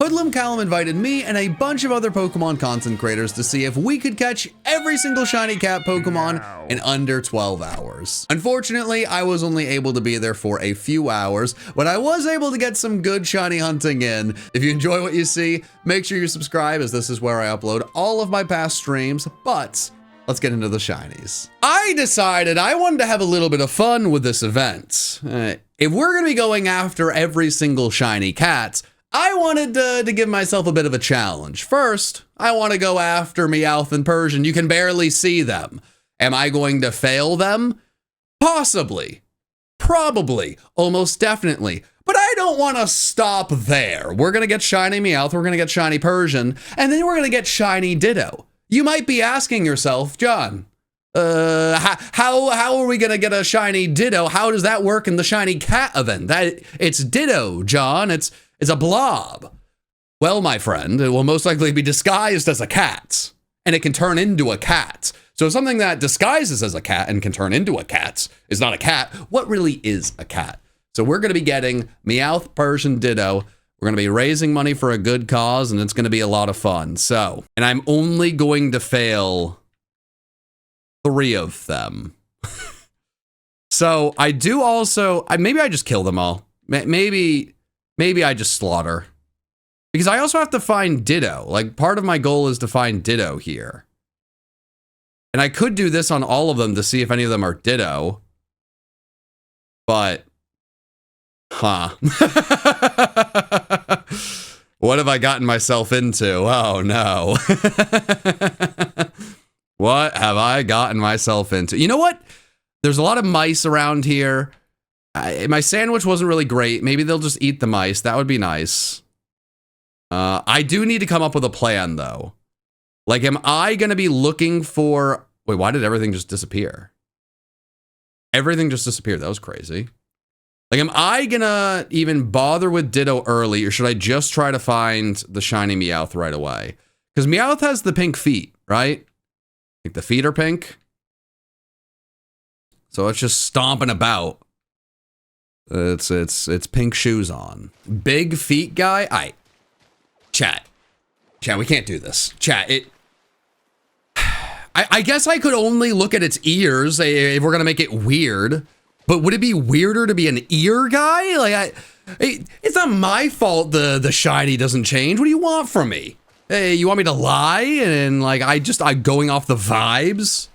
Hoodlum Callum invited me and a bunch of other Pokemon content creators to see if we could catch every single shiny cat Pokemon in under 12 hours. Unfortunately, I was only able to be there for a few hours, but I was able to get some good shiny hunting in. If you enjoy what you see, make sure you subscribe, as this is where I upload all of my past streams, but let's get into the shinies. I decided I wanted to have a little bit of fun with this event. If we're gonna be going after every single shiny cat, I wanted to give myself a bit of a challenge. First, I want to go after Meowth and Persian. You can barely see them. Am I going to fail them? Possibly. Probably. Almost definitely. But I don't want to stop there. We're going to get shiny Meowth, we're going to get shiny Persian, and then we're going to get shiny Ditto. You might be asking yourself, John, how are we going to get a shiny Ditto? How does that work in the shiny cat event? It's Ditto, John. It's a blob. Well, my friend, it will most likely be disguised as a cat, and it can turn into a cat. So something that disguises as a cat and can turn into a cat is not a cat. What really is a cat? So we're going to be getting Meowth, Persian, Ditto. We're going to be raising money for a good cause, and it's going to be a lot of fun. So, and I'm only going to fail 3 of them. So I do also, maybe I just kill them all. Maybe I just slaughter. Because I also have to find Ditto. Like, part of my goal is to find Ditto here. And I could do this on all of them to see if any of them are Ditto. But, what have I gotten myself into? Oh, no. What have I gotten myself into? You know what? There's a lot of mice around here. My sandwich wasn't really great. Maybe they'll just eat the mice. That would be nice. I do need to come up with a plan, though. Like, am I going to be looking for... Wait, why did everything just disappear? Everything just disappeared. That was crazy. Like, am I going to even bother with Ditto early, or should I just try to find the shiny Meowth right away? Because Meowth has the pink feet, right? I think the feet are pink. So it's just stomping about. It's pink shoes on. Big feet guy? Chat, we can't do this. Chat, I guess I could only look at its ears if we're gonna make it weird. But would it be weirder to be an ear guy? Like, it's not my fault the shiny doesn't change. What do you want from me? Hey, you want me to lie? And like, I'm going off the vibes?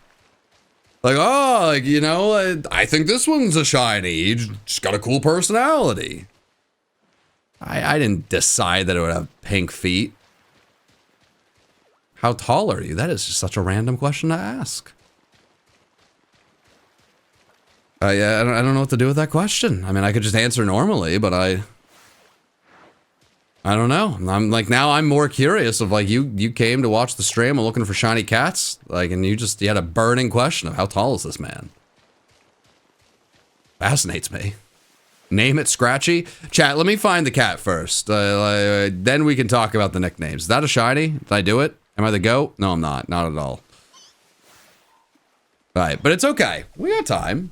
Like, oh, like, you know, I think this one's a shiny. He just got a cool personality. I didn't decide that it would have pink feet. How tall are you? That is just such a random question to ask. Yeah, I don't know what to do with that question. I mean, I could just answer normally, but I don't know. I'm like, now I'm more curious of like, you came to watch the stream and looking for shiny cats, like, and you had a burning question of how tall is this man? Fascinates me. Name it Scratchy. Chat, let me find the cat first. Then we can talk about the nicknames. Is that a shiny? Did I do it? Am I the goat? No, I'm not. Not at all. All right, but it's okay. We got time.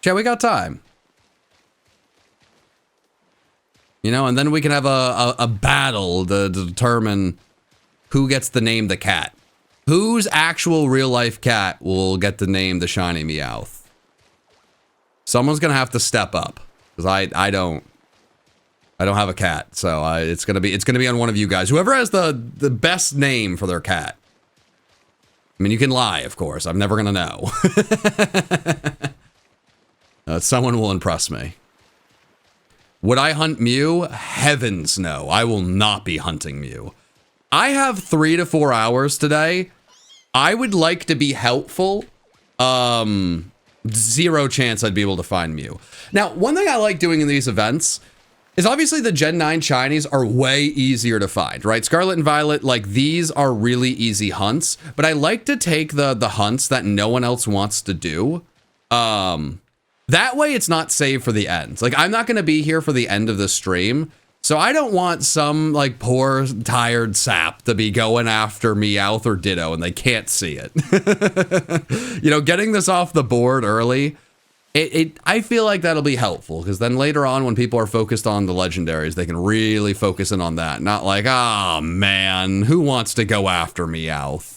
Chat, we got time. You know, and then we can have a battle to determine who gets to name the cat. Whose actual real-life cat will get to name the shiny Meowth? Someone's gonna have to step up, because I don't have a cat, so it's gonna be on one of you guys. Whoever has the best name for their cat. I mean, you can lie, of course. I'm never gonna know. Someone will impress me. Would I hunt Mew? Heavens no. I will not be hunting Mew. I have 3 to 4 hours today. I would like to be helpful. 0 chance I'd be able to find Mew. Now, one thing I like doing in these events is obviously the Gen 9 shinies are way easier to find, right? Scarlet and Violet, like, these are really easy hunts, but I like to take the hunts that no one else wants to do. That way it's not saved for the end. Like, I'm not going to be here for the end of the stream, so I don't want some, like, poor, tired sap to be going after Meowth or Ditto and they can't see it. You know, getting this off the board early, I feel like that'll be helpful, because then later on when people are focused on the legendaries, they can really focus in on that. Not like, oh man, who wants to go after Meowth?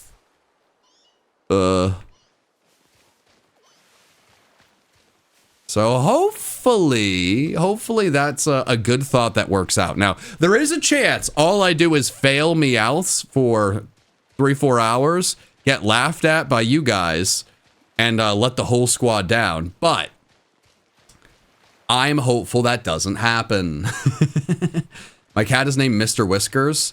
So hopefully that's a good thought that works out. Now, there is a chance all I do is fail Meowths for 3-4 hours, get laughed at by you guys, and let the whole squad down. But I'm hopeful that doesn't happen. My cat is named Mr. Whiskers.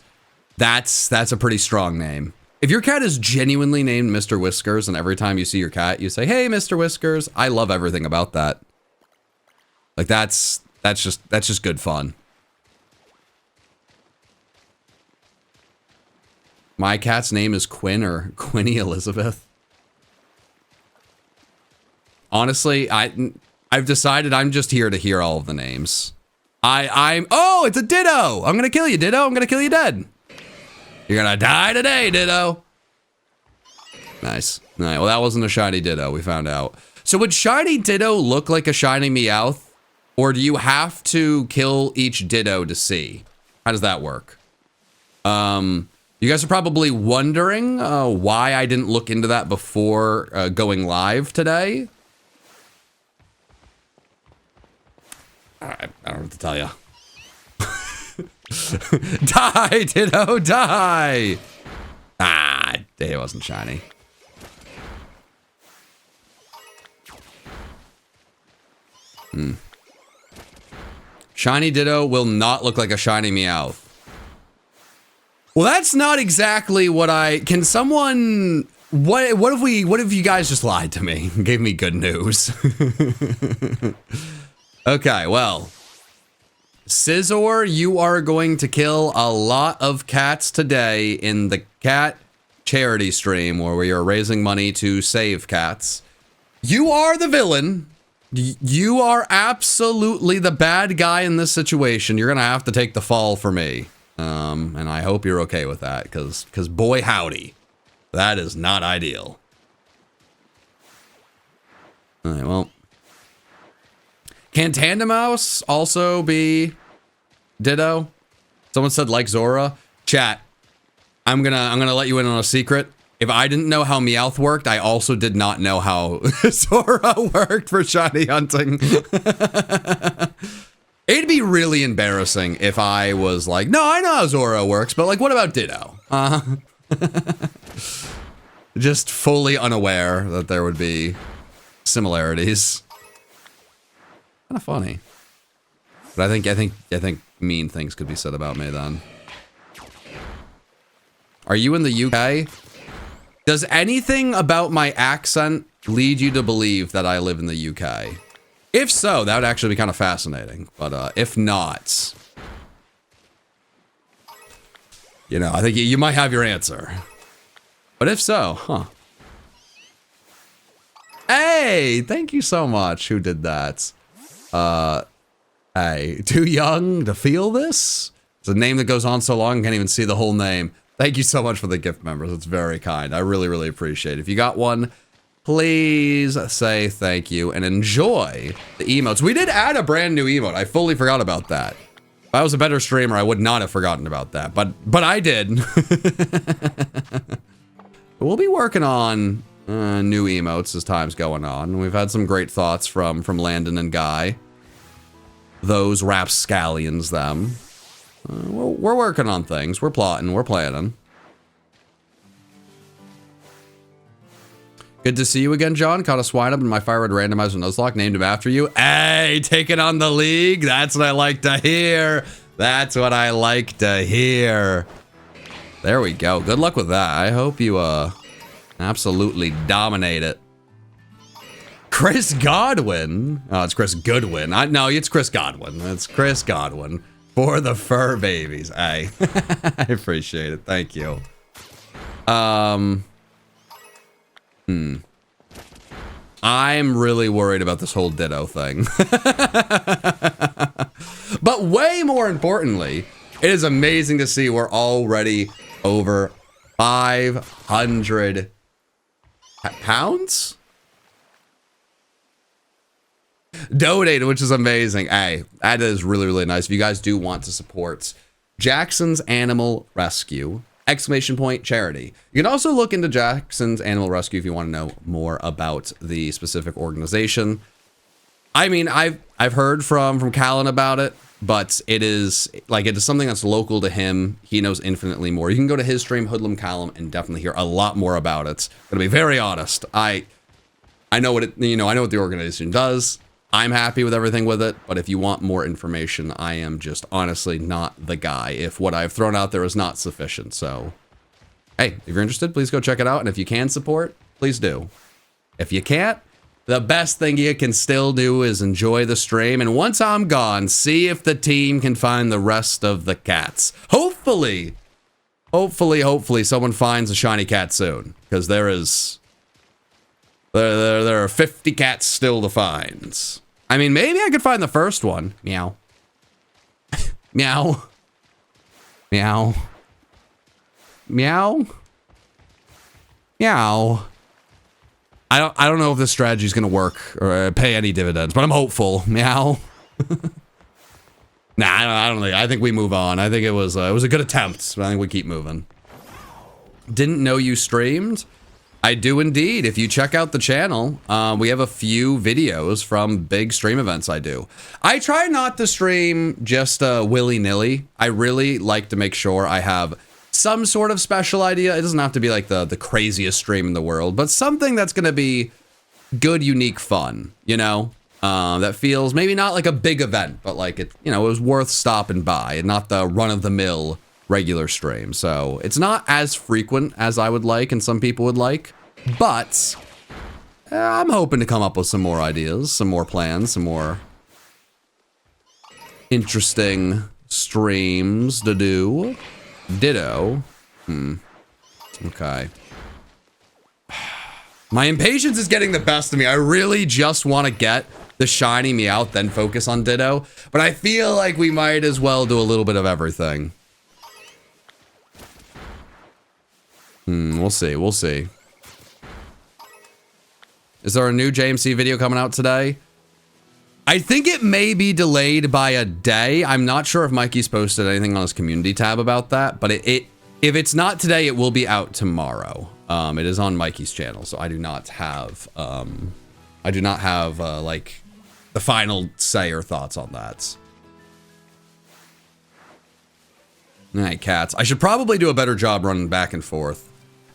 That's a pretty strong name. If your cat is genuinely named Mr. Whiskers, and every time you see your cat, you say, "Hey, Mr. Whiskers," I love everything about that. Like that's just good fun. My cat's name is Quinn, or Quinny Elizabeth. Honestly, I've decided I'm just here to hear all of the names. Oh, it's a Ditto. I'm gonna kill you, Ditto. I'm gonna kill you dead. You're gonna die today, Ditto. Nice. All right, well, that wasn't a shiny Ditto, we found out. So would shiny Ditto look like a shiny Meowth? Or do you have to kill each Ditto to see? How does that work? You guys are probably wondering why I didn't look into that before going live today. I don't know what to tell you. Die, Ditto, die! Ah, it wasn't shiny. Shiny Ditto will not look like a shiny Meowth. Well, that's not exactly what can someone, what if you guys just lied to me and gave me good news? Okay, well, Scizor, you are going to kill a lot of cats today in the cat charity stream where we are raising money to save cats. You are the villain. You are absolutely the bad guy in this situation. You're gonna have to take the fall for me. And I hope you're okay with that, because boy howdy, that is not ideal. All right, well. Can Tandemaus also be Ditto? Someone said like Zora. Chat, I'm gonna let you in on a secret. If I didn't know how Meowth worked, I also did not know how Zora worked for shiny hunting. It'd be really embarrassing if I was like, no, I know how Zora works, but like, what about Ditto? Just fully unaware that there would be similarities. Kind of funny. But I think mean things could be said about me then. Are you in the UK? Does anything about my accent lead you to believe that I live in the UK? If so, that would actually be kind of fascinating. But if not, you know, I think you might have your answer. But if so, huh? Hey, thank you so much. Who did that? Hey, too young to feel this? It's a name that goes on so long, I can't even see the whole name. Thank you so much for the gift members. It's very kind. I really, really appreciate it. If you got one, please say thank you and enjoy the emotes. We did add a brand new emote. I fully forgot about that. If I was a better streamer, I would not have forgotten about that. But I did. We'll be working on new emotes as time's going on. We've had some great thoughts from Landon and Guy. Those rapscallions, them. We're working on things. We're plotting. We're planning. Good to see you again, John. Caught a swine up in my Firewood randomizer Nuzlocke. Named him after you. Hey, taking on the league. That's what I like to hear. That's what I like to hear. There we go. Good luck with that. I hope you absolutely dominate it. Chris Godwin. Oh, it's Chris Goodwin. No, it's Chris Godwin. It's Chris Godwin. For the fur babies. Hey. I appreciate it. Thank you. I'm really worried about this whole Ditto thing. But way more importantly, it is amazing to see we're already over 500 pounds? donated, which is amazing. Hey, that is really, really nice. If you guys do want to support Jackson's Animal Rescue, !charity. You can also look into Jackson's Animal Rescue if you want to know more about the specific organization. I mean, I've heard from Callan about it, but it is something that's local to him. He knows infinitely more. You can go to his stream, Hoodlum Callum, and definitely hear a lot more about it. I'm gonna be very honest. I know what I know what the organization does. I'm happy with everything with it, but if you want more information, I am just honestly not the guy if what I've thrown out there is not sufficient. So, hey, if you're interested, please go check it out. And if you can support, please do. If you can't, the best thing you can still do is enjoy the stream. And once I'm gone, see if the team can find the rest of the cats. Hopefully someone finds a shiny cat soon, because there are 50 cats still to find. I mean, maybe I could find the first one. Meow. Meow. Meow. Meow. Meow. I don't know if this strategy is going to work or pay any dividends, but I'm hopeful. Meow. Nah, I don't think. I think we move on. I think it was a good attempt, but I think we keep moving. Didn't know you streamed. I do indeed. If you check out the channel, we have a few videos from big stream events I do. I try not to stream just willy-nilly. I really like to make sure I have some sort of special idea. It doesn't have to be like the craziest stream in the world, but something that's going to be good, unique, fun, you know? That feels maybe not like a big event, but like it was worth stopping by and not the run-of-the-mill regular stream. So it's not as frequent as I would like and some people would like, but I'm hoping to come up with some more ideas, some more plans, some more interesting streams to do. Ditto. Okay. My impatience is getting the best of me. I really just want to get the shiny Meowth, then focus on Ditto, but I feel like we might as well do a little bit of everything. We'll see. We'll see. Is there a new JMC video coming out today? I think it may be delayed by a day. I'm not sure if Mikey's posted anything on his community tab about that, but if it's not today, it will be out tomorrow. It is on Mikey's channel, so I do not have like the final say or thoughts on that. All right, cats. I should probably do a better job running back and forth.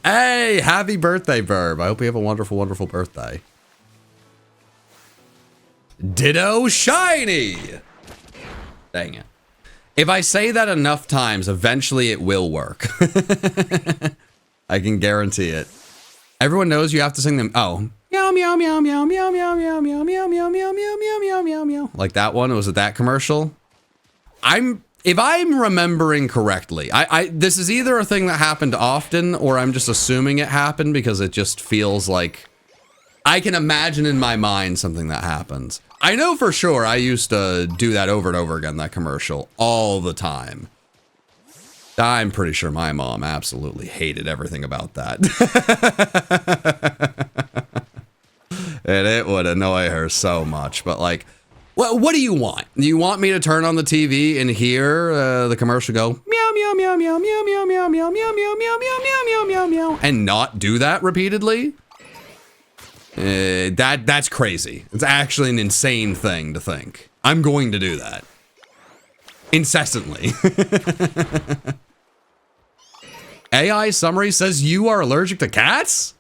Hey, happy birthday, Verb. I hope you have a wonderful, wonderful birthday. Ditto shiny. Dang it. If I say that enough times, eventually it will work. I can guarantee it. Everyone knows you have to sing them. Oh. Meow, meow, meow, meow, meow, meow, meow, meow, meow, meow, meow, meow, meow, meow, meow, meow. Like that one? Was it that commercial? If I'm remembering correctly, this is either a thing that happened often or I'm just assuming it happened because it just feels like I can imagine in my mind something that happens. I know for sure I used to do that over and over again, that commercial, all the time. I'm pretty sure my mom absolutely hated everything about that. And it would annoy her so much, but like, what do you want? You want me to turn on the TV and hear the commercial go meow meow meow meow meow meow meow meow meow meow meow meow meow meow meow meow and not do that repeatedly? That's crazy. It's actually an insane thing to think. I'm going to do that incessantly. AI summary says you are allergic to cats?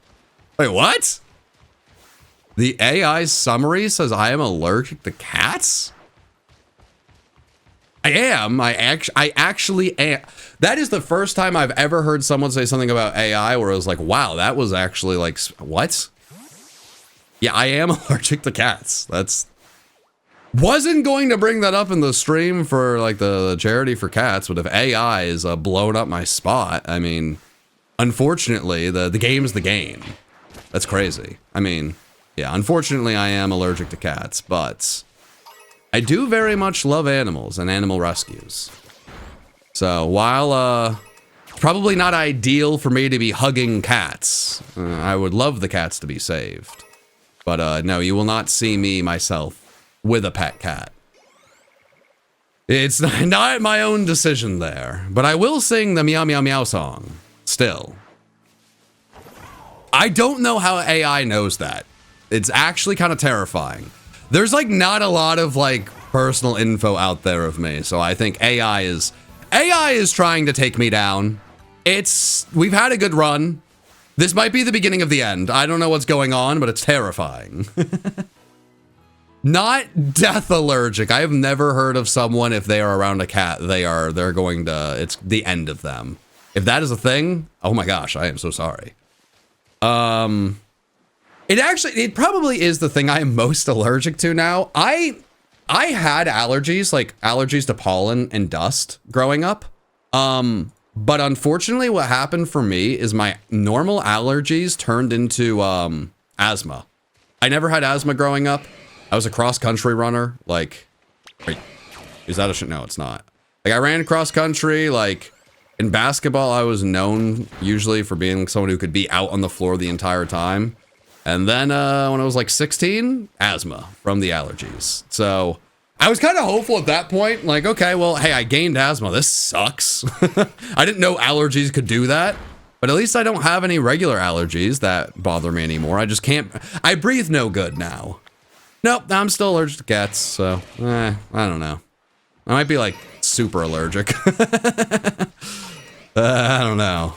Wait, what? The AI summary says I am allergic to cats? I am. I actually am. That is the first time I've ever heard someone say something about AI where I was like, wow, that was actually like, what? Yeah, I am allergic to cats. Wasn't going to bring that up in the stream for like the charity for cats, but if AI is blowing up my spot, I mean, unfortunately, the game's the game. That's crazy. I mean, yeah, unfortunately, I am allergic to cats, but I do very much love animals and animal rescues. So while probably not ideal for me to be hugging cats, I would love the cats to be saved. But no, you will not see me myself with a pet cat. It's not my own decision there, but I will sing the meow meow meow song still. I don't know how AI knows that. It's actually kind of terrifying. There's like not a lot of like personal info out there of me, so I think AI is trying to take me down. We've had a good run. This might be the beginning of the end. I don't know what's going on, but it's terrifying. Not death allergic. I have never heard of someone, if they are around a cat, they're going to, it's the end of them. If that is a thing, oh my gosh, I am so sorry. It probably is the thing I am most allergic to now. I had allergies, like allergies to pollen and dust growing up. But unfortunately what happened for me is my normal allergies turned into, asthma. I never had asthma growing up. I was a cross-country runner, like, wait, is that a shit? No, it's not. Like, I ran cross-country, like, in basketball, I was known usually for being someone who could be out on the floor the entire time. And then, when I was like 16, asthma from the allergies. So, I was kind of hopeful at that point, like, okay, well, hey, I gained asthma, this sucks. I didn't know allergies could do that. But at least I don't have any regular allergies that bother me anymore. I just can't, I breathe no good now. Nope, I'm still allergic to cats, so, I don't know. I might be, like, super allergic. I don't know.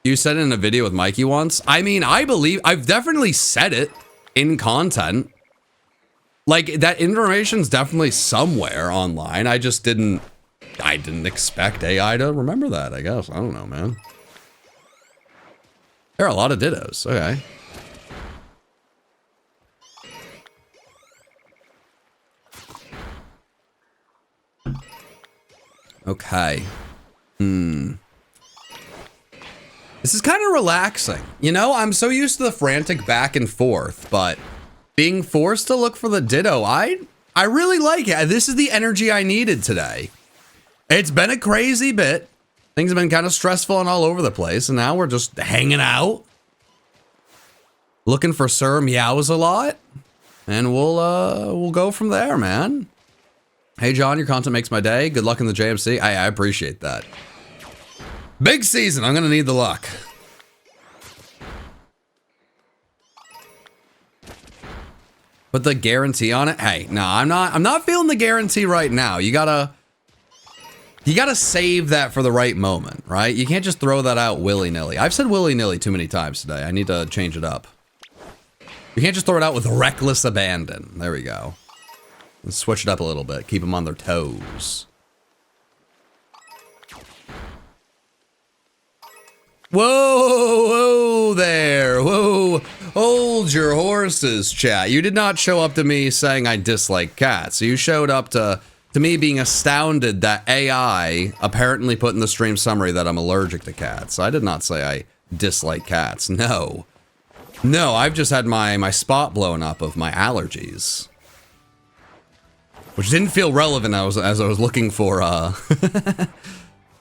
You said it in a video with Mikey once? I mean, I've definitely said it in content. Like, that information's definitely somewhere online. I didn't expect AI to remember that, I guess. I don't know, man. There are a lot of dittos. Okay. Okay. This is kind of relaxing. You know, I'm so used to the frantic back and forth, but being forced to look for the ditto, I really like it. This is the energy I needed today. It's been a crazy bit. Things have been kind of stressful and all over the place, and now we're just hanging out, looking for Sir Meows a lot, and we'll go from there, man. Hey, John, your content makes my day. Good luck in the JMC. I appreciate that. Big season. I'm gonna need the luck. Put the guarantee on it. Hey, no, I'm not feeling the guarantee right now. You gotta save that for the right moment, right? You can't just throw that out willy-nilly. I've said willy-nilly too many times today. I need to change it up. You can't just throw it out with reckless abandon. There we go. Let's switch it up a little bit. Keep them on their toes. Whoa, whoa there. Whoa. Hold your horses, chat. You did not show up to me saying I dislike cats. You showed up to me being astounded that AI apparently put in the stream summary that I'm allergic to cats. I did not say I dislike cats. No. No, I've just had my spot blown up of my allergies. Which didn't feel relevant as I was looking for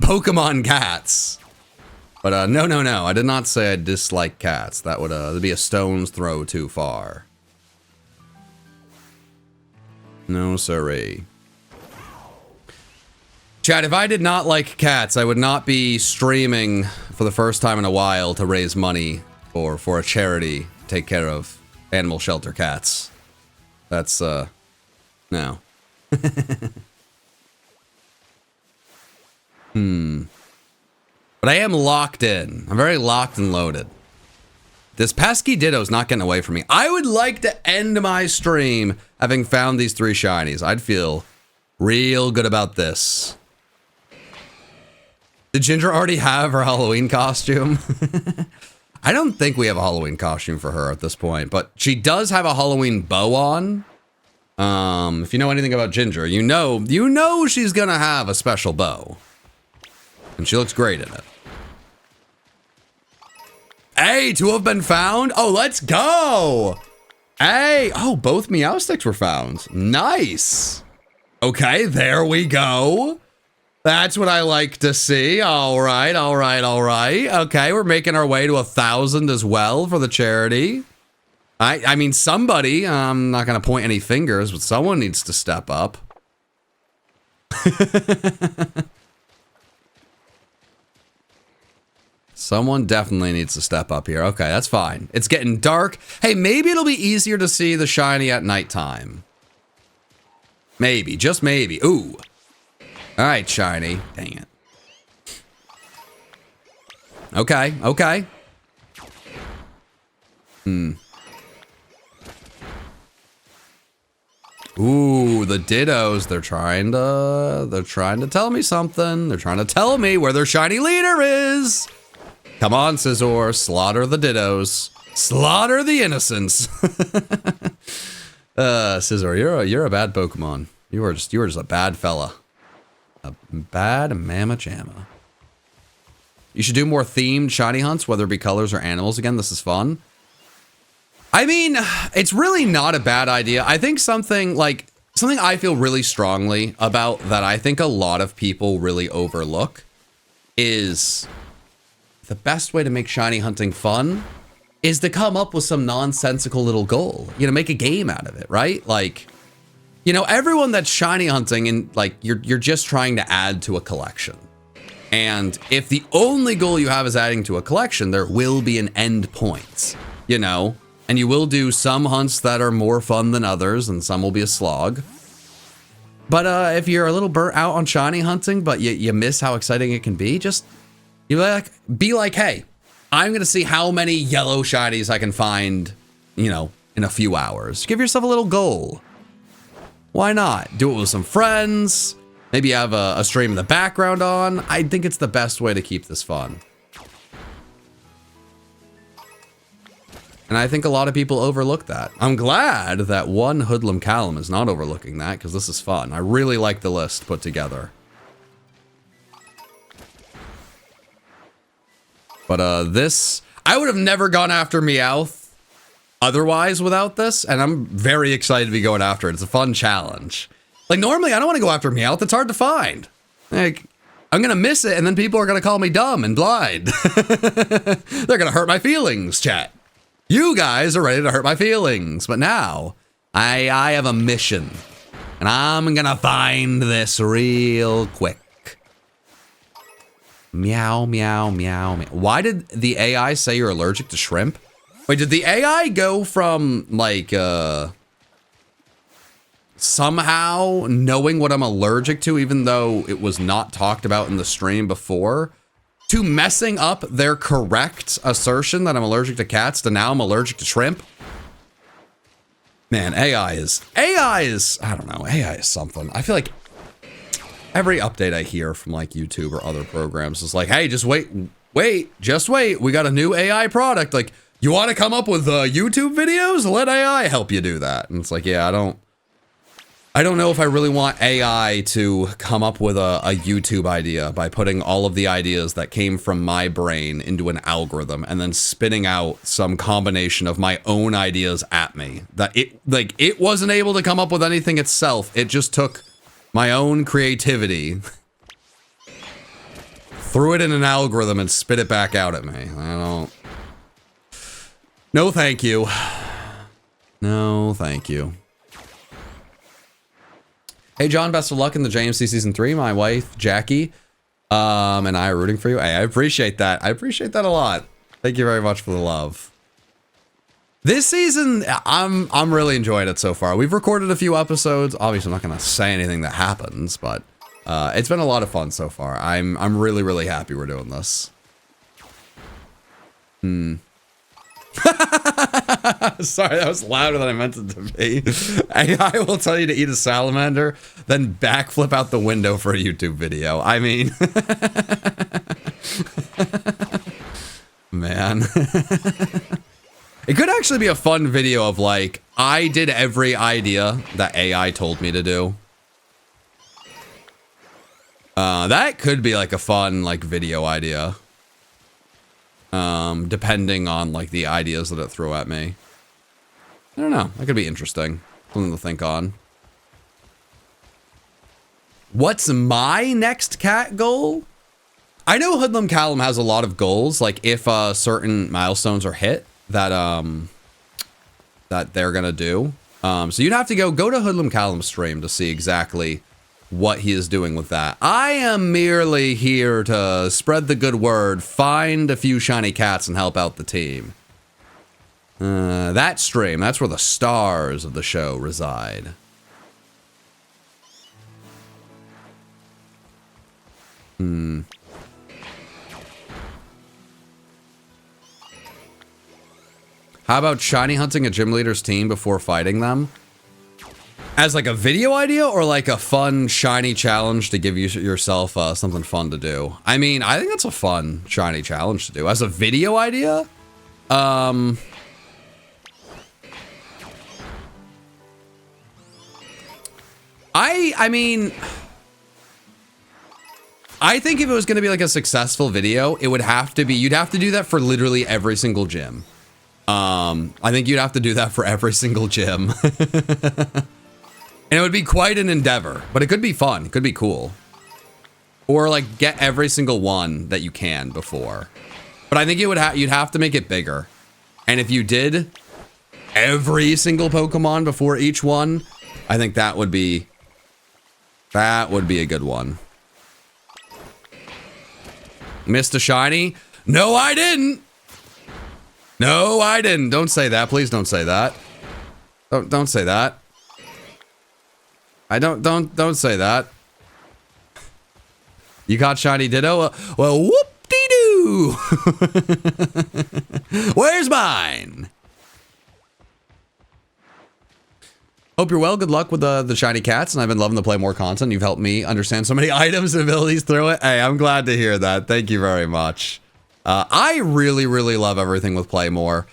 Pokemon cats. But no, I did not say I dislike cats. That would be a stone's throw too far. No siree. Chat, if I did not like cats, I would not be streaming for the first time in a while to raise money for a charity to take care of animal shelter cats. That's, no. But I am locked in. I'm very locked and loaded. This pesky ditto's not getting away from me. I would like to end my stream having found these 3 shinies. I'd feel real good about this. Did Ginger already have her Halloween costume? I don't think we have a Halloween costume for her at this point, but she does have a Halloween bow on. If you know anything about Ginger, you know she's gonna have a special bow. And she looks great in it. Hey, 2 have been found. Oh, let's go. Hey, oh, both Meow Sticks were found. Nice. Okay, there we go. That's what I like to see. All right, all right, all right. Okay, we're making our way to 1,000 as well for the charity. I mean, somebody, I'm not going to point any fingers, but someone needs to step up. Someone definitely needs to step up here. Okay, that's fine. It's getting dark. Hey, maybe it'll be easier to see the shiny at nighttime. Maybe, just maybe. Ooh. All right, shiny. Dang it. Okay, okay. Ooh, the Dittos. They're trying to tell me something. They're trying to tell me where their shiny leader is. Come on, Scizor, slaughter the Dittos. Slaughter the innocents. Scizor, you're a bad Pokemon. You are just a bad fella. A bad mamma jamma. You should do more themed shiny hunts, whether it be colors or animals again. This is fun. I mean, it's really not a bad idea. I think something I feel really strongly about that I think a lot of people really overlook is the best way to make shiny hunting fun is to come up with some nonsensical little goal. You know, make a game out of it, right? Like, you know, everyone that's shiny hunting and like you're just trying to add to a collection. And if the only goal you have is adding to a collection, there will be an end point, you know? And you will do some hunts that are more fun than others, and some will be a slog. But if you're a little burnt out on shiny hunting, but you miss how exciting it can be, just be like, hey, I'm gonna see how many yellow shinies I can find, you know, in a few hours. Give yourself a little goal. Why not? Do it with some friends. Maybe you have a stream in the background on. I think it's the best way to keep this fun. And I think a lot of people overlook that. I'm glad that one Hoodlum Callum is not overlooking that, because this is fun. I really like the list put together. But this, I would have never gone after Meowth otherwise without this, and I'm very excited to be going after it. It's a fun challenge. Like, normally I don't want to go after Meowth. It's hard to find. Like, I'm going to miss it, and then people are going to call me dumb and blind. They're going to hurt my feelings, chat. You guys are ready to hurt my feelings, but now I have a mission, and I'm gonna find this real quick. Meow, meow, meow, meow. Why did the AI say you're allergic to shrimp? Wait, did the AI go from like somehow knowing what I'm allergic to, even though it was not talked about in the stream before, to messing up their correct assertion that I'm allergic to cats to now I'm allergic to shrimp? Man, AI is, I don't know, AI is something. I feel like every update I hear from like YouTube or other programs is like, hey, just wait, just wait. We got a new AI product. Like, you want to come up with YouTube videos? Let AI help you do that. And it's like, yeah, I don't know if I really want AI to come up with a YouTube idea by putting all of the ideas that came from my brain into an algorithm and then spitting out some combination of my own ideas at me. That it wasn't able to come up with anything itself. It just took my own creativity, threw it in an algorithm and spit it back out at me. No, thank you. No, thank you. Hey, John, best of luck in the JMC Season 3. My wife, Jackie, and I are rooting for you. Hey, I appreciate that. I appreciate that a lot. Thank you very much for the love. This season, I'm really enjoying it so far. We've recorded a few episodes. Obviously, I'm not going to say anything that happens, but it's been a lot of fun so far. I'm really, really happy we're doing this. Sorry, that was louder than I meant it to be. AI will tell you to eat a salamander, then backflip out the window for a YouTube video. I mean, man. It could actually be a fun video of like, I did every idea that AI told me to do. That could be like a fun like video idea. Depending on like the ideas that it threw at me. I don't know. That could be interesting. Something to think on. What's my next cat goal? I know Hoodlum Callum has a lot of goals. Like if certain milestones are hit, that that they're gonna do. So you'd have to go to Hoodlum Callum's stream to see exactly what he is doing with that. I am merely here to spread the good word, find a few shiny cats, and help out the team. That stream, that's where the stars of the show reside. How about shiny hunting a gym leader's team before fighting them? As like a video idea or like a fun shiny challenge to give yourself something fun to do? I mean, I think that's a fun shiny challenge to do. As a video idea? I mean, I think if it was going to be like a successful video, it would have to be, you'd have to do that for literally every single gym. I think you'd have to do that for every single gym. And it would be quite an endeavor, but it could be fun. It could be cool. Or like get every single one that you can before. But I think you'd have to make it bigger. And if you did every single Pokemon before each one, I think that would be a good one. Missed a shiny? No, I didn't. No, I didn't. Don't say that. Please don't say that. Don't say that. Don't say that. You got shiny Ditto? Well, whoop-dee-doo. Where's mine? Hope you're well. Good luck with the shiny cats, and I've been loving to play more content. You've helped me understand so many items and abilities through it. Hey, I'm glad to hear that. Thank you very much. I really, really love everything with Play More.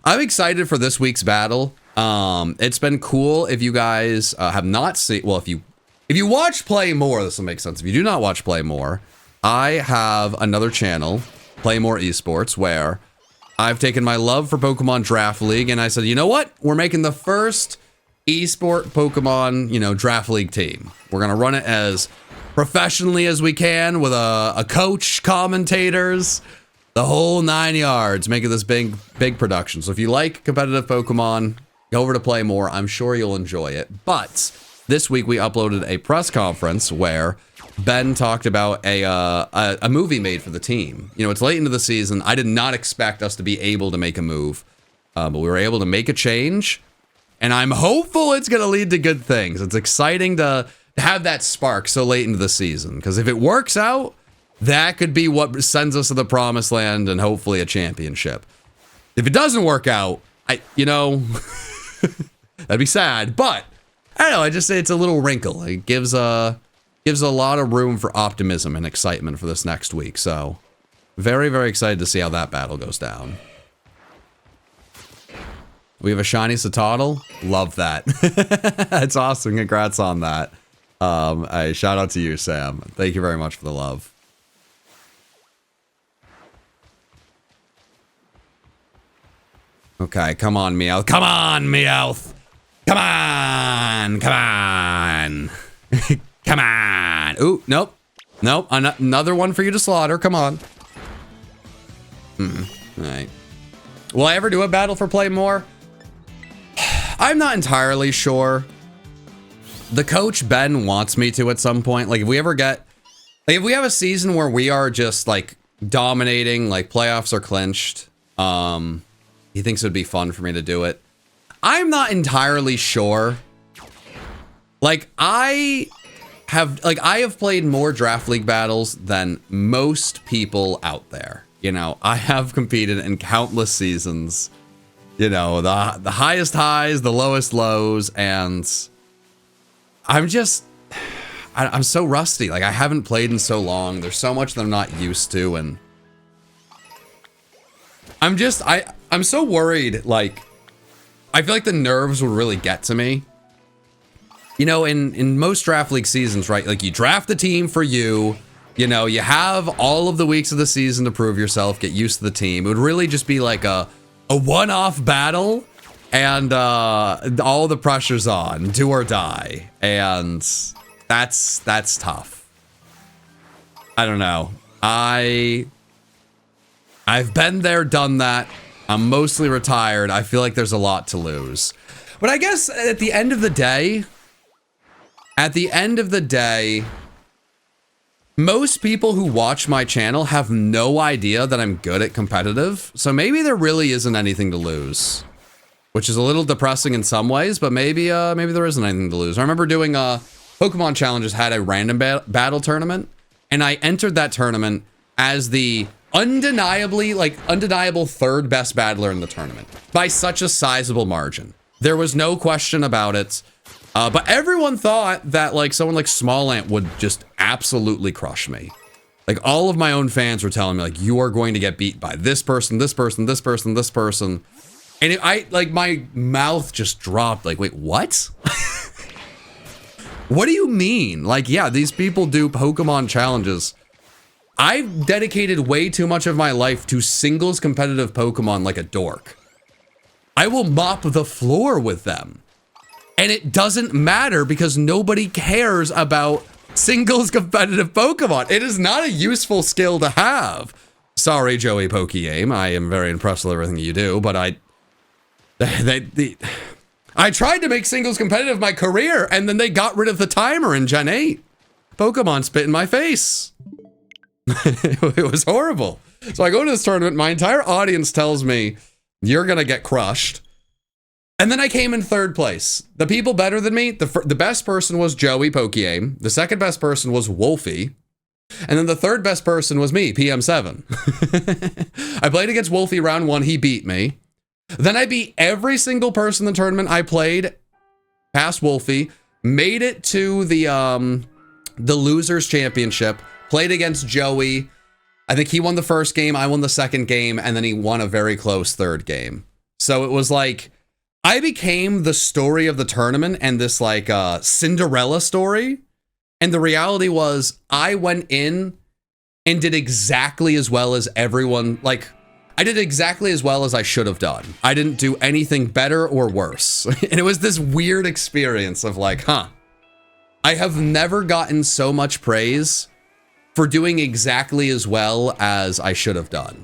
I'm excited for this week's battle. It's been cool. If you guys have not seen, well, if you watch Play More, this will make sense. If you do not watch Play More, I have another channel, Play More Esports, where I've taken my love for Pokemon Draft League and I said, you know what? We're making the first esport Pokemon, Draft League team. We're going to run it as professionally as we can with a coach, commentators, the whole 9 yards, making this big production. So if you like competitive Pokemon, go over to Play More. I'm sure you'll enjoy it. But this week we uploaded a press conference where Ben talked about a movie made for the team. It's late into the season. I did not expect us to be able to make a move, but we were able to make a change. And I'm hopeful it's going to lead to good things. It's exciting to have that spark so late into the season. Because if it works out, that could be what sends us to the promised land and hopefully a championship. If it doesn't work out, that'd be sad. But I don't know. I just say it's a little wrinkle. It gives a lot of room for optimism and excitement for this next week. So very, very excited to see how that battle goes down. We have a shiny Satotl. Love that. That's awesome. Congrats on that. Shout out to you, Sam. Thank you very much for the love. Okay, come on, Meowth. Come on, Meowth. Come on. Come on. Come on. Ooh, nope. Nope. Another one for you to slaughter. Come on. All right. Will I ever do a battle for Play More? I'm not entirely sure. The coach, Ben, wants me to at some point. Like, if we ever get... Like, if we have a season where we are just, like, dominating, like, playoffs are clinched, he thinks it would be fun for me to do it. I'm not entirely sure. Like, I have played more Draft League battles than most people out there. I have competed in countless seasons. The highest highs, the lowest lows, and I'm so rusty. Like, I haven't played in so long. There's so much that I'm not used to, and I'm so worried. Like, I feel like the nerves would really get to me. In most Draft League seasons, right? Like, you draft the team for you. You have all of the weeks of the season to prove yourself, get used to the team. It would really just be like a one-off battle, and all the pressure's on, do or die, and that's tough. I don't know. I've been there, done that. I'm mostly retired. I feel like there's a lot to lose. But I guess at the end of the day, most people who watch my channel have no idea that I'm good at competitive. So maybe there really isn't anything to lose, which is a little depressing in some ways, but maybe there isn't anything to lose. I remember doing Pokemon Challenges had a random battle tournament, and I entered that tournament as the undeniable third best battler in the tournament by such a sizable margin. There was no question about it. But everyone thought that like someone like Smallant would just absolutely crush me. Like all of my own fans were telling me like, you are going to get beat by this person, this person, this person, this person. And my mouth just dropped like, wait, what? What do you mean? Like, yeah, these people do Pokemon challenges. I've dedicated way too much of my life to singles competitive Pokemon like a dork. I will mop the floor with them. And it doesn't matter because nobody cares about singles competitive Pokemon. It is not a useful skill to have. Sorry, Joey Pokey-Aim. I am very impressed with everything you do, but I tried to make singles competitive my career, and then they got rid of the timer in Gen 8. Pokemon spit in my face. It was horrible. So I go to this tournament, my entire audience tells me, you're gonna get crushed. And then I came in third place. The people better than me, the best person was Joey Pokey-Aim. The second best person was Wolfie. And then the third best person was me, PM7. I played against Wolfie round 1, he beat me. Then I beat every single person in the tournament I played past Wolfie, made it to the losers championship, played against Joey. I think he won the first game, I won the second game, and then he won a very close third game. So it was like, I became the story of the tournament and this like Cinderella story. And the reality was I went in and did exactly as well as everyone. Like I did exactly as well as I should have done. I didn't do anything better or worse. And it was this weird experience of like, I have never gotten so much praise for doing exactly as well as I should have done.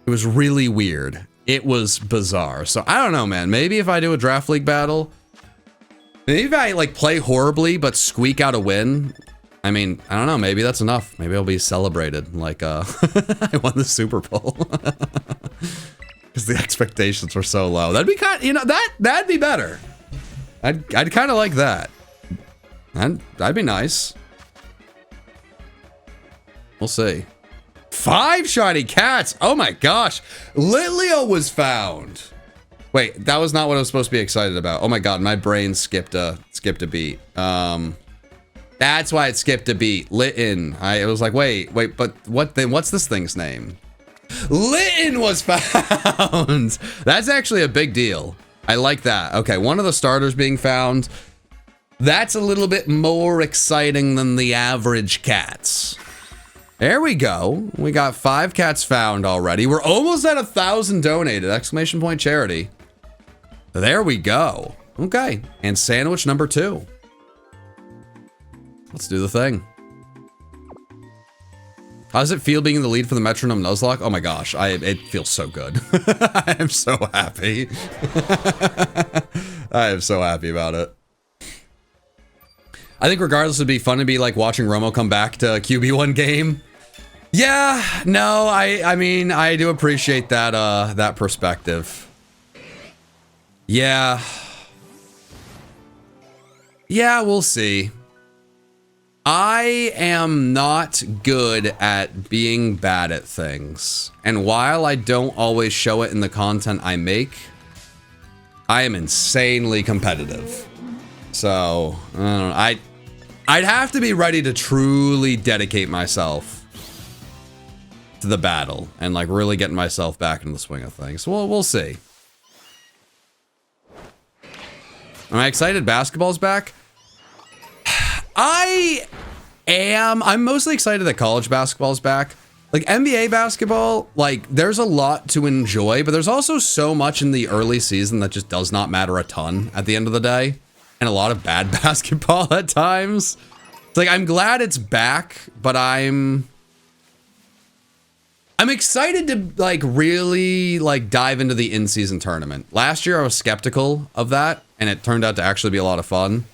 It was really weird. It was bizarre. So I don't know, man. Maybe if I do a draft league battle, maybe if I like play horribly but squeak out a win. I mean, I don't know. Maybe that's enough. Maybe I'll be celebrated like I won the Super Bowl because the expectations were so low. That'd be kind. That'd be better. I'd kind of like that. That'd be nice. We'll see. 5 shiny cats. Oh my gosh. Litleo was found. Wait, that was not what I was supposed to be excited about. Oh my god, my brain skipped a beat. That's why it skipped a beat. Litten. It was like, wait, but what's this thing's name? Litten was found. That's actually a big deal. I like that. Okay, one of the starters being found. That's a little bit more exciting than the average cats. There we go. We got 5 cats found already. We're almost at 1,000 donated! Exclamation point charity. There we go. Okay, and sandwich number 2. Let's do the thing. How does it feel being in the lead for the Metronome Nuzlocke? Oh my gosh, it feels so good. I am so happy. I am so happy about it. I think regardless, it'd be fun to be like watching Romo come back to QB1 game. Yeah, no, I mean, I do appreciate that, that perspective. Yeah. Yeah, we'll see. I am not good at being bad at things. And while I don't always show it in the content I make, I am insanely competitive. So, I don't know, I'd have to be ready to truly dedicate myself to the battle and like really getting myself back into the swing of things. So we'll see. Am I excited basketball's back? I'm mostly excited that college basketball's back. Like NBA basketball, like there's a lot to enjoy, but there's also so much in the early season that just does not matter a ton at the end of the day. And a lot of bad basketball at times. It's like, I'm glad it's back, but I'm I'm excited to like really like dive into the in-season tournament. Last year I was skeptical of that, and it turned out to actually be a lot of fun.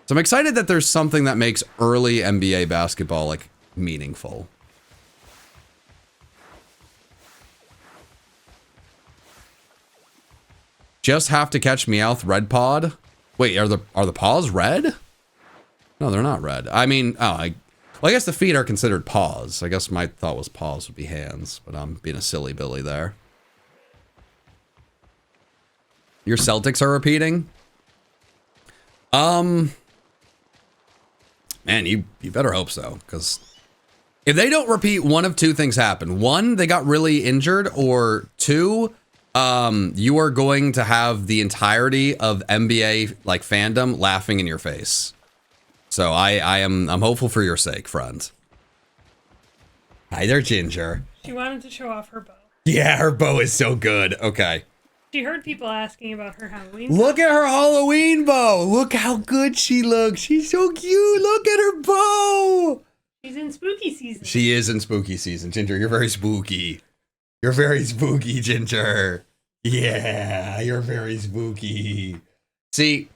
So I'm excited that there's something that makes early NBA basketball like meaningful. Just have to catch Meowth red pod. Wait, are the paws red? No, they're not red. I mean, well, I guess the feet are considered paws. I guess my thought was paws would be hands, but I'm being a silly Billy there. Your Celtics are repeating? Man, you better hope so, because if they don't repeat, one of two things happen. One, they got really injured, or two, you are going to have the entirety of NBA like fandom laughing in your face. So I'm hopeful for your sake, friend. Hi there, Ginger. She wanted to show off her bow. Yeah, her bow is so good. Okay. She heard people asking about her Halloween. Look at her Halloween bow. Look how good she looks. She's so cute. Look at her bow. She's in spooky season. She is in spooky season. Ginger, you're very spooky. You're very spooky, Ginger. Yeah, you're very spooky. See,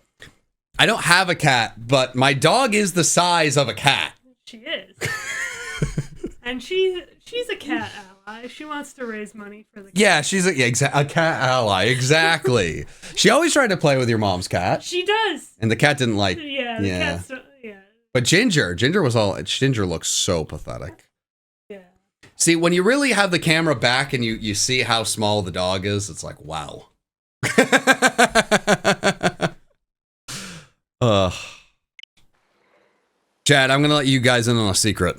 I don't have a cat, but my dog is the size of a cat. She is. And she's a cat ally. She wants to raise money for the cat. Yeah, she's a cat ally. Exactly. She always tried to play with your mom's cat. She does. And the cat didn't like. Yeah, the cat's, yeah. But Ginger looks so pathetic. Yeah. See, when you really have the camera back and you see how small the dog is, it's like, wow. Chad, I'm gonna let you guys in on a secret.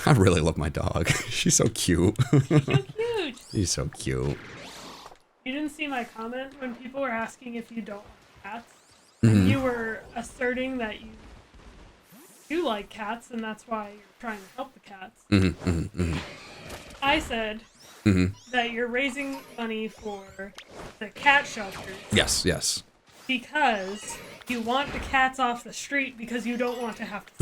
I really love my dog. She's so cute. She's so cute. She's so cute. You didn't see my comment when people were asking if you don't like cats? And you were asserting that you do like cats, and that's why you're trying to help the cats. I said that you're raising money for the cat shelters. Yes, yes. Because you want the cats off the street because you don't want to have to.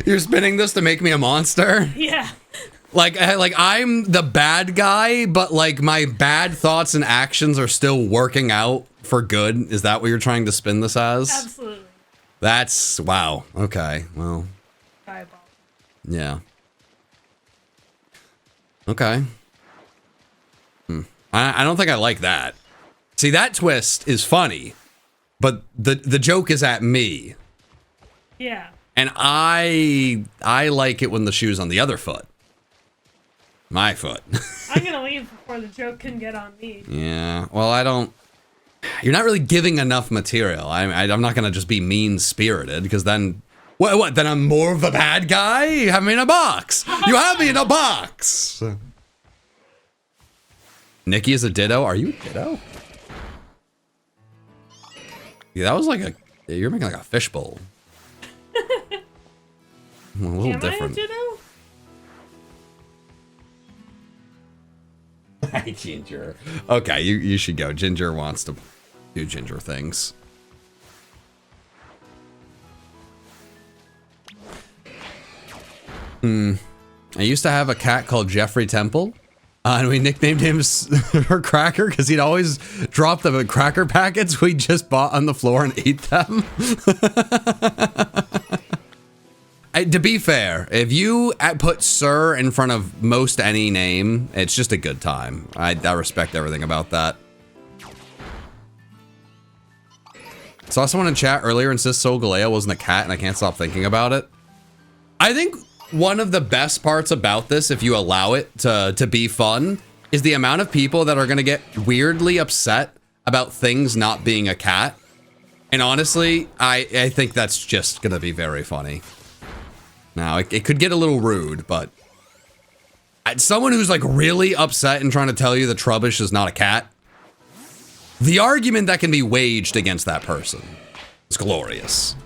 You're spinning this to make me a monster? Yeah. Like I'm the bad guy, but like my bad thoughts and actions are still working out for good. Is that what you're trying to spin this as? Absolutely. That's wow. Okay. Well. Diabolical. Yeah. Okay. I don't think I like that. See, that twist is funny, but the joke is at me. Yeah. And I like it when the shoe's on the other foot. My foot. I'm gonna leave before the joke can get on me. Yeah. Well, I don't. You're not really giving enough material. I'm not gonna just be mean-spirited, because then what? Then I'm more of the bad guy? You have me in a box. You have me in a box. Nikki is a ditto. Are you a ditto? Yeah, that was like you're making like a fishbowl. A little different. I a ditto? Hi, Ginger. Okay, you should go. Ginger wants to do Ginger things. I used to have a cat called Jeffrey Temple. And we nicknamed him her Cracker because he'd always drop the cracker packets we just bought on the floor and eat them. To be fair, if you put Sir in front of most any name, it's just a good time. I respect everything about that. Saw someone in chat earlier insist Solgaleo wasn't a cat, and I can't stop thinking about it. I think one of the best parts about this, if you allow it to be fun, is the amount of people that are going to get weirdly upset about things not being a cat. And honestly, I think that's just going to be very funny. Now, it could get a little rude, but someone who's like really upset and trying to tell you that Trubbish is not a cat, the argument that can be waged against that person is glorious.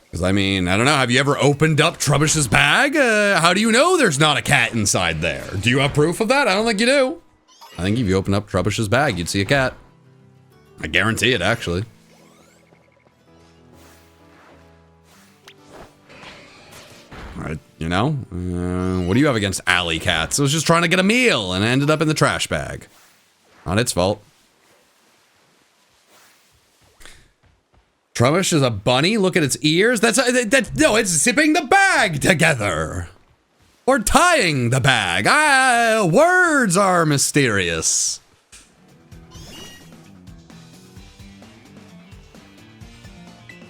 Because, I mean, I don't know. Have you ever opened up Trubbish's bag? How do you know there's not a cat inside there? Do you have proof of that? I don't think you do. I think if you open up Trubbish's bag, you'd see a cat. I guarantee it, actually. You know? What do you have against alley cats? It was just trying to get a meal and ended up in the trash bag. Not its fault. Trummish is a bunny. Look at its ears. No, it's zipping the bag together. Or tying the bag. Words are mysterious.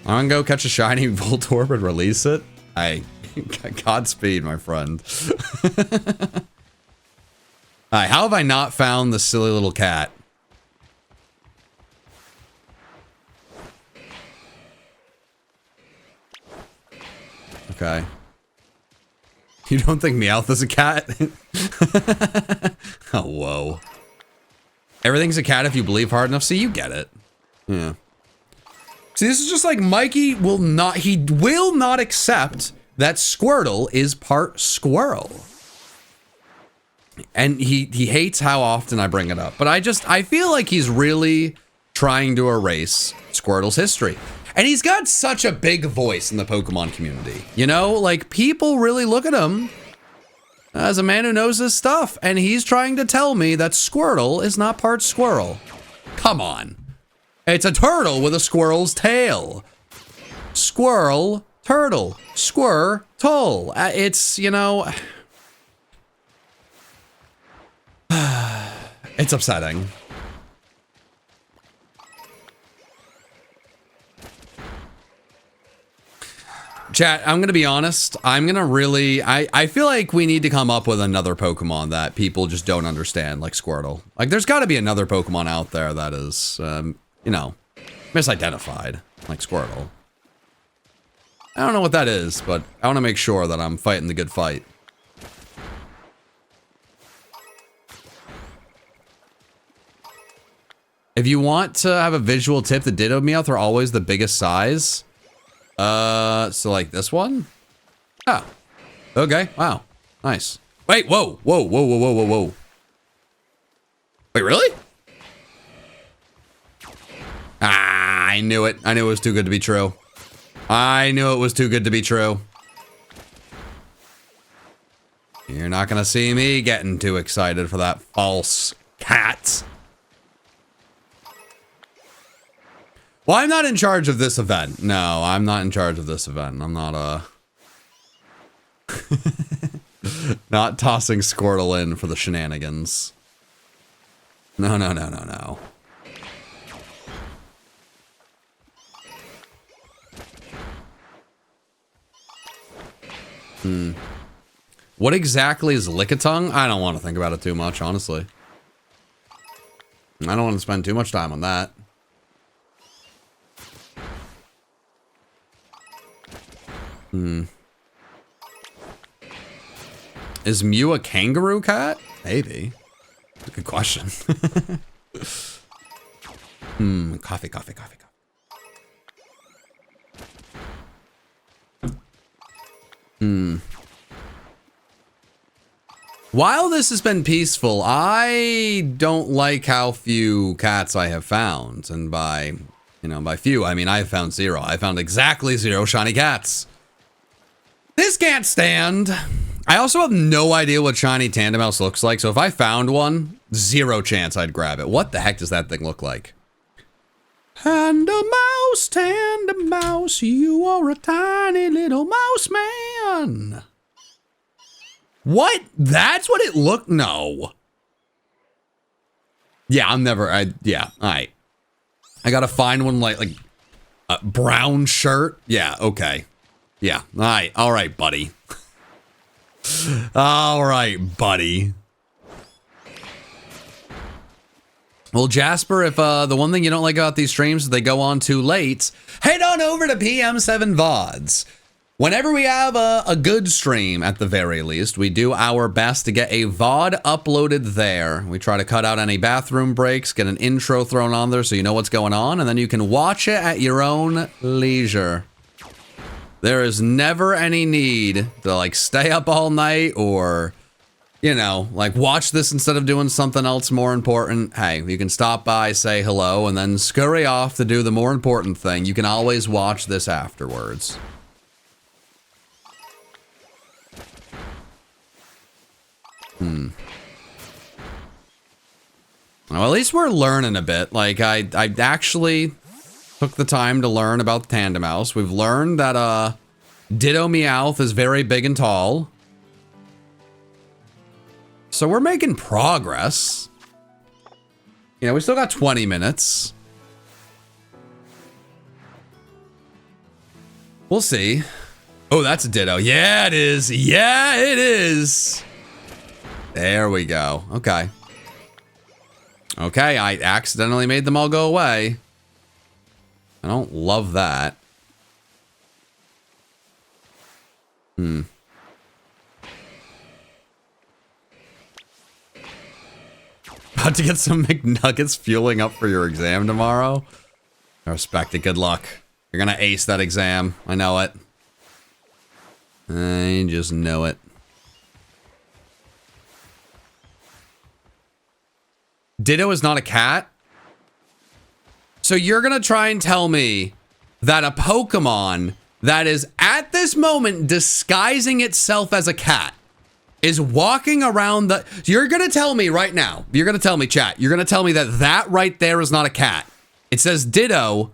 I'm gonna go catch a shiny Voltorb and release it. Godspeed, my friend. Alright, how have I not found the silly little cat? Okay. You don't think Meowth is a cat? Oh, whoa. Everything's a cat if you believe hard enough. See, you get it. Yeah. See, this is just like Mikey will not accept that Squirtle is part squirrel. And he hates how often I bring it up. But I feel like he's really trying to erase Squirtle's history. And he's got such a big voice in the Pokemon community. You know, like people really look at him as a man who knows his stuff. And he's trying to tell me that Squirtle is not part squirrel. Come on. It's a turtle with a squirrel's tail. Squirrel, turtle, squirtle. It's, you know, it's upsetting. Chat, I'm going to be honest. I'm going to really, I feel like we need to come up with another Pokemon that people just don't understand, like Squirtle. Like, there's got to be another Pokemon out there that is, you know, misidentified, like Squirtle. I don't know what that is, but I want to make sure that I'm fighting the good fight. If you want to have a visual tip, the Ditto Meowth are always the biggest size. So like this one? Oh. Okay, wow. Nice. Wait, whoa. Wait, really? Ah, I knew it. I knew it was too good to be true. I knew it was too good to be true. You're not gonna see me getting too excited for that false cat. Well, I'm not in charge of this event. No, I'm not in charge of this event. I'm not, not tossing Squirtle in for the shenanigans. No. What exactly is Lickitung? I don't want to think about it too much, honestly. I don't want to spend too much time on that. Is Mew a kangaroo cat? Maybe. That's a good question. Coffee. While this has been peaceful, I don't like how few cats I have found. And by, you know, by few, I mean I have found 0. I found exactly 0 shiny cats. This can't stand. I also have no idea what shiny Tandemaus looks like, so if I found one, 0 chance I'd grab it. What the heck does that thing look like? Tandemaus, you are a tiny little mouse man. What? That's what it looked? No. Yeah, I'm never, yeah, all right. I gotta find one like a brown shirt. Yeah, okay. Yeah, all right, buddy. All right, buddy. Well, Jasper, if the one thing you don't like about these streams is they go on too late, head on over to PM7 VODs. Whenever we have a good stream, at the very least, we do our best to get a VOD uploaded there. We try to cut out any bathroom breaks, get an intro thrown on there so you know what's going on, and then you can watch it at your own leisure. There is never any need to, like, stay up all night or, you know, like, watch this instead of doing something else more important. Hey, you can stop by, say hello, and then scurry off to do the more important thing. You can always watch this afterwards. Well, at least we're learning a bit. Like, I actually took the time to learn about the tandem mouse. We've learned that, Ditto Meowth is very big and tall. So we're making progress. You know, we still got 20 minutes. We'll see. Oh, that's a Ditto. Yeah, it is. Yeah, it is. There we go. Okay. Okay, I accidentally made them all go away. I don't love that. About to get some McNuggets fueling up for your exam tomorrow. I respect it. Good luck. You're gonna ace that exam. I know it. I just know it. Ditto is not a cat? So you're gonna try and tell me that a Pokemon that is at this moment disguising itself as a cat is walking around the... You're gonna tell me right now. You're gonna tell me, chat. You're gonna tell me that that right there is not a cat. It says Ditto,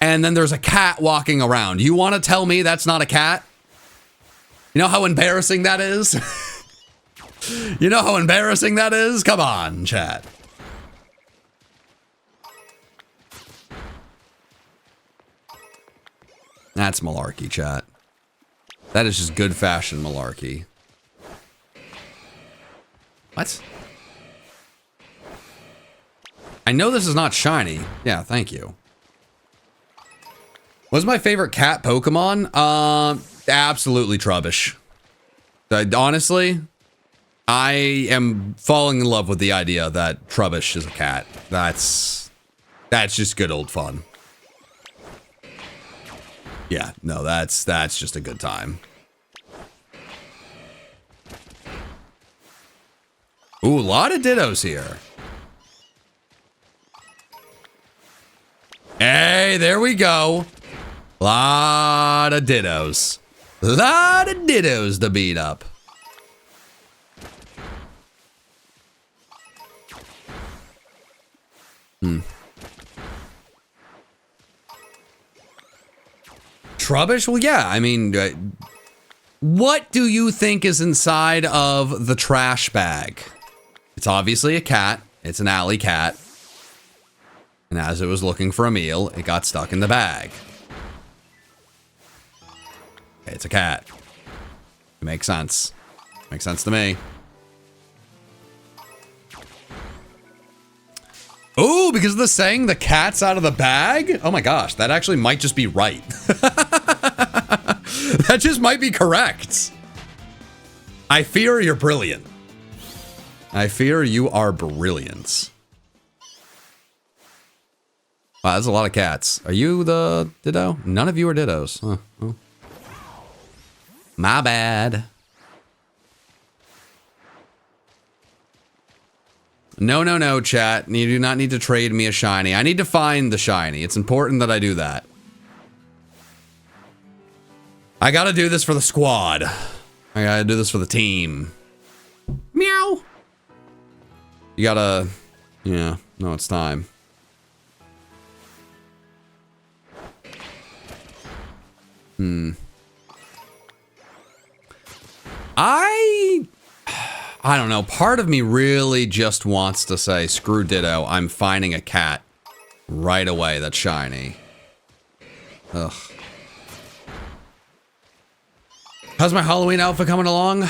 and then there's a cat walking around. You want to tell me that's not a cat? You know how embarrassing that is? You know how embarrassing that is? Come on, chat. That's malarkey, chat. That is just good fashion malarkey. What? I know this is not shiny. Yeah, thank you. What's my favorite cat Pokemon? Absolutely Trubbish. Honestly, I am falling in love with the idea that Trubbish is a cat. That's just good old fun. Yeah, no, that's just a good time. Ooh, a lot of Dittos here. Hey, there we go. Lot of Dittos. Lot of Dittos to beat up. Trubbish? Well, yeah, I mean, what do you think is inside of the trash bag? It's obviously a cat. It's an alley cat. And as it was looking for a meal, it got stuck in the bag. It's a cat. It makes sense. Makes sense to me. Oh, because of the saying, the cat's out of the bag? Oh my gosh, that actually might just be right. That just might be correct. I fear you're brilliant. I fear you are brilliant. Wow, that's a lot of cats. Are you the Ditto? None of you are Dittos. Huh. Oh. My bad. No, chat. You do not need to trade me a shiny. I need to find the shiny. It's important that I do that. I gotta do this for the squad. I gotta do this for the team. Meow. You gotta... Yeah, no, it's time. I don't know. Part of me really just wants to say, screw Ditto, I'm finding a cat right away that's shiny. Ugh. How's my Halloween outfit coming along?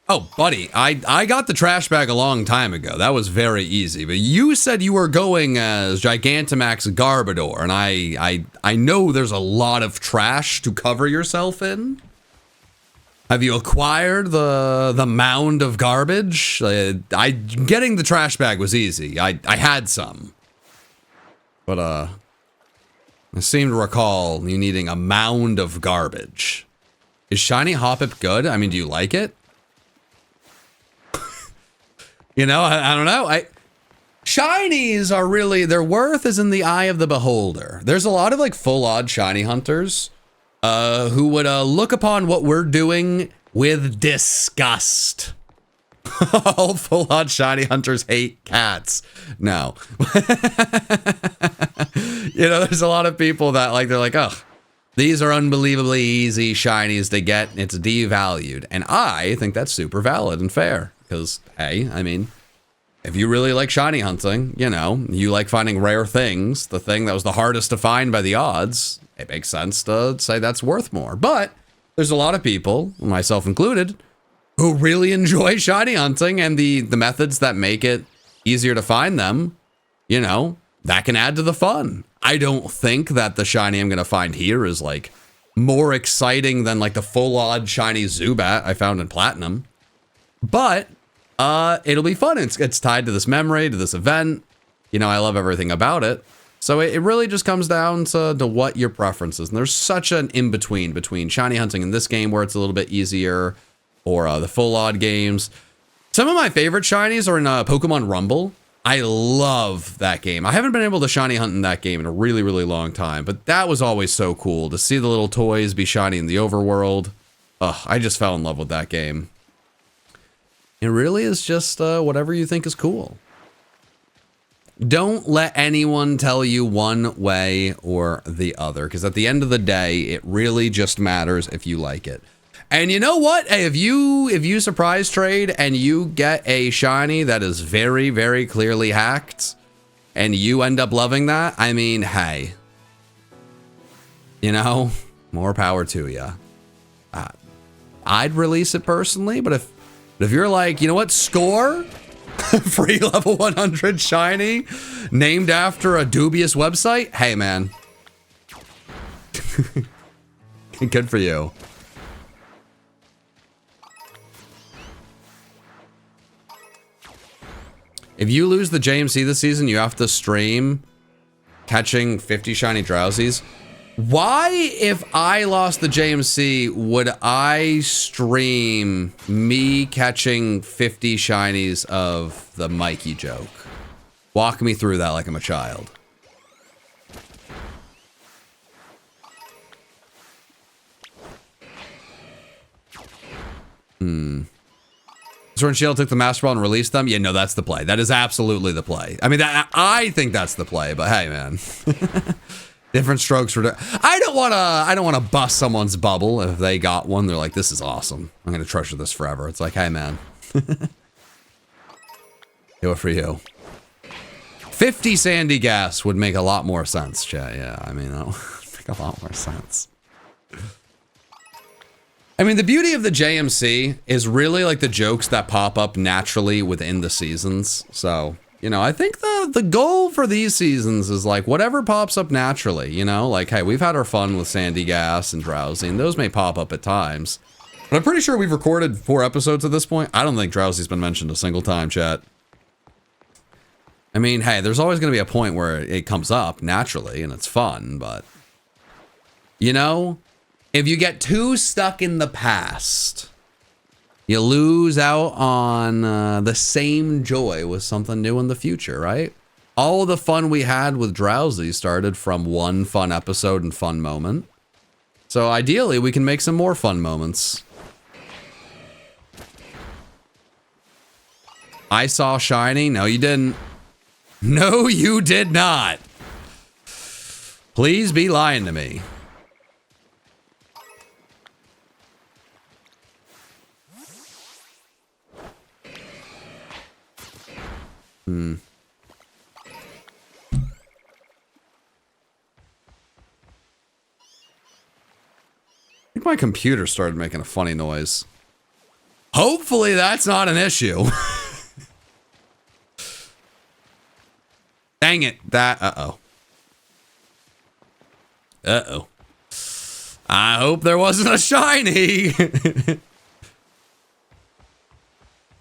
Oh, buddy, I got the trash bag a long time ago. That was very easy. But you said you were going as Gigantamax Garbodor, and I know there's a lot of trash to cover yourself in. Have you acquired the mound of garbage? Getting the trash bag was easy. I had some. But, I seem to recall you needing a mound of garbage. Is Shiny Hoppip good? I mean, do you like it? You know, I don't know. Shinies are really, their worth is in the eye of the beholder. There's a lot of, like, full-odd shiny hunters who would look upon what we're doing with disgust. All full-on shiny hunters hate cats. No. You know, there's a lot of people that like, they're like, oh, these are unbelievably easy shinies to get. It's devalued. And I think that's super valid and fair. Because, hey, I mean, if you really like shiny hunting, you know, you like finding rare things, the thing that was the hardest to find by the odds, it makes sense to say that's worth more. But there's a lot of people, myself included, who really enjoy shiny hunting, and the methods that make it easier to find them, you know, that can add to the fun. I don't think that the shiny I'm going to find here is like more exciting than like the full odd shiny Zubat I found in Platinum. But it'll be fun. It's tied to this memory, to this event. You know, I love everything about it. So it really just comes down to what your preference is. And there's such an in-between between shiny hunting in this game where it's a little bit easier, or the full odd games. Some of my favorite shinies are in Pokemon Rumble. I love that game. I haven't been able to shiny hunt in that game in a really, really long time, but that was always so cool to see the little toys be shiny in the overworld. Ugh, I just fell in love with that game. It really is just whatever you think is cool. Don't let anyone tell you one way or the other, because at the end of the day, it really just matters if you like it. And you know what? Hey, if you surprise trade and you get a shiny that is very, very clearly hacked, and you end up loving that, I mean, hey, you know, more power to you. I'd release it personally, but if you're like, you know what, score, free level 100 shiny, named after a dubious website, hey man, good for you. If you lose the JMC this season, you have to stream catching 50 shiny Drowsies. Why, if I lost the JMC, would I stream me catching 50 shinies of the Mikey joke? Walk me through that like I'm a child. Sword and Shield took the Master Ball and released them. Yeah, no, that's the play. That is absolutely the play. I mean, I think that's the play, but hey, man. Different strokes for... I don't want to bust someone's bubble if they got one. They're like, this is awesome. I'm going to treasure this forever. It's like, hey, man. Do it for you. 50 Sandy Gas would make a lot more sense, chat. Yeah, I mean, that would make a lot more sense. I mean, the beauty of the JMC is really like the jokes that pop up naturally within the seasons. So, you know, I think the goal for these seasons is like whatever pops up naturally, you know, like, hey, we've had our fun with Sandy Gas and Drowsy, and those may pop up at times. But I'm pretty sure we've recorded 4 episodes at this point. I don't think Drowsy's been mentioned a single time, chat. I mean, hey, there's always going to be a point where it comes up naturally and it's fun, but, you know, if you get too stuck in the past, you lose out on the same joy with something new in the future, right? All the fun we had with Drowsy started from one fun episode and fun moment. So ideally, we can make some more fun moments. I saw shiny. No, you didn't. No, you did not. Please be lying to me. I think my computer started making a funny noise. Hopefully that's not an issue. Dang it. Uh-oh. Uh-oh. I hope there wasn't a shiny.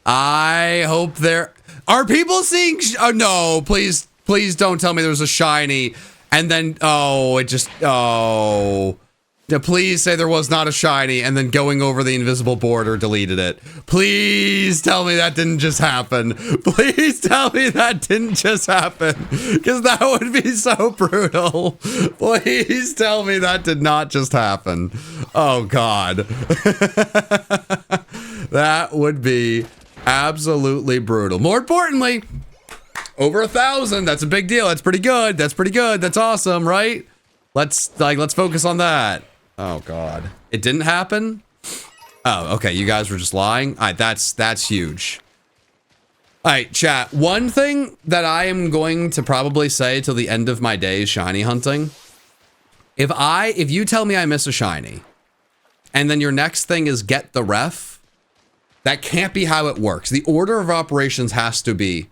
I hope there... Are people seeing... Oh, no, please don't tell me there was a shiny. And then... Oh, it just... Oh... Please say there was not a shiny, and then going over the invisible border deleted it. Please tell me that didn't just happen. Please tell me that didn't just happen, because that would be so brutal. Please tell me that did not just happen. Oh, God. That would be Absolutely brutal. More importantly, over 1,000. That's a big deal. That's pretty good. That's pretty good. That's awesome, right? Let's focus on that. Oh God, it didn't happen. Oh, okay. You guys were just lying. All right, that's huge. All right, chat. One thing that I am going to probably say till the end of my days shiny hunting. If you tell me I miss a shiny, and then your next thing is get the ref, that can't be how it works. The order of operations has to be,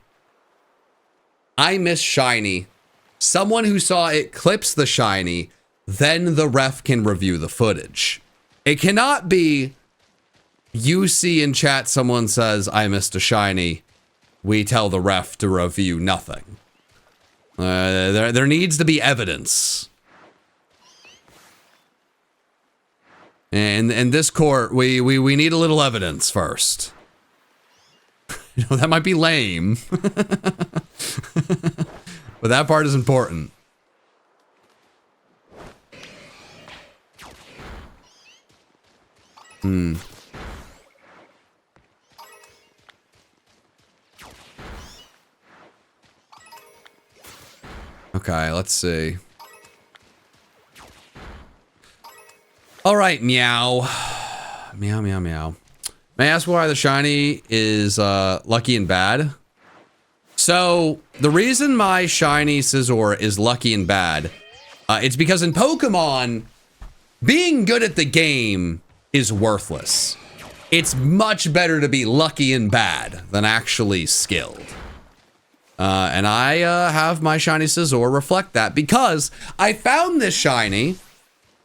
I miss shiny, someone who saw it clips the shiny, then the ref can review the footage. It cannot be, you see in chat someone says, I missed a shiny, we tell the ref to review nothing. There needs to be evidence. And in this court, we need a little evidence first. You know, that might be lame. But that part is important. Okay, let's see. All right, meow. Meow, meow, meow. May I ask why the shiny is lucky and bad? So, the reason my shiny Scizor is lucky and bad, it's because in Pokemon, being good at the game is worthless. It's much better to be lucky and bad than actually skilled. And I have my shiny Scizor reflect that because I found this shiny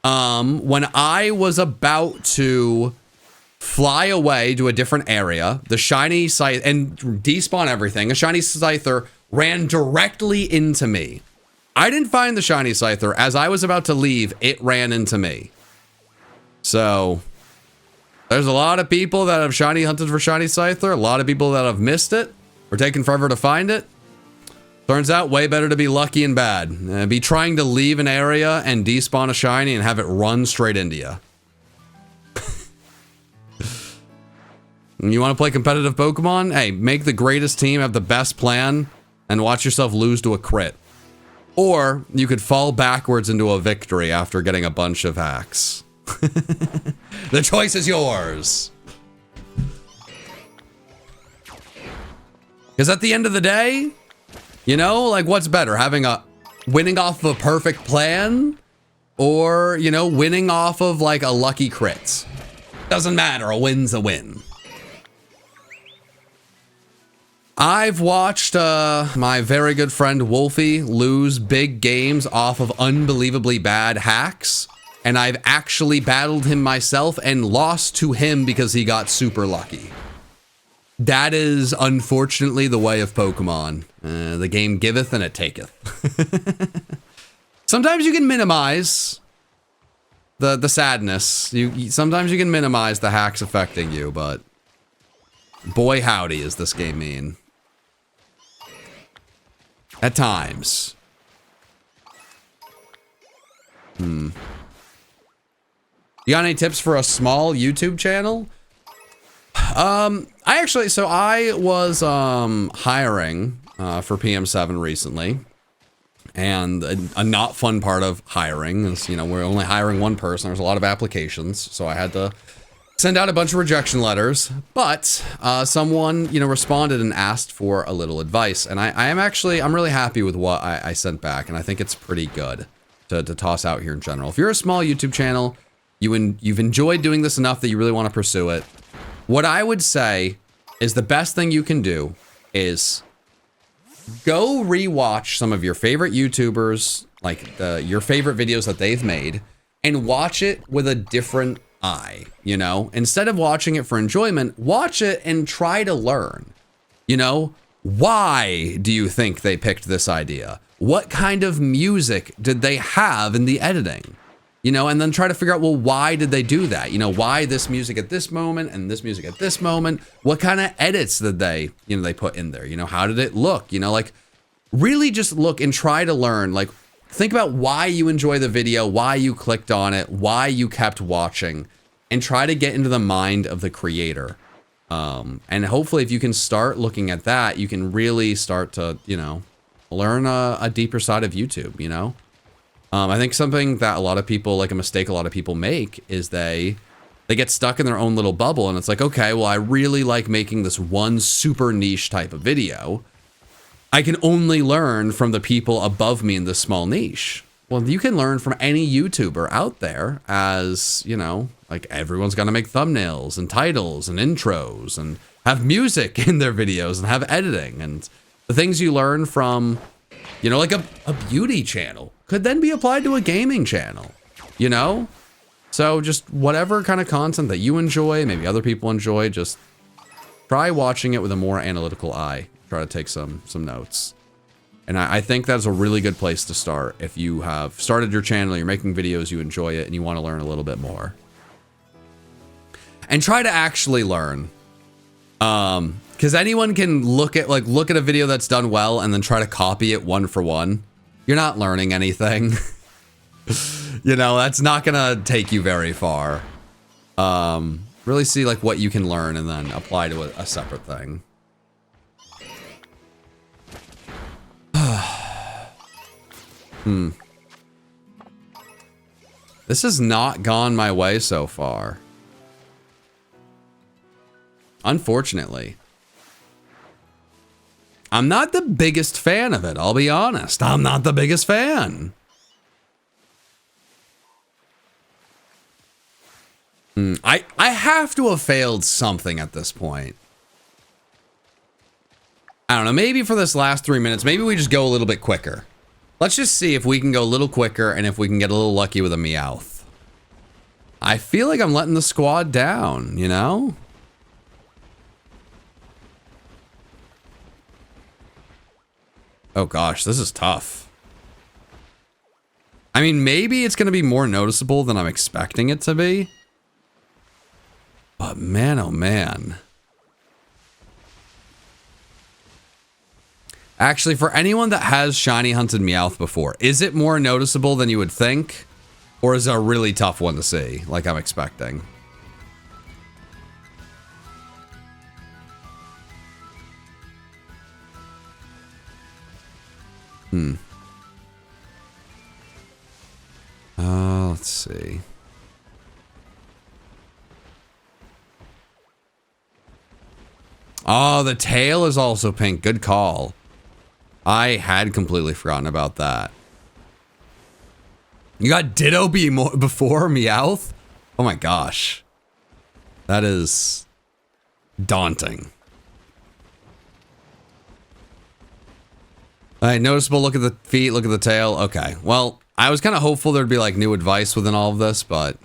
when I was about to fly away to a different area. The shiny Scyther, and despawn everything, a shiny Scyther ran directly into me. I didn't find the shiny Scyther. As I was about to leave, it ran into me. So, there's a lot of people that have shiny hunted for shiny Scyther, a lot of people that have missed it, or taken forever to find it. Turns out way better to be lucky and bad. Be trying to leave an area and despawn a shiny and have it run straight into you. You want to play competitive Pokemon? Hey, make the greatest team, have the best plan, and watch yourself lose to a crit. Or you could fall backwards into a victory after getting a bunch of hacks. The choice is yours. Because at the end of the day, you know, like what's better? Winning off of a perfect plan? Or, you know, winning off of like a lucky crit? Doesn't matter, a win's a win. I've watched my very good friend Wolfie lose big games off of unbelievably bad hacks, and I've actually battled him myself and lost to him because he got super lucky. That is unfortunately the way of Pokemon. The game giveth and it taketh. Sometimes you can minimize the sadness. Sometimes you can minimize the hacks affecting you, but boy howdy is this game mean. At times. You got any tips for a small YouTube channel? I was hiring for PM7 recently. And a not fun part of hiring is, you know, we're only hiring one person. There's a lot of applications, so I had to send out a bunch of rejection letters, but someone, you know, responded and asked for a little advice. And I'm really happy with what I sent back. And I think it's pretty good to toss out here in general. If you're a small YouTube channel, you've enjoyed doing this enough that you really want to pursue it. What I would say is the best thing you can do is go rewatch some of your favorite YouTubers, like your favorite videos that they've made, and watch it with a different eye, you know? Instead of watching it for enjoyment, watch it and try to learn. You know, why do you think they picked this idea? What kind of music did they have in the editing? You know, and then try to figure out, well, why did they do that? You know, why this music at this moment and this music at this moment? What kind of edits did they put in there? You know, how did it look? You know, like really just look and try to learn, like think about why you enjoy the video, why you clicked on it, why you kept watching, and try to get into the mind of the creator. And hopefully if you can start looking at that, you can really start to, you know, learn a deeper side of YouTube, you know? I think something that a lot of people, like a mistake a lot of people make is they get stuck in their own little bubble, and it's like, okay, well, I really like making this one super niche type of video. I can only learn from the people above me in this small niche. Well, you can learn from any YouTuber out there, as, you know, like everyone's got to make thumbnails and titles and intros and have music in their videos and have editing, and the things you learn from, you know, like a beauty channel could then be applied to a gaming channel, you know? So just whatever kind of content that you enjoy, maybe other people enjoy, just try watching it with a more analytical eye. Try to take some notes. And I think that's a really good place to start. If you have started your channel, you're making videos, you enjoy it, and you want to learn a little bit more. And try to actually learn. Because anyone can look at a video that's done well and then try to copy it one for one. You're not learning anything. You know, that's not gonna take you very far. Really see like what you can learn and then apply to a separate thing. This has not gone my way so far. Unfortunately. I'm not the biggest fan of it, I'll be honest. I'm not the biggest fan. I have to have failed something at this point. I don't know, maybe for this last 3 minutes, maybe we just go a little bit quicker. Let's just see if we can go a little quicker and if we can get a little lucky with a Meowth. I feel like I'm letting the squad down, you know? Oh gosh, this is tough. I mean, maybe it's going to be more noticeable than I'm expecting it to be. But man, oh man. Actually, for anyone that has shiny hunted Meowth before, is it more noticeable than you would think? Or is it a really tough one to see, like I'm expecting? Let's see. Oh, the tail is also pink. Good call. I had completely forgotten about that. You got Ditto before Meowth? Oh my gosh. That is daunting. All right, noticeable. Look at the feet, look at the tail. Okay, well, I was kind of hopeful there'd be like new advice within all of this, but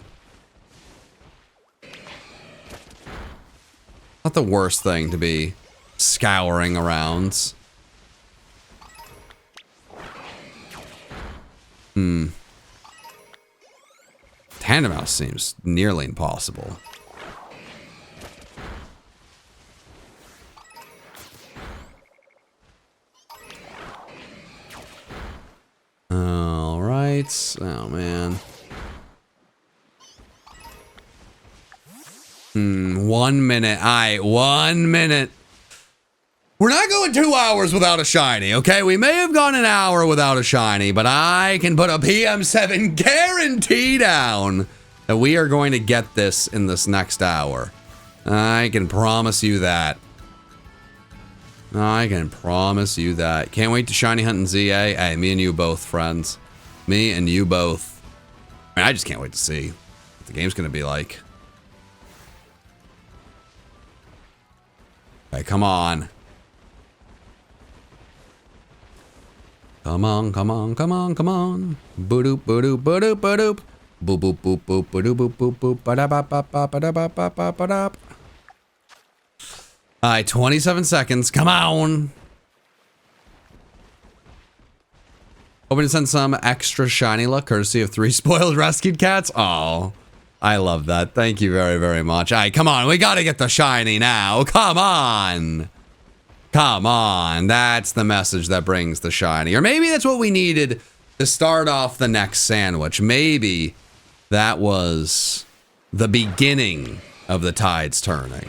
not the worst thing to be scouring around. Tandem Mouse seems nearly impossible. All right. Oh man. 1 minute. 1 minute. We're not going 2 hours without a shiny, okay? We may have gone an hour without a shiny, but I can put a PM7 guarantee down that we are going to get this in this next hour. I can promise you that. I can promise you that. Can't wait to shiny hunt in ZA. Hey, me and you both, friends. Me and you both. I mean, I just can't wait to see what the game's going to be like. Okay, come on. Come on, come on, come on, come on. Boop, boop, boop, boop, boop. Boop, boop, boop, boop, boop, boop, boop, boop, ba-da-ba-ba-ba-ba-da-ba-ba-ba-da. All right, 27 seconds. Come on. Hoping to send some extra shiny luck courtesy of 3 spoiled rescued cats. Oh, I love that. Thank you very, very much. All right, come on. We got to get the shiny now. Come on. Come on. That's the message that brings the shiny. Or maybe that's what we needed to start off the next sandwich. Maybe that was the beginning of the tides turning.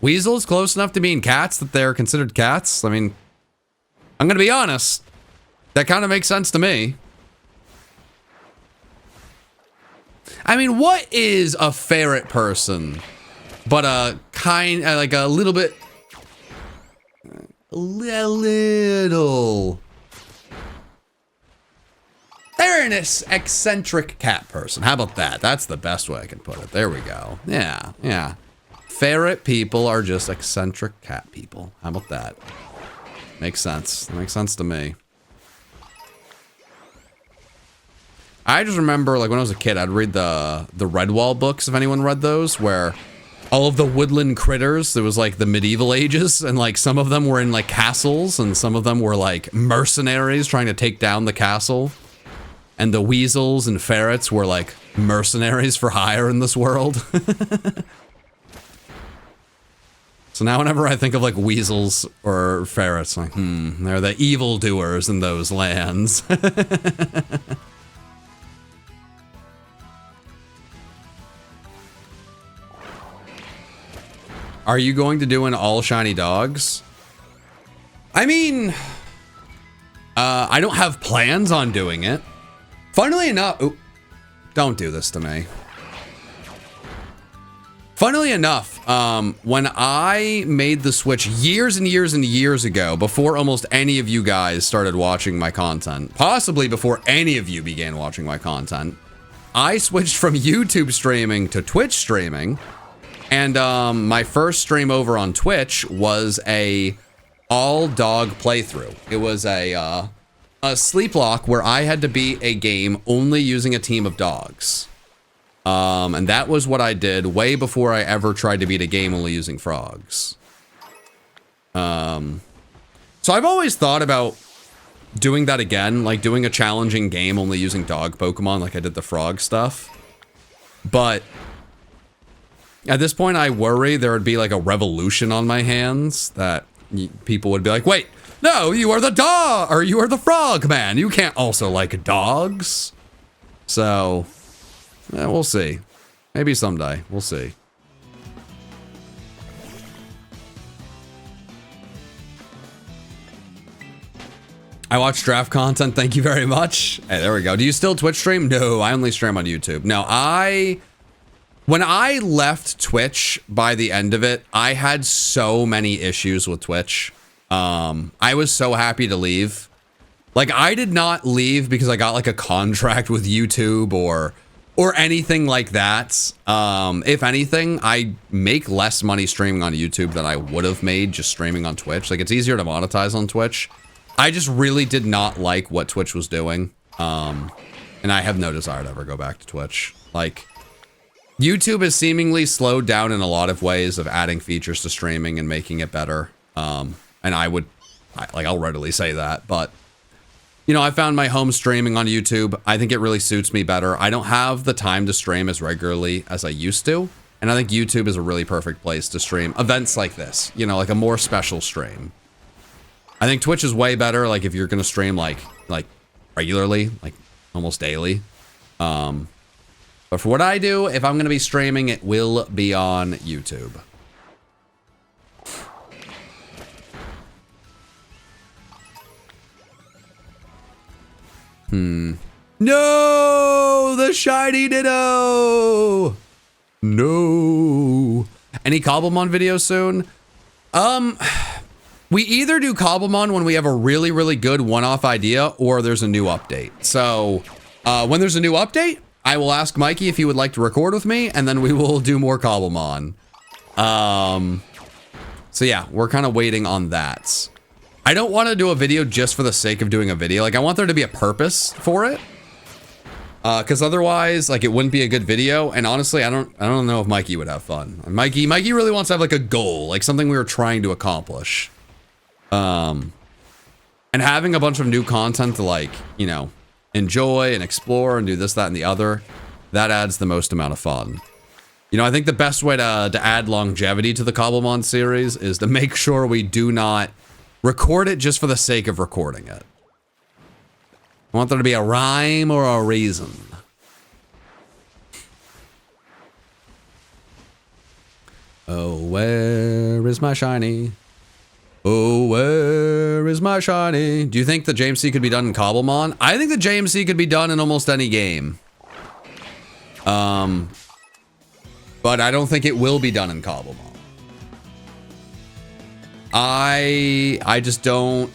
Weasels close enough to being cats that they're considered cats? I mean, I'm gonna be honest. That kind of makes sense to me. I mean, what is a ferret person but a kind, like a little bit, a little, they're an eccentric cat person. How about that? That's the best way I can put it. There we go. Yeah, yeah. Ferret people are just eccentric cat people. How about that? Makes sense. Makes sense to me. I just remember, like, when I was a kid, I'd read the Redwall books, if anyone read those, where all of the woodland critters, it was like the medieval ages, and like some of them were in like castles, and some of them were like mercenaries trying to take down the castle. And the weasels and ferrets were like mercenaries for hire in this world. So now whenever I think of like weasels or ferrets, like, they're the evildoers in those lands. Are you going to do an all shiny dogs? I mean, I don't have plans on doing it. Funnily enough, ooh, don't do this to me. Funnily enough, when I made the switch years and years and years ago, before almost any of you guys started watching my content, possibly before any of you began watching my content, I switched from YouTube streaming to Twitch streaming. And my first stream over on Twitch was a all dog playthrough. It was a sleep lock where I had to beat a game only using a team of dogs. And that was what I did way before I ever tried to beat a game only using frogs. So I've always thought about doing that again, like doing a challenging game only using dog Pokemon like I did the frog stuff. But at this point, I worry there would be like a revolution on my hands that people would be like, wait, no, you are the dog, or you are the frog man. You can't also like dogs. So, yeah, we'll see. Maybe someday. We'll see. I watch draft content. Thank you very much. Hey, there we go. Do you still Twitch stream? No, I only stream on YouTube. No, when I left Twitch by the end of it, I had so many issues with Twitch. I was so happy to leave. Like, I did not leave because I got like a contract with YouTube or anything like that. If anything, I make less money streaming on YouTube than I would have made just streaming on Twitch. Like, it's easier to monetize on Twitch. I just really did not like what Twitch was doing. And I have no desire to ever go back to Twitch. Like, YouTube has seemingly slowed down in a lot of ways of adding features to streaming and making it better. And I'll readily say that, but you know, I found my home streaming on YouTube. I think it really suits me better. I don't have the time to stream as regularly as I used to. And I think YouTube is a really perfect place to stream events like this, you know, like a more special stream. I think Twitch is way better. Like if you're going to stream like regularly, like almost daily. But for what I do, if I'm going to be streaming, it will be on YouTube. No, the shiny Ditto. No. Any Cobblemon videos soon? We either do Cobblemon when we have a really, really good one-off idea or there's a new update. So when there's a new update, I will ask Mikey if he would like to record with me, and then we will do more Cobblemon. So yeah, we're kind of waiting on that. I don't want to do a video just for the sake of doing a video. Like, I want there to be a purpose for it. Because otherwise, like, it wouldn't be a good video. And honestly, I don't know if Mikey would have fun. Mikey really wants to have like a goal, like something we were trying to accomplish. And having a bunch of new content to, like, you know, enjoy and explore and do this, that, and the other, that adds the most amount of fun. You know, I think the best way to add longevity to the Cobblemon series is to make sure we do not record it just for the sake of recording it. I want there to be a rhyme or a reason. Oh, where is my shiny? Oh, where is my shiny? Do you think the JMC could be done in Cobblemon? I think the JMC could be done in almost any game. But I don't think it will be done in Cobblemon. I just don't.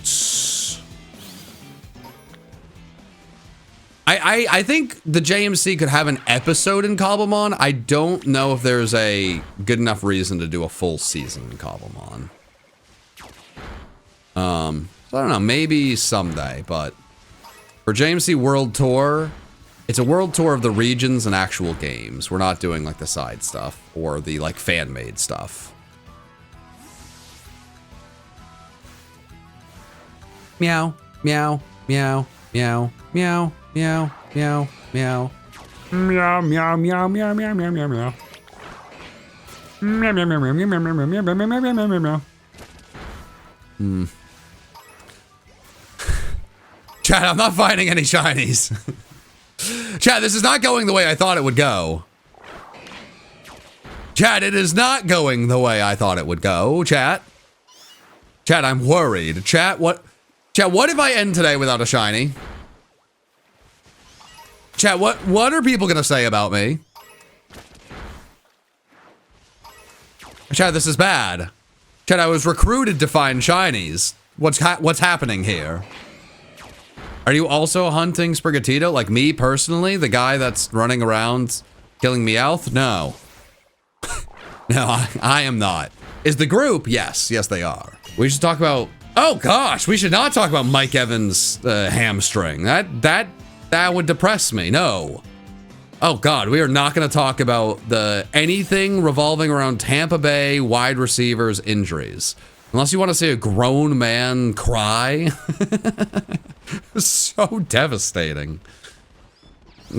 I think the JMC could have an episode in Cobblemon. I don't know if there's a good enough reason to do a full season in Cobblemon. So I don't know, maybe someday, but for JMC World Tour, it's a world tour of the regions and actual games. We're not doing like the side stuff or the like fan-made stuff. Meow, meow, meow, meow, meow, meow, meow, meow. Meow, meow, meow, meow, meow, meow, meow, meow. Meow, meow, meow, meow, meow, meow, meow, meow, meow, meow, meow, meow, meow. Chad, I'm not finding any shinies. Chad, this is not going the way I thought it would go. Chad, it is not going the way I thought it would go. Chat. Chad, I'm worried. Chat, what if I end today without a shiny? Chat, what are people gonna say about me? Chad, this is bad. Chad, I was recruited to find shinies. What's happening here? Are you also hunting Sprigatito like me personally? The guy that's running around killing Meowth? No. No, I am not. Is the group? Yes. Yes, they are. We should talk about... Oh, gosh. We should not talk about Mike Evans' hamstring. That would depress me. No. Oh, God. We are not going to talk about anything revolving around Tampa Bay wide receivers' injuries. Unless you want to see a grown man cry. So devastating.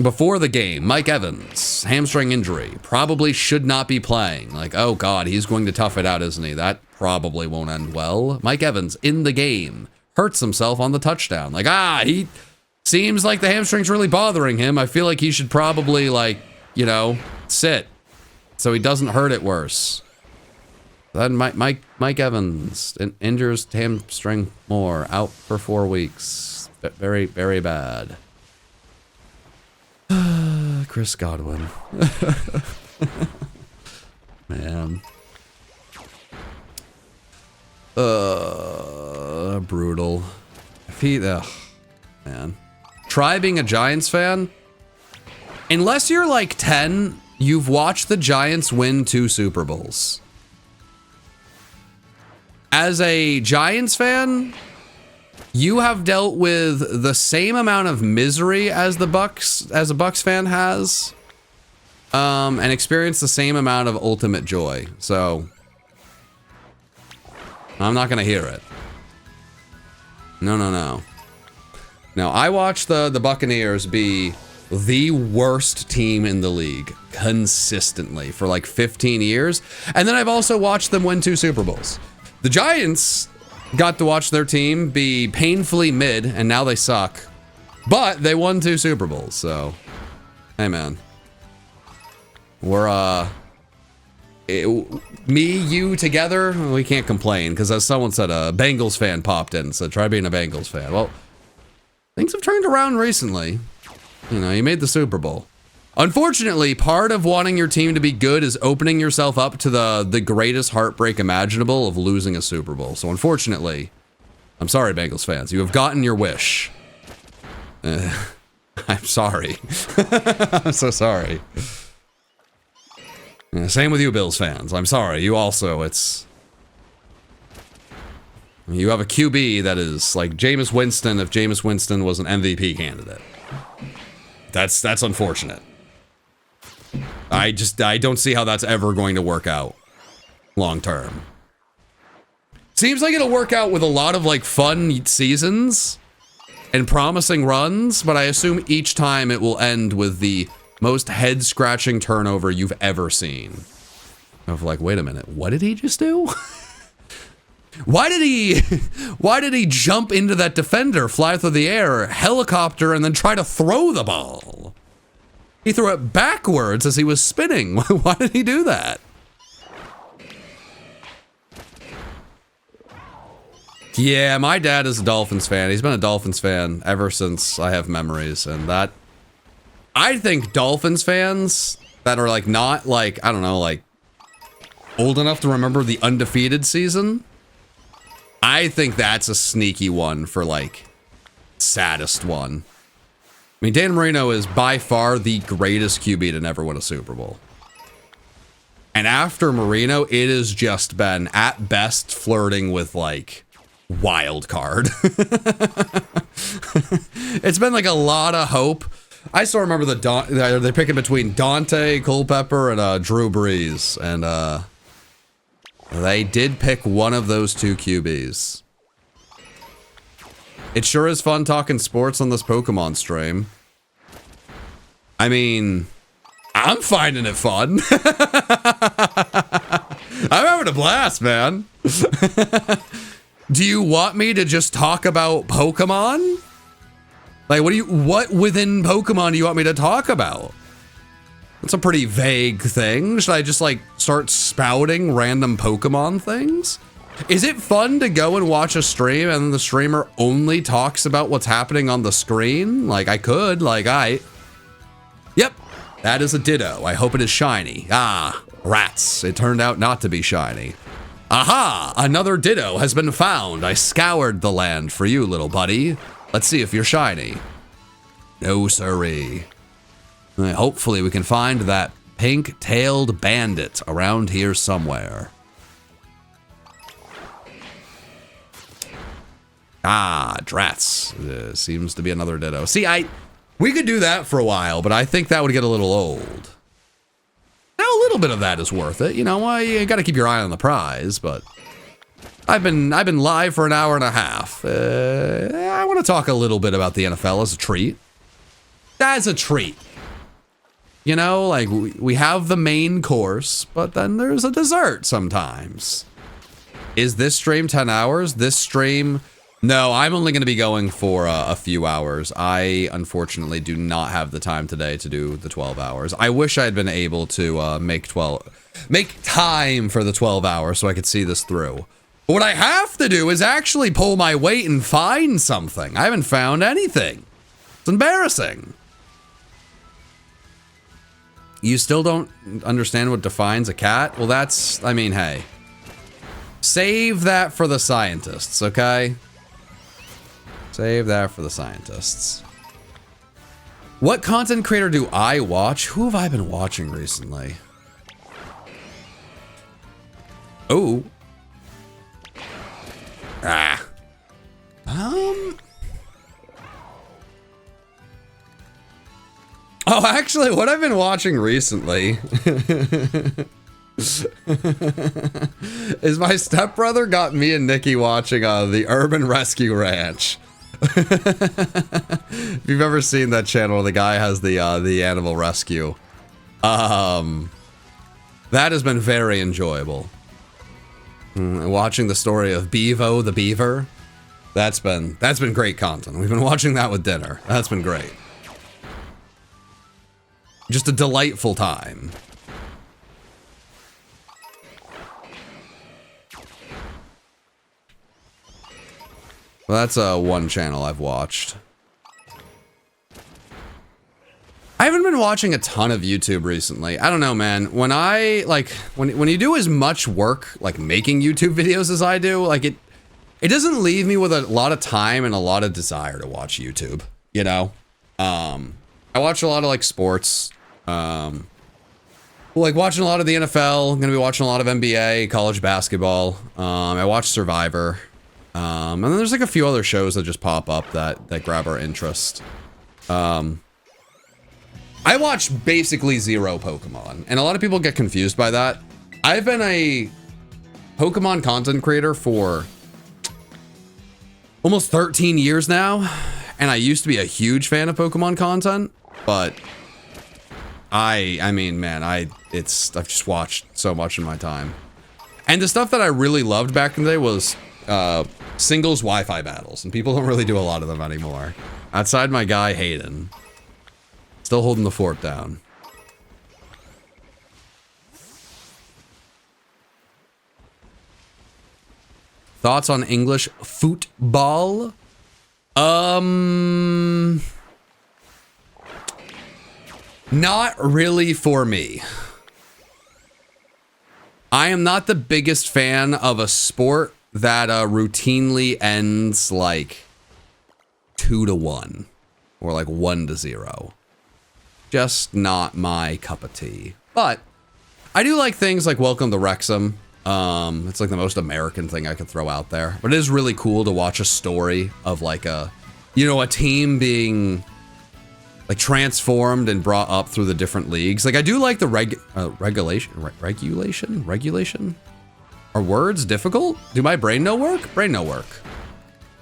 Before the game, Mike Evans, hamstring injury, probably should not be playing. Like, oh God, he's going to tough it out, isn't he? That probably won't end well. Mike Evans in the game, hurts himself on the touchdown. Like, he seems like the hamstring's really bothering him. I feel like he should probably, like, you know, sit so he doesn't hurt it worse. Then Mike Evans injures hamstring more, out for 4 weeks. Very, very bad. Chris Godwin. Man. Brutal. If he, man. Try being a Giants fan. Unless you're like 10, you've watched the Giants win 2 Super Bowls. As a Giants fan, you have dealt with the same amount of misery as a Bucks fan has, and experienced the same amount of ultimate joy. So I'm not gonna hear it. No. Now I watched the Buccaneers be the worst team in the league consistently for like 15 years, and then I've also watched them win 2 Super Bowls. The Giants got to watch their team be painfully mid, and now they suck. But they won 2 Super Bowls, so... Hey, man. We're, me, you, together, we can't complain, because as someone said, a Bengals fan popped in, so try being a Bengals fan. Well, things have turned around recently. You know, you made the Super Bowl. Unfortunately, part of wanting your team to be good is opening yourself up to the greatest heartbreak imaginable of losing a Super Bowl. So unfortunately, I'm sorry, Bengals fans, you have gotten your wish. I'm sorry. I'm so sorry. Same with you, Bills fans. I'm sorry. You also, you have a QB that is like Jameis Winston if Jameis Winston was an MVP candidate. That's unfortunate. I don't see how that's ever going to work out long term. Seems like it'll work out with a lot of like fun seasons and promising runs, but I assume each time it will end with the most head-scratching turnover you've ever seen. Of like, wait a minute, what did he just do? Why did he jump into that defender, fly through the air, helicopter, and then try to throw the ball? He threw it backwards as he was spinning. Why did he do that? Yeah, my dad is a Dolphins fan. He's been a Dolphins fan ever since I have memories. And that, I think Dolphins fans that are like not like, I don't know, like old enough to remember the undefeated season, I think that's a sneaky one for like saddest one. I mean, Dan Marino is by far the greatest QB to never win a Super Bowl. And after Marino, it has just been at best flirting with like wild card. It's been like a lot of hope. I still remember they're picking between Dante Culpepper and Drew Brees, and they did pick one of those two QBs. It sure is fun talking sports on this Pokemon stream. I mean, I'm finding it fun. I'm having a blast, man. Do you want me to just talk about Pokemon? Like, what within Pokemon do you want me to talk about? It's a pretty vague thing. Should I just like start spouting random Pokemon things? Is it fun to go and watch a stream and the streamer only talks about what's happening on the screen? Like, I could, like, Yep, that is a Ditto. I hope it is shiny. Ah, rats. It turned out not to be shiny. Aha, another Ditto has been found. I scoured the land for you, little buddy. Let's see if you're shiny. No siree. Hopefully we can find that pink-tailed bandit around here somewhere. Ah, drats. Seems to be another Ditto. See, we could do that for a while, but I think that would get a little old. Now a little bit of that is worth it. You know, you got to keep your eye on the prize, but I've been live for an hour and a half. I want to talk a little bit about the NFL as a treat. As a treat. You know, like we have the main course, but then there's a dessert sometimes. Is this stream 10 hours? This stream... No, I'm only going to be going for a few hours. I, unfortunately, do not have the time today to do the 12 hours. I wish I had been able to make time for the 12 hours so I could see this through. But what I have to do is actually pull my weight and find something. I haven't found anything. It's embarrassing. You still don't understand what defines a cat? Well, that's, I mean, hey. Save that for the scientists, okay? Save that for the scientists. What content creator do I watch? Who have I been watching recently? Oh. Ah. Oh, actually, what I've been watching recently is my stepbrother got me and Nikki watching the Urban Rescue Ranch. If you've ever seen that channel, the guy has the animal rescue. That has been very enjoyable. Watching the story of Bevo the beaver, that's been great content. We've been watching that with dinner. That's been great. Just a delightful time. Well, that's one channel I've watched. I haven't been watching a ton of YouTube recently. I don't know, man. When when you do as much work like making YouTube videos as I do, like it doesn't leave me with a lot of time and a lot of desire to watch YouTube, you know? I watch a lot of like sports. Like watching a lot of the NFL. I'm gonna be watching a lot of NBA, college basketball. I watch Survivor. And then there's like a few other shows that just pop up that grab our interest. I watch basically zero Pokemon, and a lot of people get confused by that. I've been a Pokemon content creator for almost 13 years now, and I used to be a huge fan of Pokemon content, but I mean, man, I've just watched so much in my time. And the stuff that I really loved back in the day was singles Wi-Fi battles, and people don't really do a lot of them anymore. Outside my guy Hayden, still holding the fort down. Thoughts on English football? Not really for me. I am not the biggest fan of a sport that routinely ends like 2-1 or like 1-0. Just not my cup of tea. But I do like things like Welcome to Wrexham. It's like the most American thing I could throw out there. But it is really cool to watch a story of like a team being like transformed and brought up through the different leagues. Like I do like the regulation. Are words difficult? Do my brain no work? Brain no work.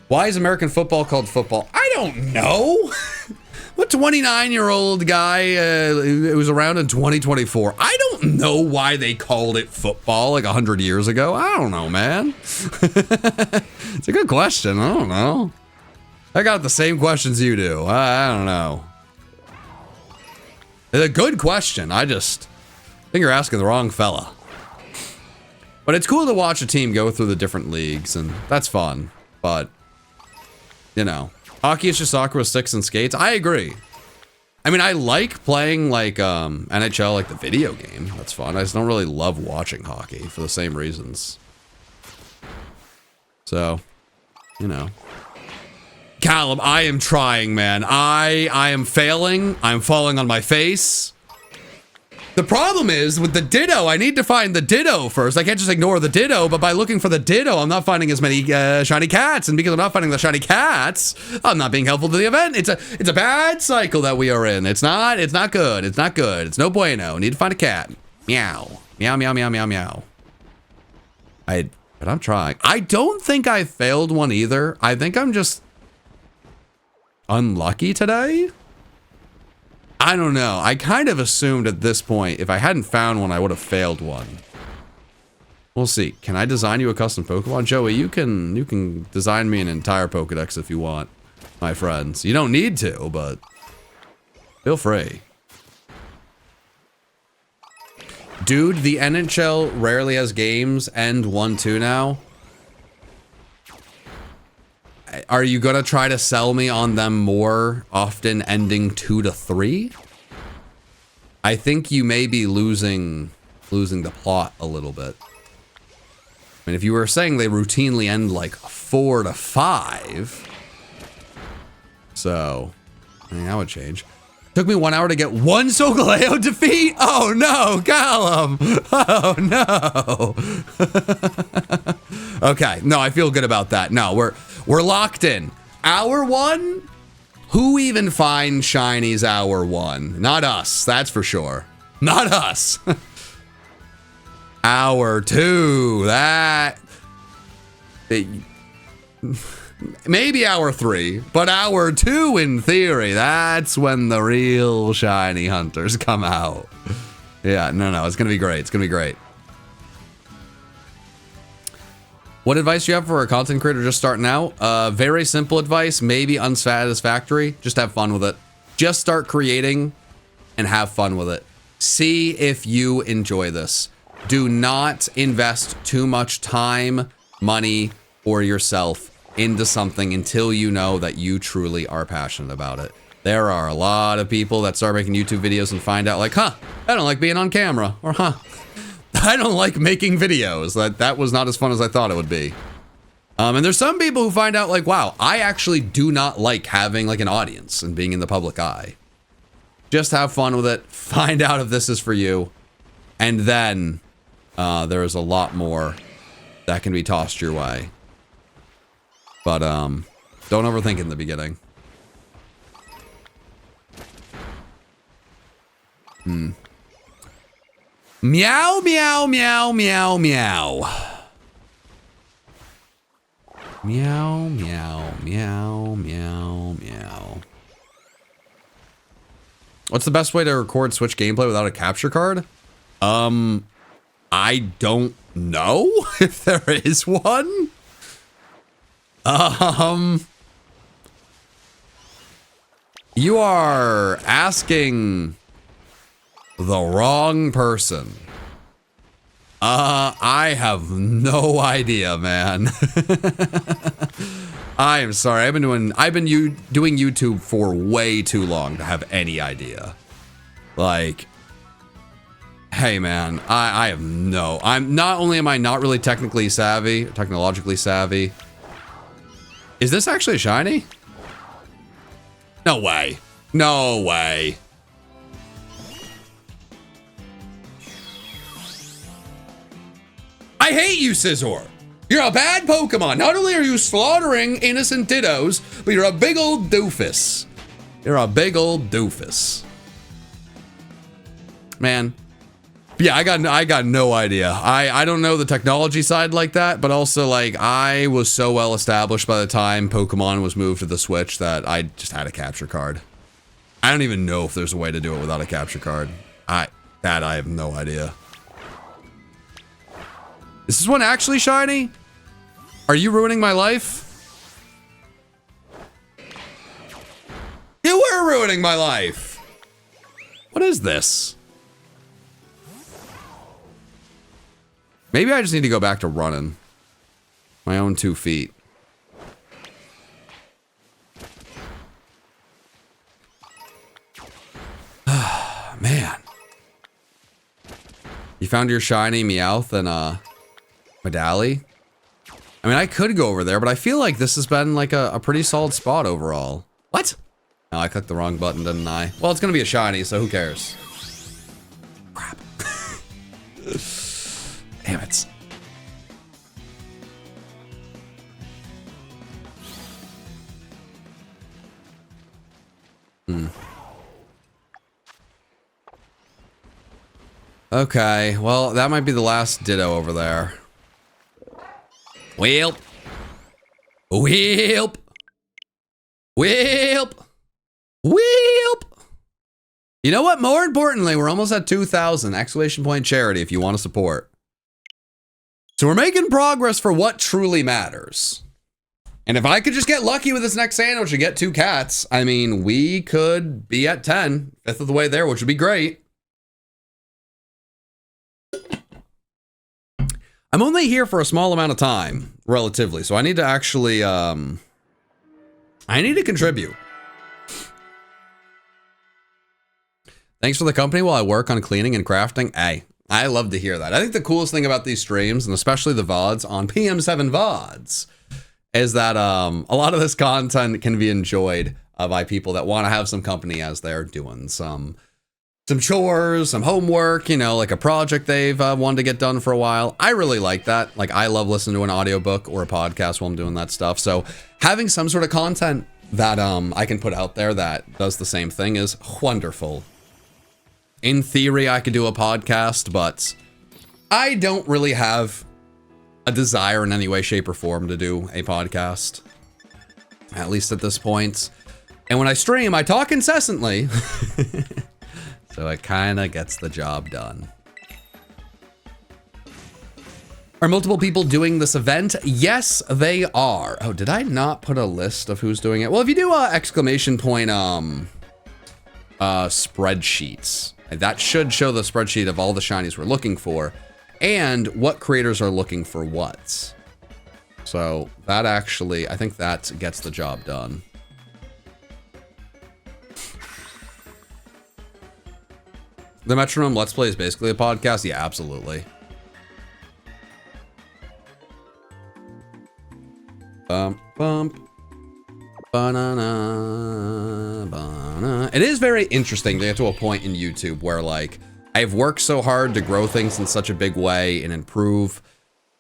Why is American football called football? I don't know. I'm a 29-year-old guy who was around in 2024. I don't know why they called it football like 100 years ago. I don't know, man. It's a good question. I don't know. I got the same questions you do. I don't know. It's a good question. I just think you're asking the wrong fella. But it's cool to watch a team go through the different leagues, and that's fun. But, you know, hockey is just soccer with sticks and skates. I agree. I mean, I like playing like NHL, like the video game. That's fun. I just don't really love watching hockey for the same reasons. So, you know. Callum, I am trying, man. I am failing. I'm falling on my face. The problem is with the ditto, I need to find the ditto first. I can't just ignore the ditto, but by looking for the ditto, I'm not finding as many shiny cats. And because I'm not finding the shiny cats, I'm not being helpful to the event. It's a bad cycle that we are in. It's not good. It's not good. It's no bueno. Need to find a cat. Meow. Meow, meow, meow, meow, meow. But I'm trying. I don't think I failed one either. I think I'm just unlucky today. I don't know. I kind of assumed at this point, if I hadn't found one, I would have failed one. We'll see. Can I design you a custom Pokemon? Joey, you can design me an entire Pokedex if you want, my friends. You don't need to, but feel free. Dude, the NHL rarely has games end 1-2 now. Are you gonna try to sell me on them more often ending 2-3? I think you may be losing the plot a little bit. I mean, if you were saying they routinely end like 4-5, so I mean, that would change. Took me 1 hour to get one Solgaleo defeat. Oh no, Callum. Oh no. Okay, no, I feel good about that. No, we're locked in. Hour 1? Who even finds shinies hour 1? Not us, that's for sure. Not us. Hour 2, maybe hour 3, but hour 2 in theory, that's when the real shiny hunters come out. Yeah, no, it's gonna be great. It's gonna be great. What advice do you have for a content creator just starting out? Very simple advice, maybe unsatisfactory. Just have fun with it. Just start creating and have fun with it. See if you enjoy this. Do not invest too much time, money, or yourself into something until you know that you truly are passionate about it. There are a lot of people that start making YouTube videos and find out like, I don't like being on camera, or I don't like making videos. That was not as fun as I thought it would be. And there's some people who find out like, wow, I actually do not like having like an audience and being in the public eye. Just have fun with it. Find out if this is for you. And then there is a lot more that can be tossed your way. But don't overthink in the beginning. Meow, meow, meow, meow, meow. Meow, meow, meow, meow, meow. What's the best way to record Switch gameplay without a capture card? I don't know if there is one. You are asking the wrong person. I have no idea, man. I am sorry. I've been doing YouTube for way too long to have any idea. Like, hey man, I have no. Not only am I not really technologically savvy. Is this actually shiny? No way. No way. I hate you, Scizor. You're a bad Pokemon. Not only are you slaughtering innocent Dittos, but you're a big old doofus. You're a big old doofus. Man. Yeah, I got no idea. I don't know the technology side like that, but also like I was so well established by the time Pokemon was moved to the Switch that I just had a capture card. I don't even know if there's a way to do it without a capture card. I have no idea. Is this one actually shiny? Are you ruining my life? You were ruining my life. What is this? Maybe I just need to go back to running. My own 2 feet. Man. You found your shiny Meowth and Medali? I mean, I could go over there, but I feel like this has been like a pretty solid spot overall. What? No, I clicked the wrong button, didn't I? Well, it's gonna be a shiny, so who cares? Crap. Damn it. Okay, well, that might be the last Ditto over there. Whelp. Whelp. Whelp. Whelp. You know what? More importantly, we're almost at 2,000. Exclamation point charity if you want to support. So we're making progress for what truly matters. And if I could just get lucky with this next sandwich and get 2 cats, I mean, we could be at 10, fifth of the way there, which would be great. I'm only here for a small amount of time, relatively, so I need to actually, I need to contribute. Thanks for the company while I work on cleaning and crafting. Hey, I love to hear that. I think the coolest thing about these streams, and especially the VODs on PM7 VODs, is that a lot of this content can be enjoyed by people that want to have some company as they're doing some chores, some homework, you know, like a project they've wanted to get done for a while. I really like that. Like, I love listening to an audiobook or a podcast while I'm doing that stuff. So having some sort of content that I can put out there that does the same thing is wonderful. In theory, I could do a podcast, but I don't really have a desire in any way, shape, or form to do a podcast. At least at this point. And when I stream, I talk incessantly. So it kind of gets the job done. Are multiple people doing this event? Yes, they are. Oh, did I not put a list of who's doing it? Well, if you do exclamation point spreadsheets, that should show the spreadsheet of all the shinies we're looking for and what creators are looking for what. So that actually, I think that gets the job done. The Metronome Let's Play is basically a podcast? Yeah, absolutely. Bump, bump. Banana, banana. It is very interesting to get to a point in YouTube where, like, I've worked so hard to grow things in such a big way and improve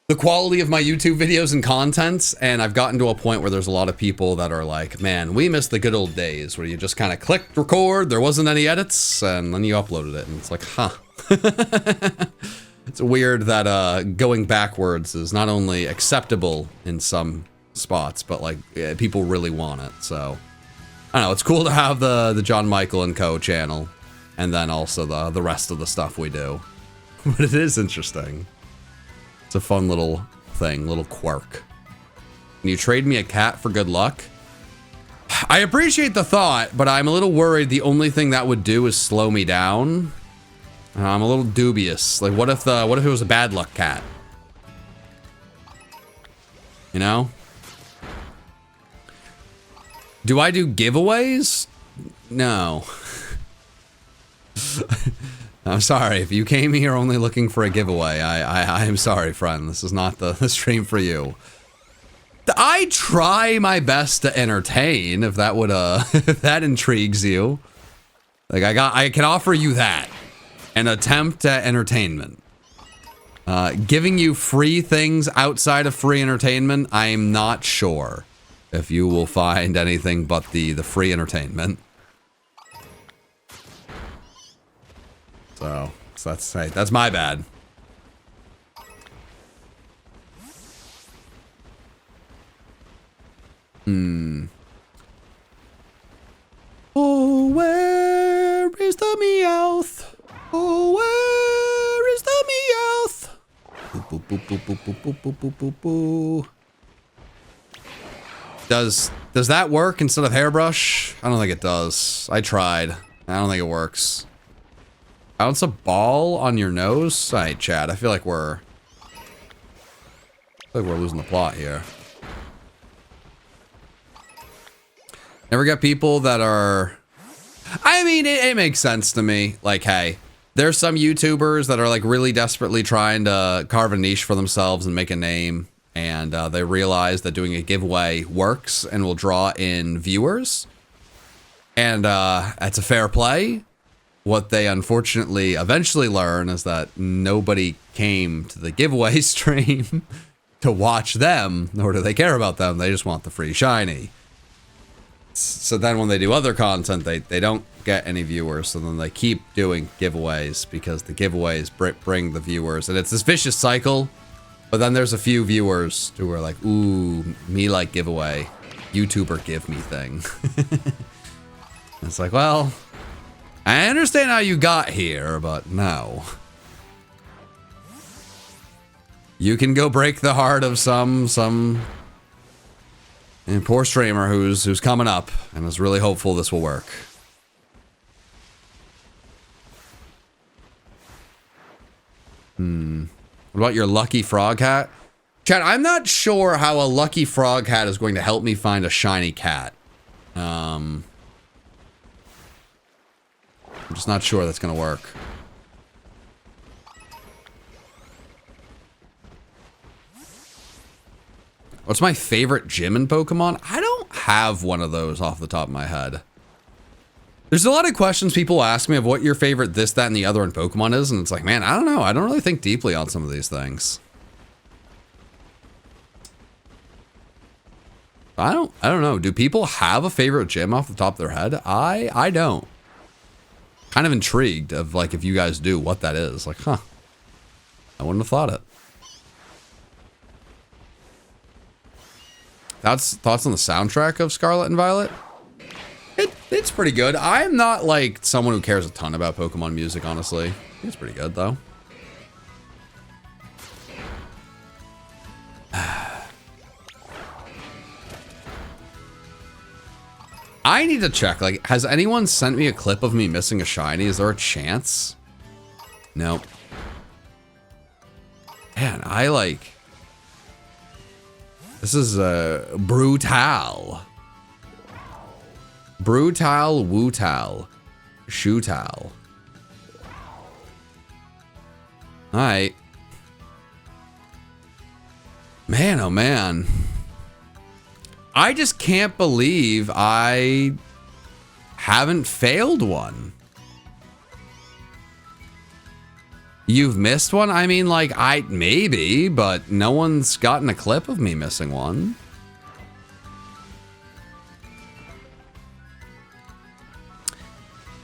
the quality of my YouTube videos and content, and I've gotten to a point where there's a lot of people that are like, man, we miss the good old days where you just kind of clicked record, there wasn't any edits, and then you uploaded it, and it's like, huh. It's weird that going backwards is not only acceptable in some spots, but like, yeah, people really want it, so. I don't know, it's cool to have the John Michael and Co. channel, and then also the rest of the stuff we do. But it is interesting. It's a fun little thing, little quirk. Can you trade me a cat for good luck? I appreciate the thought, but I'm a little worried the only thing that would do is slow me down. I'm a little dubious. Like, what if it was a bad luck cat? You know? Do I do giveaways? No. I'm sorry. If you came here only looking for a giveaway, I am sorry, friend. This is not the stream for you. I try my best to entertain, if that would, if that intrigues you. Like, I can offer you that. An attempt at entertainment. Giving you free things outside of free entertainment, I'm not sure if you will find anything but the free entertainment. So that's my bad. Oh, where is the Meowth? Oh, where is the Meowth? Boop, boop, boop, boop, boop, boop, boop, boop, boop, boop. Does that work instead of hairbrush? I don't think it does. I tried. I don't think it works. Bounce a ball on your nose? Alright, Chad. I feel like we're losing the plot here. Never get people that are... I mean, it makes sense to me. Like, hey, there's some YouTubers that are like really desperately trying to carve a niche for themselves and make a name. And they realize that doing a giveaway works and will draw in viewers. And that's a fair play. What they unfortunately eventually learn is that nobody came to the giveaway stream to watch them, nor do they care about them. They just want the free shiny. So then when they do other content, they don't get any viewers. So then they keep doing giveaways because the giveaways bring the viewers. And it's this vicious cycle. But then there's a few viewers who are like, ooh, me like giveaway. YouTuber give me thing. It's like, well, I understand how you got here, but no. You can go break the heart of some poor streamer who's coming up and is really hopeful this will work. What about your lucky frog hat? Chad, I'm not sure how a lucky frog hat is going to help me find a shiny cat. I'm just not sure that's going to work. What's my favorite gym in Pokemon? I don't have one of those off the top of my head. There's a lot of questions people ask me of what your favorite this, that, and the other in Pokemon is, and it's like, man, I don't know. I don't really think deeply on some of these things. I don't know. Do people have a favorite gym off the top of their head? I don't. Kind of intrigued of like if you guys do what that is. Like, huh. I wouldn't have thought it. That's thoughts on the soundtrack of Scarlet and Violet? It's pretty good. I'm not like someone who cares a ton about Pokemon music, honestly. I think it's pretty good though. I need to check, like, has anyone sent me a clip of me missing a shiny? Is there a chance? Nope. Man, I like... This is, Brutal. Brutal, Wootal, Shootal. Alright. Man, oh man. I just can't believe I haven't failed one. You've missed one? I mean, like, maybe, but no one's gotten a clip of me missing one.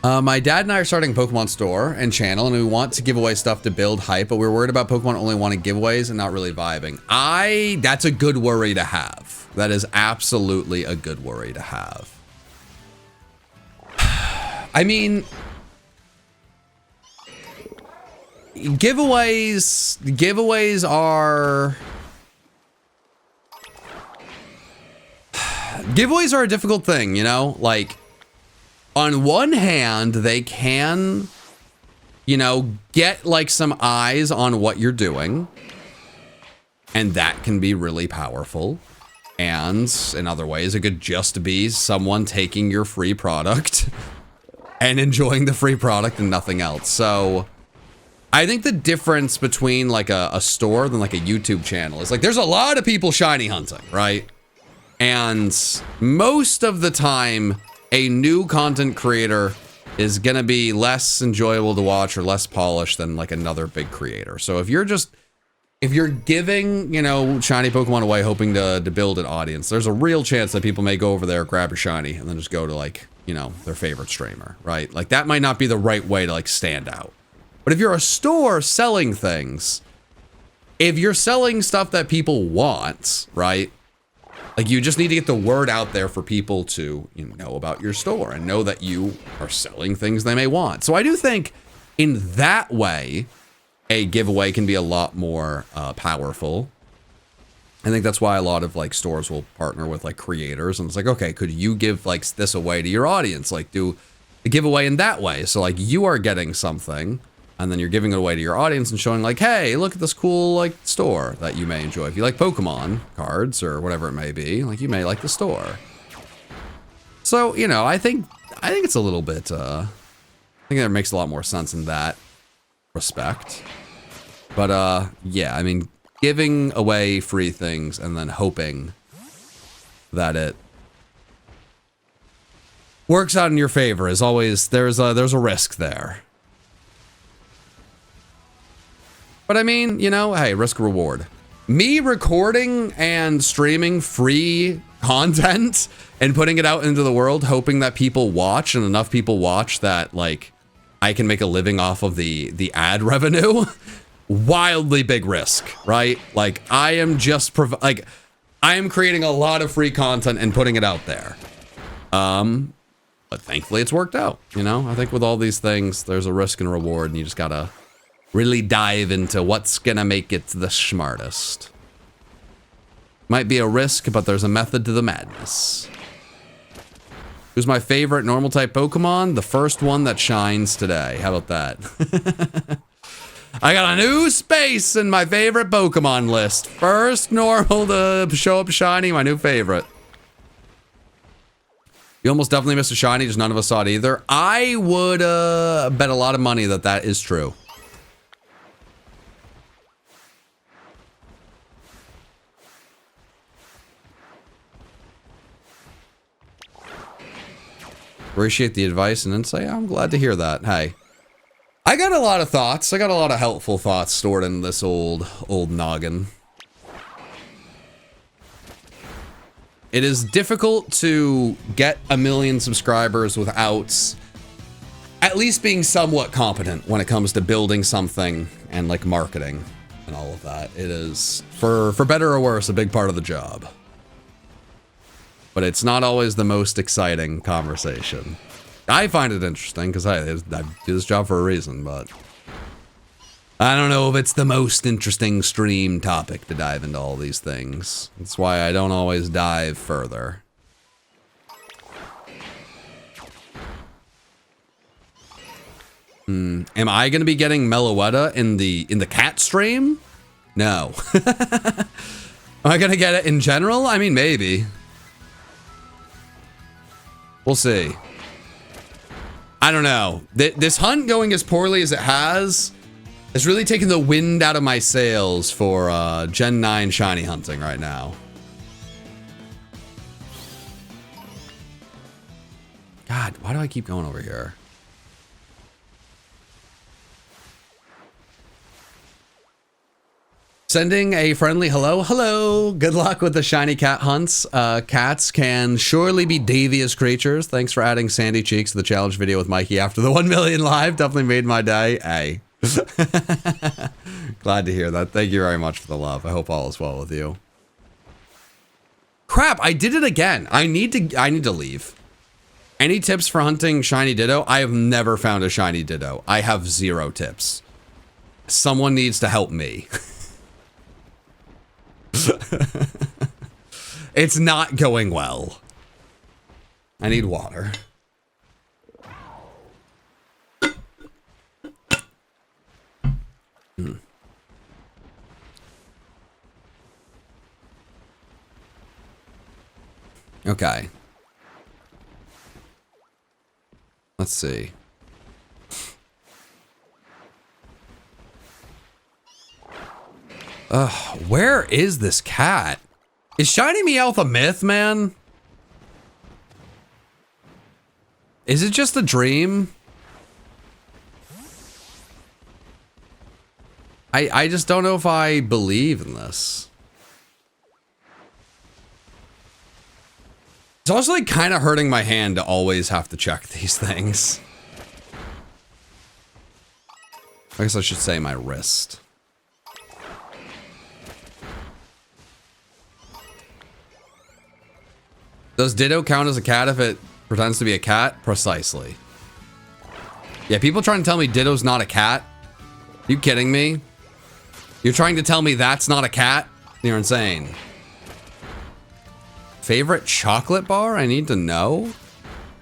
My dad and I are starting a Pokemon store and channel, and we want to give away stuff to build hype, but we're worried about Pokemon only wanting giveaways and not really vibing. That's a good worry to have. That is absolutely a good worry to have. I mean, giveaways are a difficult thing, you know? Like, on one hand, they can you know, get like some eyes on what you're doing. And that can be really powerful. And in other ways, it could just be someone taking your free product and enjoying the free product and nothing else. So I think the difference between like a store and like a YouTube channel is like there's a lot of people shiny hunting, right? And most of the time, a new content creator is going to be less enjoyable to watch or less polished than like another big creator. So if you're giving, you know, shiny Pokemon away hoping to build an audience, there's a real chance that people may go over there, grab a shiny, and then just go to like, you know, their favorite streamer, right? Like that might not be the right way to like stand out. But if you're a store selling things, if you're selling stuff that people want, right? Like you just need to get the word out there for people to, you know about your store and know that you are selling things they may want. So I do think in that way, a giveaway can be a lot more powerful. I think that's why a lot of like stores will partner with like creators and it's like, okay, could you give like this away to your audience? Like do the giveaway in that way. So like you are getting something and then you're giving it away to your audience and showing like, hey, look at this cool like store that you may enjoy. If you like Pokemon cards or whatever it may be, like you may like the store. So, you know, I think it's a little bit, I think that makes a lot more sense in that respect. But yeah, I mean, giving away free things and then hoping that it works out in your favor is always, there's a risk there. But I mean, you know, hey, risk reward. Me recording and streaming free content and putting it out into the world, hoping that people watch and enough people watch that like I can make a living off of the ad revenue. Wildly big risk, right? Like I am just I am creating a lot of free content and putting it out there. But thankfully it's worked out, you know? I think with all these things, there's a risk and reward and you just gotta really dive into what's gonna make it the smartest. Might be a risk, but there's a method to the madness. Who's my favorite normal type Pokemon? The first one that shines today. How about that? I got a new space in my favorite Pokemon list. First normal to show up shiny, my new favorite. You almost definitely missed a shiny, just none of us saw it either. I would bet a lot of money that that is true. Appreciate the advice and insight. I'm glad to hear that. Hey, I got a lot of thoughts. I got a lot of helpful thoughts stored in this old noggin. It is difficult to get 1 million subscribers without at least being somewhat competent when it comes to building something and like marketing and all of that. It is, for better or worse, a big part of the job. But it's not always the most exciting conversation. I find it interesting because I do this job for a reason, but I don't know if it's the most interesting stream topic to dive into all these things. That's why I don't always dive further. Am I going to be getting Meloetta in the cat stream? No. Am I going to get it in general? I mean, maybe. We'll see. I don't know. This hunt going as poorly as it has really taken the wind out of my sails for Gen 9 shiny hunting right now. God, why do I keep going over here? Sending a friendly hello. Hello. Good luck with the shiny cat hunts. Cats can surely be devious creatures. Thanks for adding Sandy Cheeks to the challenge video with Mikey after the 1 million live. Definitely made my day. Hey. Glad to hear that. Thank you very much for the love. I hope all is well with you. Crap, I did it again. I need to leave. Any tips for hunting shiny Ditto? I have never found a shiny Ditto. I have 0 tips. Someone needs to help me. It's not going well. I need water. Okay. Let's see. Where is this cat? Is Shiny Meowth a myth, man? Is it just a dream? I just don't know if I believe in this. It's also like kind of hurting my hand to always have to check these things. I guess I should say my wrist. Does Ditto count as a cat if it pretends to be a cat? Precisely. Yeah, people trying to tell me Ditto's not a cat. You kidding me? You're trying to tell me that's not a cat? You're insane. Favorite chocolate bar? I need to know.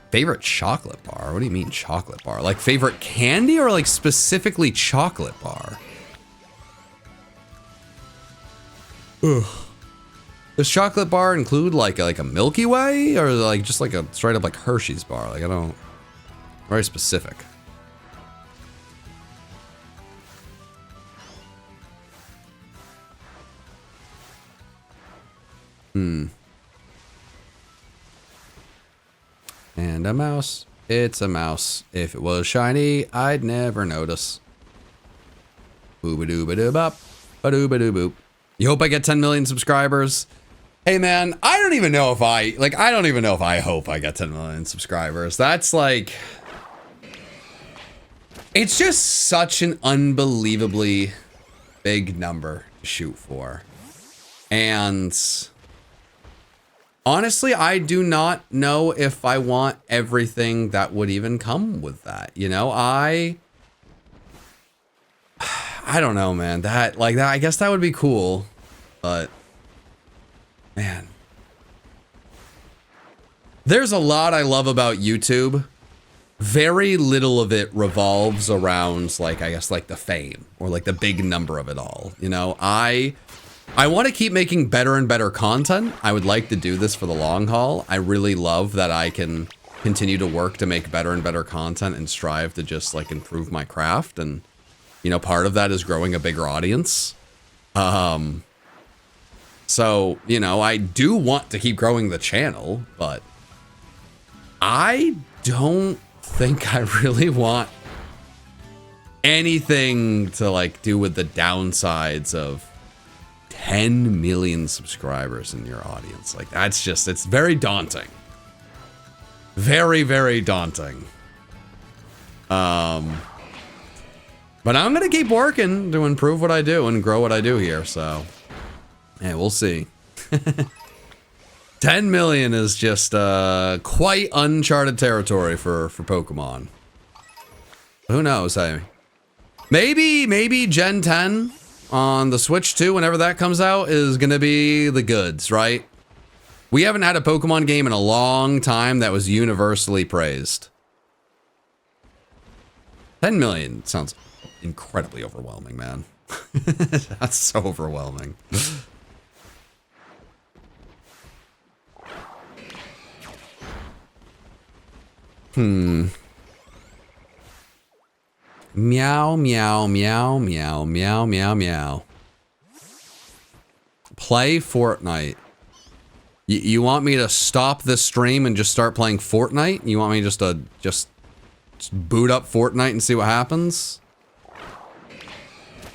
Favorite chocolate bar? What do you mean chocolate bar? Like favorite candy or like specifically chocolate bar? Ugh. Does chocolate bar include like a Milky Way or like just like a straight up like Hershey's bar? Like I don't, very specific. And a mouse. It's a mouse. If it was shiny, I'd never notice. Boo-ba-doo-ba-doo-bop. Ba-doo-ba-doo-boop. You hope I get 10 million subscribers? Hey man, I don't even know if I hope I get 10 million subscribers. That's like, it's just such an unbelievably big number to shoot for. And honestly, I do not know if I want everything that would even come with that. You know, I don't know, man. That, like that, I guess that would be cool, but man, there's a lot I love about YouTube. Very little of it revolves around like, I guess like the fame or like the big number of it all. You know, I want to keep making better and better content. I would like to do this for the long haul. I really love that I can continue to work to make better and better content and strive to just like improve my craft. And, you know, part of that is growing a bigger audience. So, you know, I do want to keep growing the channel, but I don't think I really want anything to like do with the downsides of 10 million subscribers in your audience. Like that's just, it's very daunting. Very, very daunting. But I'm going to keep working to improve what I do and grow what I do here. So yeah, we'll see. 10 million is just quite uncharted territory for Pokemon. Who knows? Hey, maybe Gen 10 on the Switch 2, whenever that comes out, is gonna be the goods, right? We haven't had a Pokemon game in a long time that was universally praised. 10 million sounds incredibly overwhelming, man. That's so overwhelming. Meow, meow, meow, meow, meow, meow, meow. Play Fortnite. You want me to stop this stream and just start playing Fortnite? You want me just to just boot up Fortnite and see what happens?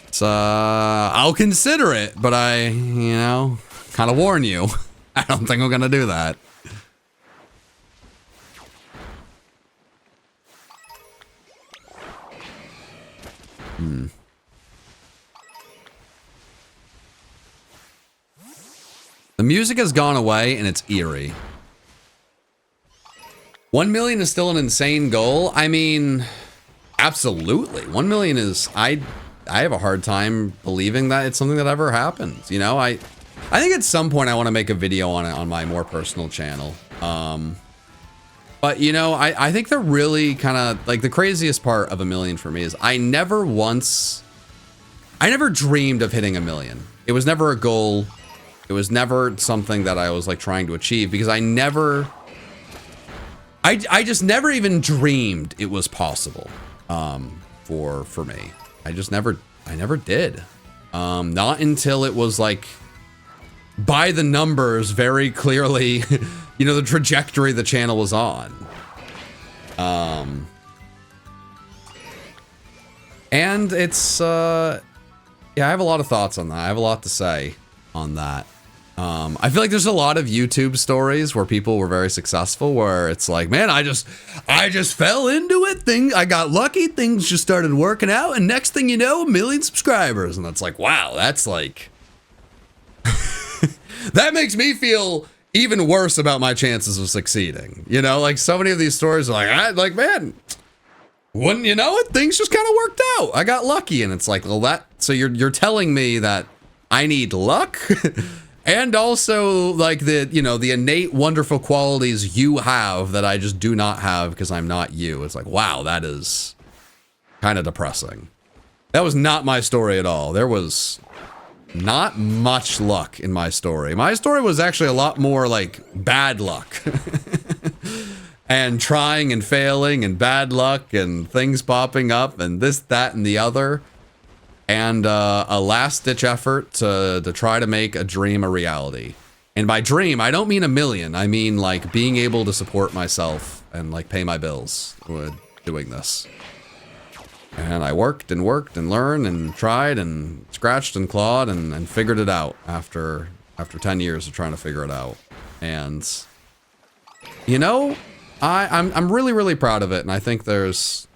It's, I'll consider it, but I, you know, kind of warn you. I don't think I'm gonna do that. The music has gone away and it's eerie. 1 million is still an insane goal. I mean, absolutely. 1 million is, I have a hard time believing that it's something that ever happens. You know, I think at some point I want to make a video on it on my more personal channel. But you know, I think the really kind of like the craziest part of 1 million for me is I never dreamed of hitting 1 million. It was never a goal It was never something that I was like trying to achieve because I just never even dreamed it was possible for me. I never did. Not until it was like by the numbers very clearly, you know, the trajectory the channel was on. And it's, yeah, I have a lot of thoughts on that. I have a lot to say on that. I feel like there's a lot of YouTube stories where people were very successful where it's like, man, I just fell into it. I got lucky. Things just started working out. And next thing you know, 1 million subscribers. And that's like, wow, that's like, that makes me feel even worse about my chances of succeeding. You know, like so many of these stories are like, man, wouldn't you know it? Things just kind of worked out. I got lucky. And it's like, well, so you're telling me that I need luck and also like the innate wonderful qualities you have that I just do not have because I'm not you. It's like, wow, that is kind of depressing. That was not my story at all. There was not much luck in my story. My story was actually a lot more like bad luck and trying and failing and bad luck and things popping up and this, that, and the other. And a last-ditch effort to try to make a dream a reality. And by dream, I don't mean 1 million. I mean, like, being able to support myself and, like, pay my bills with doing this. And I worked and learned and tried and scratched and clawed and figured it out after 10 years of trying to figure it out. And, you know, I'm really, really proud of it. And I think there's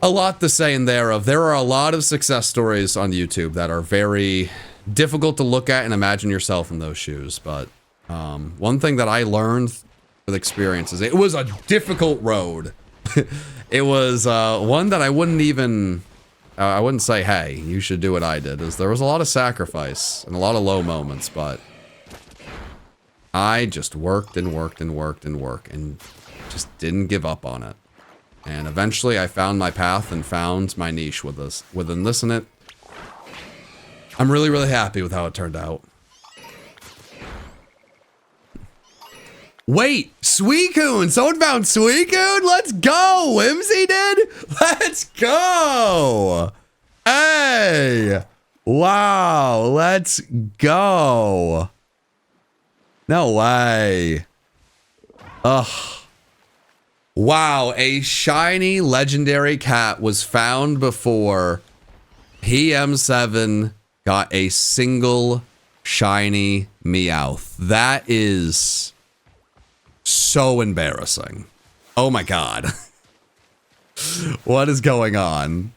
a lot to say in there are a lot of success stories on YouTube that are very difficult to look at and imagine yourself in those shoes. But one thing that I learned with experience is it was a difficult road. It was one that I wouldn't even, I wouldn't say, hey, you should do what I did. There was a lot of sacrifice and a lot of low moments, but I just worked and just didn't give up on it. And eventually I found my path and found my niche within this, and I'm really, really happy with how it turned out. Wait, Suicune! Someone found Suicune? Let's go! Whimsy did? Let's go! Hey! Wow, let's go! No way. Ugh. Wow, a shiny legendary cat was found before PM7 got a single shiny Meowth. That is so embarrassing. Oh my god. What is going on?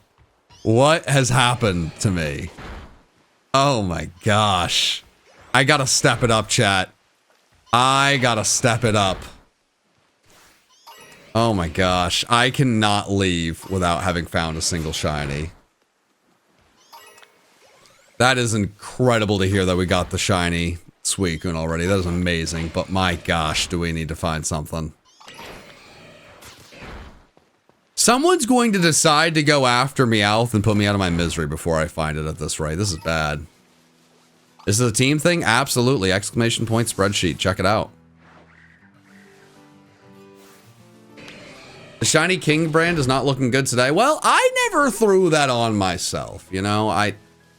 What has happened to me? Oh my gosh. I gotta step it up, chat. I gotta step it up. Oh my gosh, I cannot leave without having found a single shiny. That is incredible to hear that we got the shiny Suicune already. That is amazing, but my gosh, do we need to find something. Someone's going to decide to go after Meowth and put me out of my misery before I find it at this rate. This is bad. This is a team thing? Absolutely. Exclamation point spreadsheet. Check it out. The shiny King brand is not looking good today. Well, I never threw that on myself, you know? I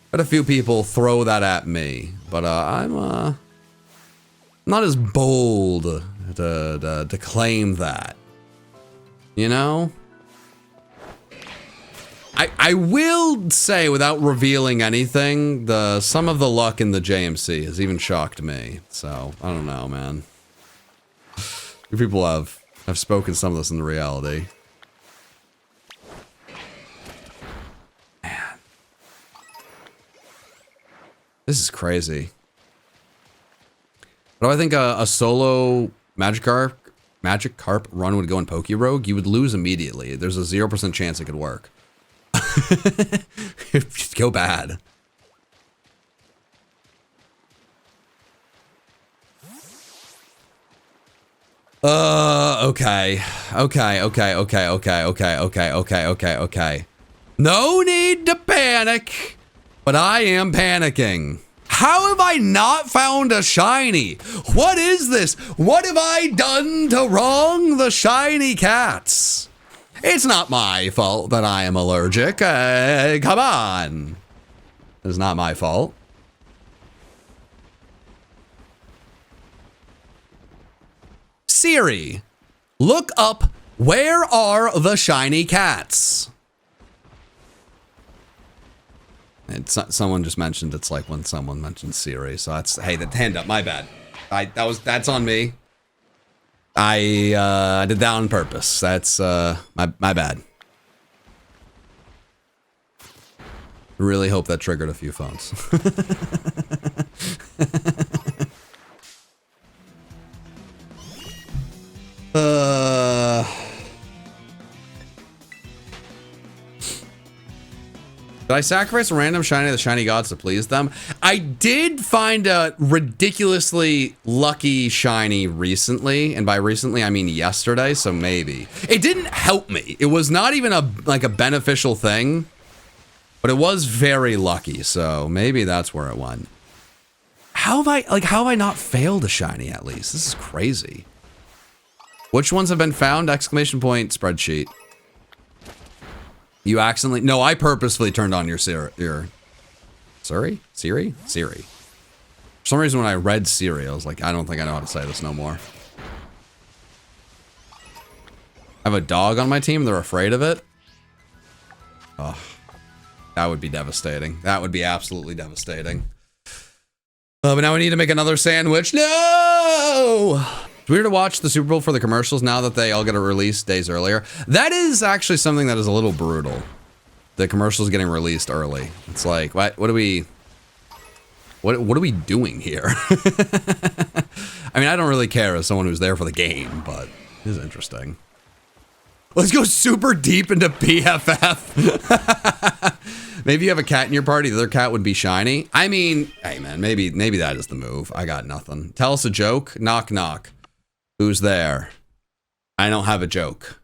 had a few people throw that at me, but I'm not as bold to claim that, you know? I will say, without revealing anything, some of the luck in the JMC has even shocked me. So, I don't know, man. People have spoken some of this into reality. Man. This is crazy. But I think a solo Magikarp run would go in Pokerogue, you would lose immediately. There's a 0% chance it could work. It'd go bad. Okay. No need to panic, but I am panicking. How have I not found a shiny? What is this? What have I done to wrong the shiny cats? It's not my fault that I am allergic. Come on. It's not my fault. Siri, look up, where are the shiny cats? Someone just mentioned it's like when someone mentioned Siri, so that's, hey, the hand up, my bad. That's on me. I did that on purpose. That's my bad. Really hope that triggered a few phones. Did I sacrifice a random shiny to the shiny gods to please them? I did find a ridiculously lucky shiny recently, and by recently I mean yesterday, so maybe. It didn't help me. It was not even a beneficial thing, but it was very lucky, so maybe that's where it went. How have I not failed a shiny at least? This is crazy. Which ones have been found? Exclamation point spreadsheet. You accidentally... No, I purposefully turned on your Siri. Siri? For some reason when I read Siri, I was like, I don't think I know how to say this no more. I have a dog on my team. They're afraid of it. Oh, that would be devastating. That would be absolutely devastating. But now we need to make another sandwich. No! It's weird to watch the Super Bowl for the commercials now that they all get a release days earlier. That is actually something that is a little brutal. The commercials getting released early. It's like, what are we doing here? I mean, I don't really care as someone who's there for the game, but it is interesting. Let's go super deep into PFF. Maybe you have a cat in your party, the other cat would be shiny. I mean, hey man, maybe that is the move. I got nothing. Tell us a joke. Knock, knock. Who's there? I don't have a joke.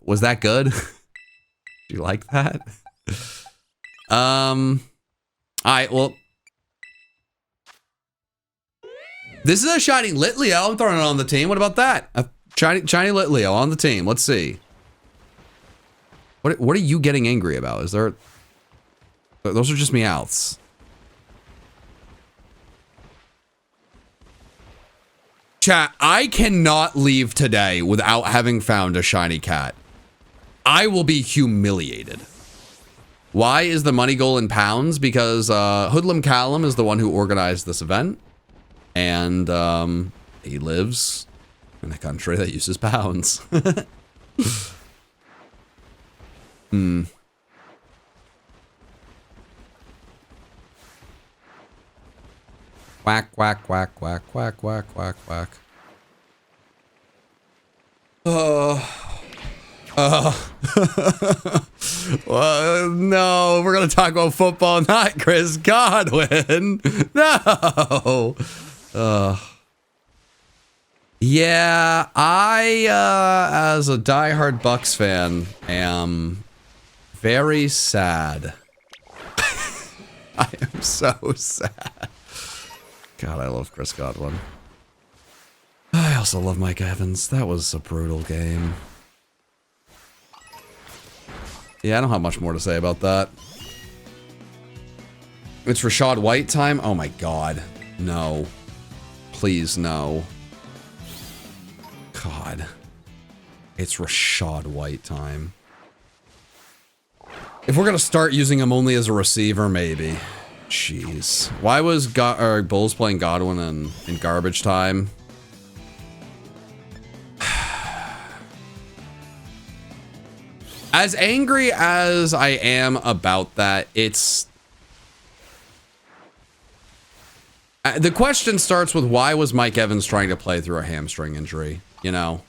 Was that good? Do you like that? Alright, well. This is a shiny Litleo. I'm throwing it on the team. What about that? A shiny Litleo on the team. Let's see. What are you getting angry about? Is there... Those are just meowths. Chat, I cannot leave today without having found a shiny cat. I will be humiliated. Why is the money goal in pounds? Because Hoodlum Callum is the one who organized this event. And he lives in a country that uses pounds. Hmm. Quack, quack, quack, quack, quack, quack, quack, quack. Well, no, we're going to talk about football, not Chris Godwin. No. Yeah, I, as a diehard Bucks fan, am very sad. I am so sad. God, I love Chris Godwin. I also love Mike Evans. That was a brutal game. Yeah, I don't have much more to say about that. It's Rashad White time? Oh my god. No. Please, no. God. It's Rashad White time. If we're gonna start using him only as a receiver, maybe. Jeez. Why was Bulls playing Godwin in garbage time? As angry as I am about that, it's... the question starts with, why was Mike Evans trying to play through a hamstring injury, you know?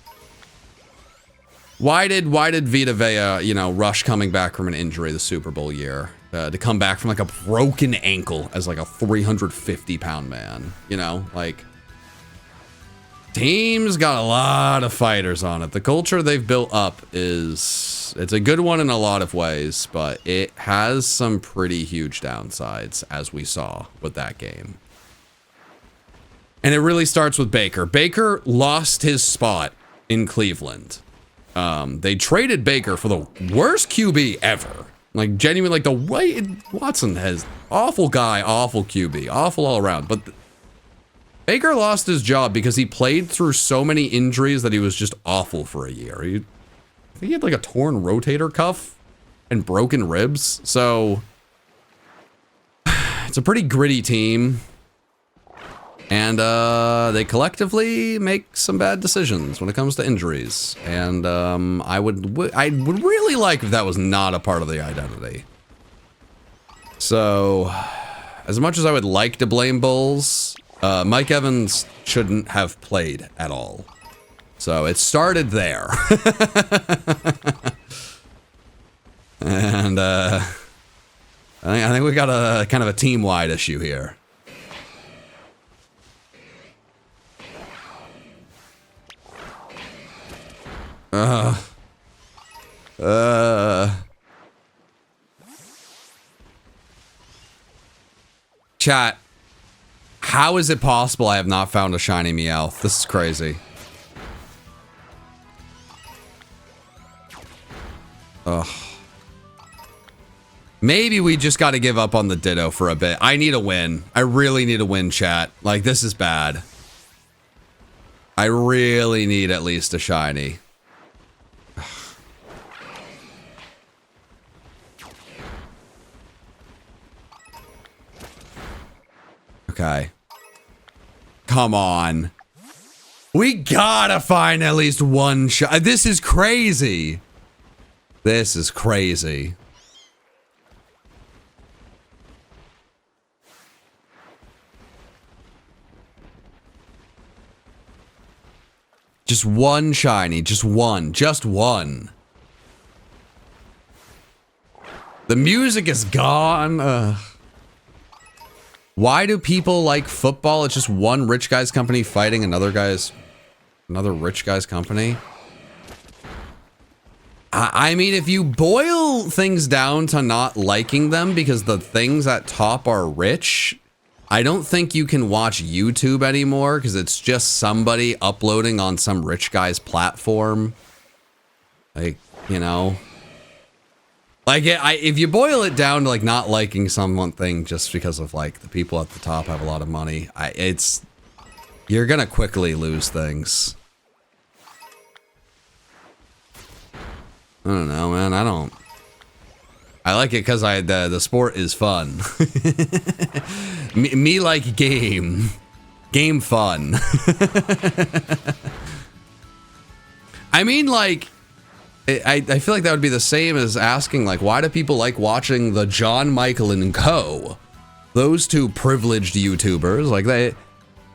Why did Vita Vea, you know, rush coming back from an injury the Super Bowl year? To come back from like a broken ankle as like a 350-pound man, you know? Like, team's got a lot of fighters on it. The culture they've built up it's a good one in a lot of ways, but it has some pretty huge downsides, as we saw with that game. And it really starts with Baker. Baker lost his spot in Cleveland. They traded Baker for the worst QB ever. Like, genuinely, like, the way Watson has awful guy, awful QB, awful all around. But Baker lost his job because he played through so many injuries that he was just awful for a year. I think he had like a torn rotator cuff and broken ribs. So it's a pretty gritty team. And they collectively make some bad decisions when it comes to injuries. And I would really like if that was not a part of the identity. So, as much as I would like to blame Bulls, Mike Evans shouldn't have played at all. So it started there. And I think we got a kind of a team-wide issue here. Chat, how is it possible I have not found a shiny Meowth? This is crazy. Ugh. Maybe we just got to give up on the Ditto for a bit. I need a win. I really need a win, chat. Like, this is bad. I really need at least a shiny. Okay. Come on. We gotta find at least one shot. This is crazy. This is crazy. Just one shiny. Just one. Just one. The music is gone. Why do people like football? It's just one rich guy's company fighting another rich guy's company. I mean, if you boil things down to not liking them because the things at top are rich, I don't think you can watch YouTube anymore because it's just somebody uploading on some rich guy's platform. Like, you know. Like, if you boil it down to, like, not liking some thing just because of, like, the people at the top have a lot of money, you're gonna quickly lose things. I don't know, man. I like it because the sport is fun. me like game fun. I mean, like, I feel like that would be the same as asking, like, why do people like watching the John Michael and Co? Those two privileged YouTubers, like,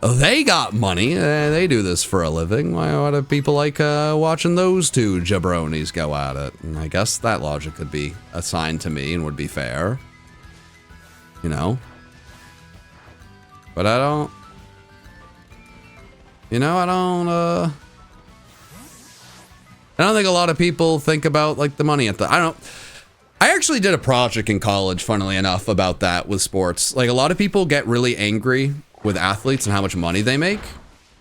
they got money. They do this for a living. Why do people like watching those two jabronis go at it? And I guess that logic could be assigned to me and would be fair. You know? But I don't... You know, I don't think a lot of people think about, like, the money at the... I actually did a project in college, funnily enough, about that with sports. Like, a lot of people get really angry with athletes and how much money they make.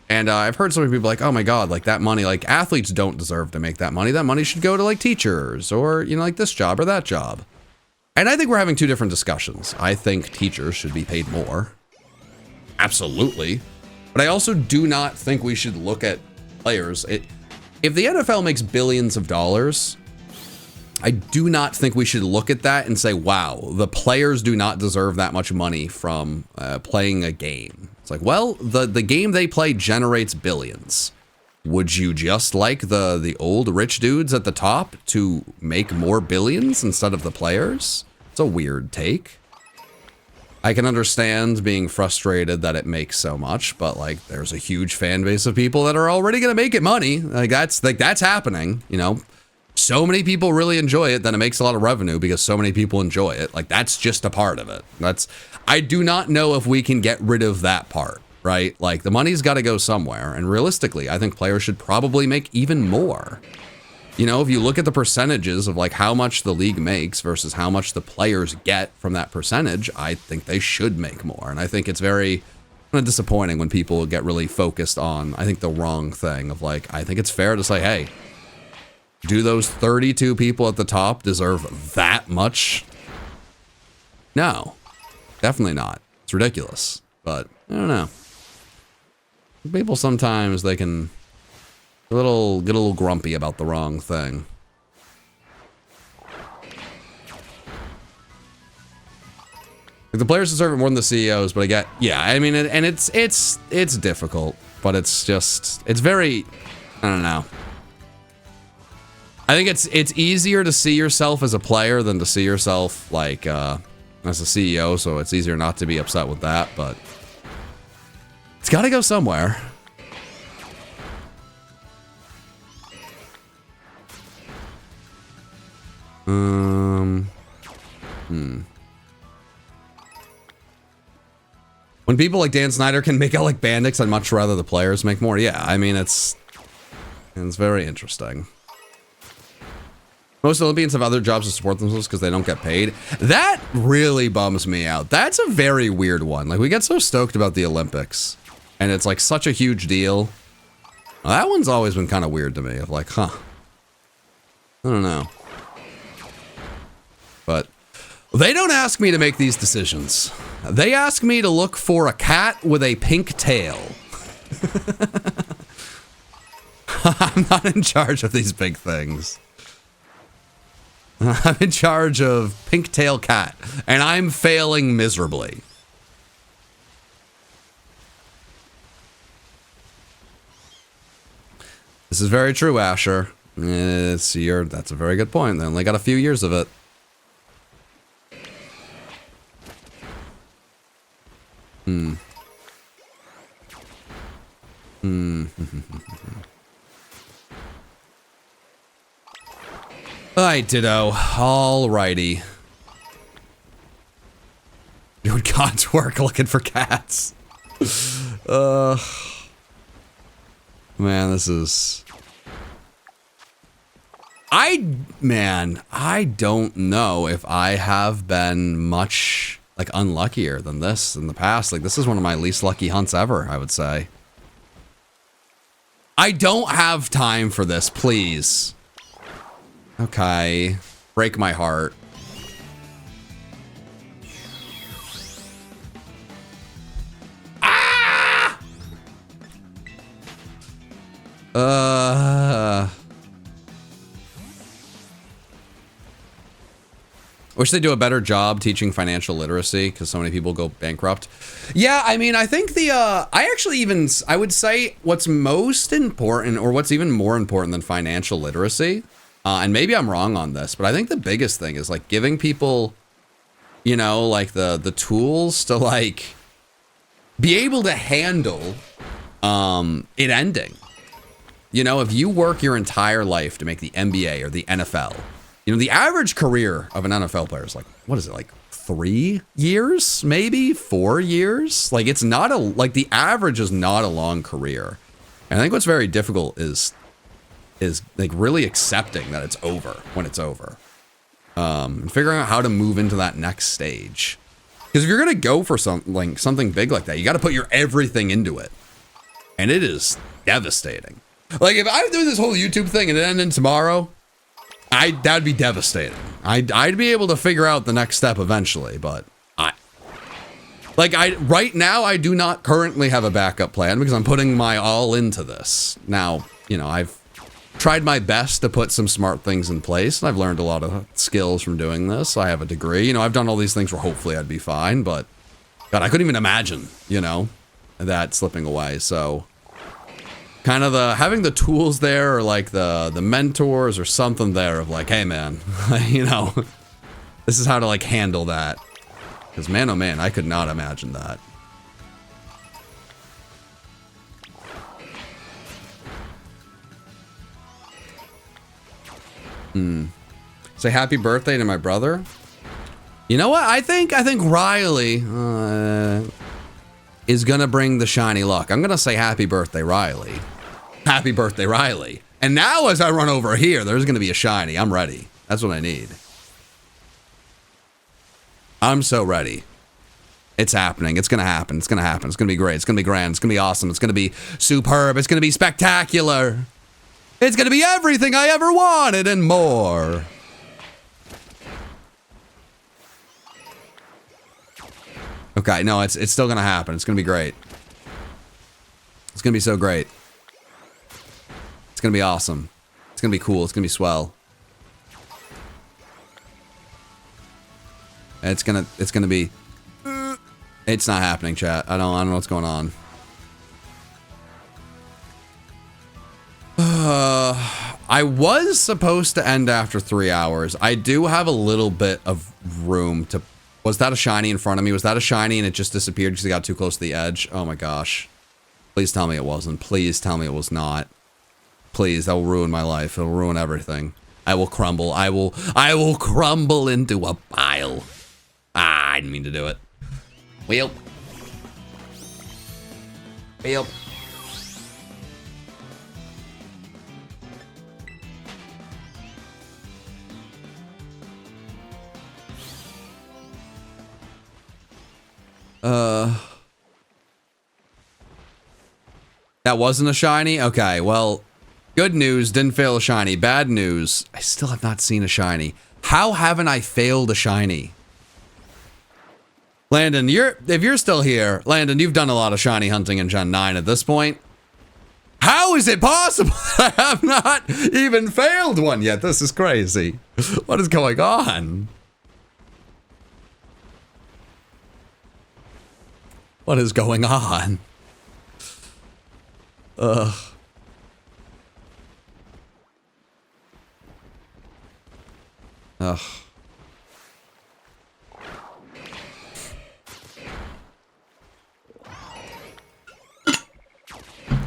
And I've heard so many people like, oh my God, like, that money, like, athletes don't deserve to make that money. That money should go to, like, teachers or, you know, like, this job or that job. And I think we're having two different discussions. I think teachers should be paid more. Absolutely. But I also do not think we should look at players. If the NFL makes billions of dollars, I do not think we should look at that and say, wow, the players do not deserve that much money from playing a game. It's like, well, the game they play generates billions. Would you just like the old rich dudes at the top to make more billions instead of the players? It's a weird take. I can understand being frustrated that it makes so much, but, like, there's a huge fan base of people that are already going to make it money. That's happening, you know. So many people really enjoy it that it makes a lot of revenue because so many people enjoy it. Like, that's just a part of it. I do not know if we can get rid of that part. right? Like the money's got to go somewhere. And realistically, I think players should probably make even more. You know, if you look at the percentages of like how much the league makes versus how much the players get from that percentage, I think they should make more. And I think it's very kind of disappointing when people get really focused on, I think, the wrong thing of like, I think it's fair to say, hey, do those 32 people at the top deserve that much? No, definitely not. It's ridiculous, but I don't know. People sometimes they can get a little grumpy about the wrong thing. Like the players deserve it more than the CEOs, but I get, yeah, I mean, and it's difficult, but it's very, I don't know. I think it's easier to see yourself as a player than to see yourself like as a CEO, so it's easier not to be upset with that, but it's got to go somewhere. When people like Dan Snyder can make out like bandits, I'd much rather the players make more. Yeah, I mean, it's very interesting. Most Olympians have other jobs to support themselves because they don't get paid. That really bums me out. That's a very weird one. Like, we get so stoked about the Olympics, and it's like such a huge deal. Well, that one's always been kind of weird to me, of like, huh. I don't know. But they don't ask me to make these decisions. They ask me to look for a cat with a pink tail. I'm not in charge of these big things. I'm in charge of pink tail cat, and I'm failing miserably. This is very true, Asher. That's a very good point. They only got a few years of it. Alright, Ditto. Alrighty. Doing God's work looking for cats. Man, this is... I don't know if I have been much, like, unluckier than this in the past. Like, this is one of my least lucky hunts ever, I would say. I don't have time for this, please. Okay. Break my heart. Ah! Wish they do a better job teaching financial literacy because so many people go bankrupt. Yeah, I mean, I think I would say what's most important, or what's even more important than financial literacy, and maybe I'm wrong on this, but I think the biggest thing is like giving people, you know, like the tools to like be able to handle it ending. You know, if you work your entire life to make the NBA or the NFL, you know, the average career of an NFL player is like, what is it, like 3 years, maybe 4 years? Like, it's not like the average is not a long career. And I think what's very difficult is like really accepting that it's over when it's over. And figuring out how to move into that next stage. Because if you're going to go for something big like that, you got to put your everything into it. And it is devastating. Like, if I do this whole YouTube thing and it ended tomorrow, that'd be devastating. I'd be able to figure out the next step eventually, but right now I do not currently have a backup plan because I'm putting my all into this. Now, you know, I've tried my best to put some smart things in place, and I've learned a lot of skills from doing this. I have a degree, you know, I've done all these things where hopefully I'd be fine, but God, I couldn't even imagine, you know, that slipping away. So kind of having the tools there, or like the mentors or something there of like, hey man, you know, this is how to like handle that. Because man, oh man, I could not imagine that. Say happy birthday to my brother. You know what? I think Riley. is gonna bring the shiny luck. I'm gonna say happy birthday, Riley. Happy birthday, Riley. And now as I run over here, there's gonna be a shiny. I'm ready. That's what I need. I'm so ready. It's happening. It's gonna happen. It's gonna happen. It's gonna be great. It's gonna be grand. It's gonna be awesome. It's gonna be superb. It's gonna be spectacular. It's gonna be everything I ever wanted and more. Okay, no, it's still gonna happen. It's gonna be great. It's gonna be so great. It's gonna be awesome. It's gonna be cool. It's gonna be swell. It's gonna be. It's not happening, chat. I don't know what's going on. I was supposed to end after 3 hours. I do have a little bit of room to. Was that a shiny in front of me? Was that a shiny and it just disappeared because it got too close to the edge? Oh my gosh. Please tell me it wasn't. Please tell me it was not. Please, that will ruin my life. It'll ruin everything. I will crumble. I will crumble into a pile. Ah, I didn't mean to do it. Well. That wasn't a shiny? Okay, well, good news, didn't fail a shiny. Bad news, I still have not seen a shiny. How haven't I failed a shiny? Landon, if you're still here, Landon, you've done a lot of shiny hunting in Gen 9 at this point. How is it possible that I have not even failed one yet? This is crazy. What is going on? What is going on? Ugh. Ugh.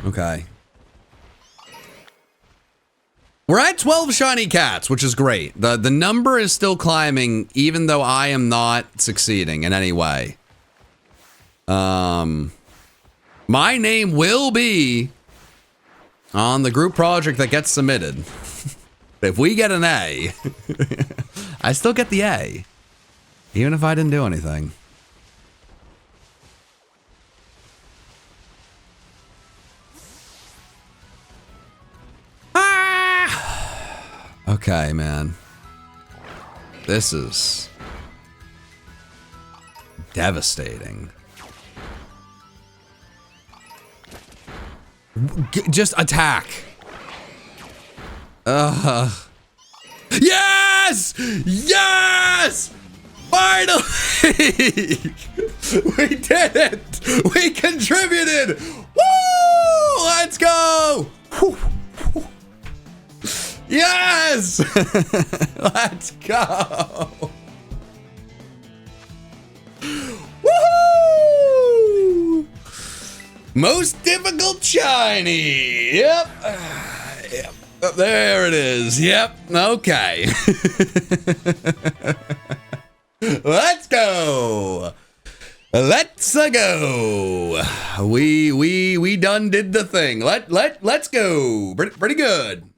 Okay. We're at 12 shiny cats, which is great. The number is still climbing, even though I am not succeeding in any way. My name will be on the group project that gets submitted. If we get an A, I still get the A, even if I didn't do anything. Ah! Okay, man. This is devastating. Just attack. Yes! Yes! Finally! We did it! We contributed! Woo! Let's go! Yes! Let's go! Woohoo! Most difficult shiny. Yep. Yep. There it is. Yep. Okay. Let's go. Let's go. We done did the thing. Let's go. Pretty good.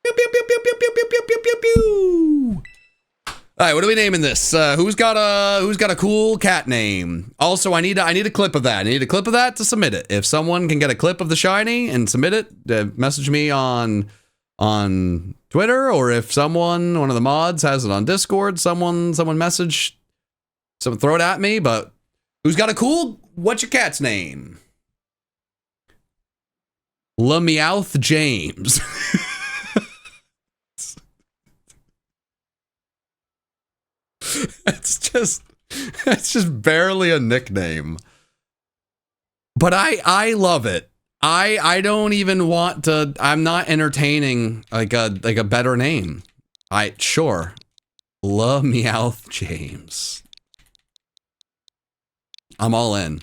Pew, pew, pew, pew, pew, pew, pew, pew, pew, pew, pew. All right, what are we naming this? Who's got a cool cat name? Also, I need a clip of that. I need a clip of that to submit it. If someone can get a clip of the shiny and submit it, message me on Twitter, or if one of the mods has it on Discord, someone message, throw it at me. But who's got a cool? What's your cat's name? LaMeowth James. It's just barely a nickname. But I love it. I don't even want to. I'm not entertaining like a better name. Sure. LaMeowth James. I'm all in.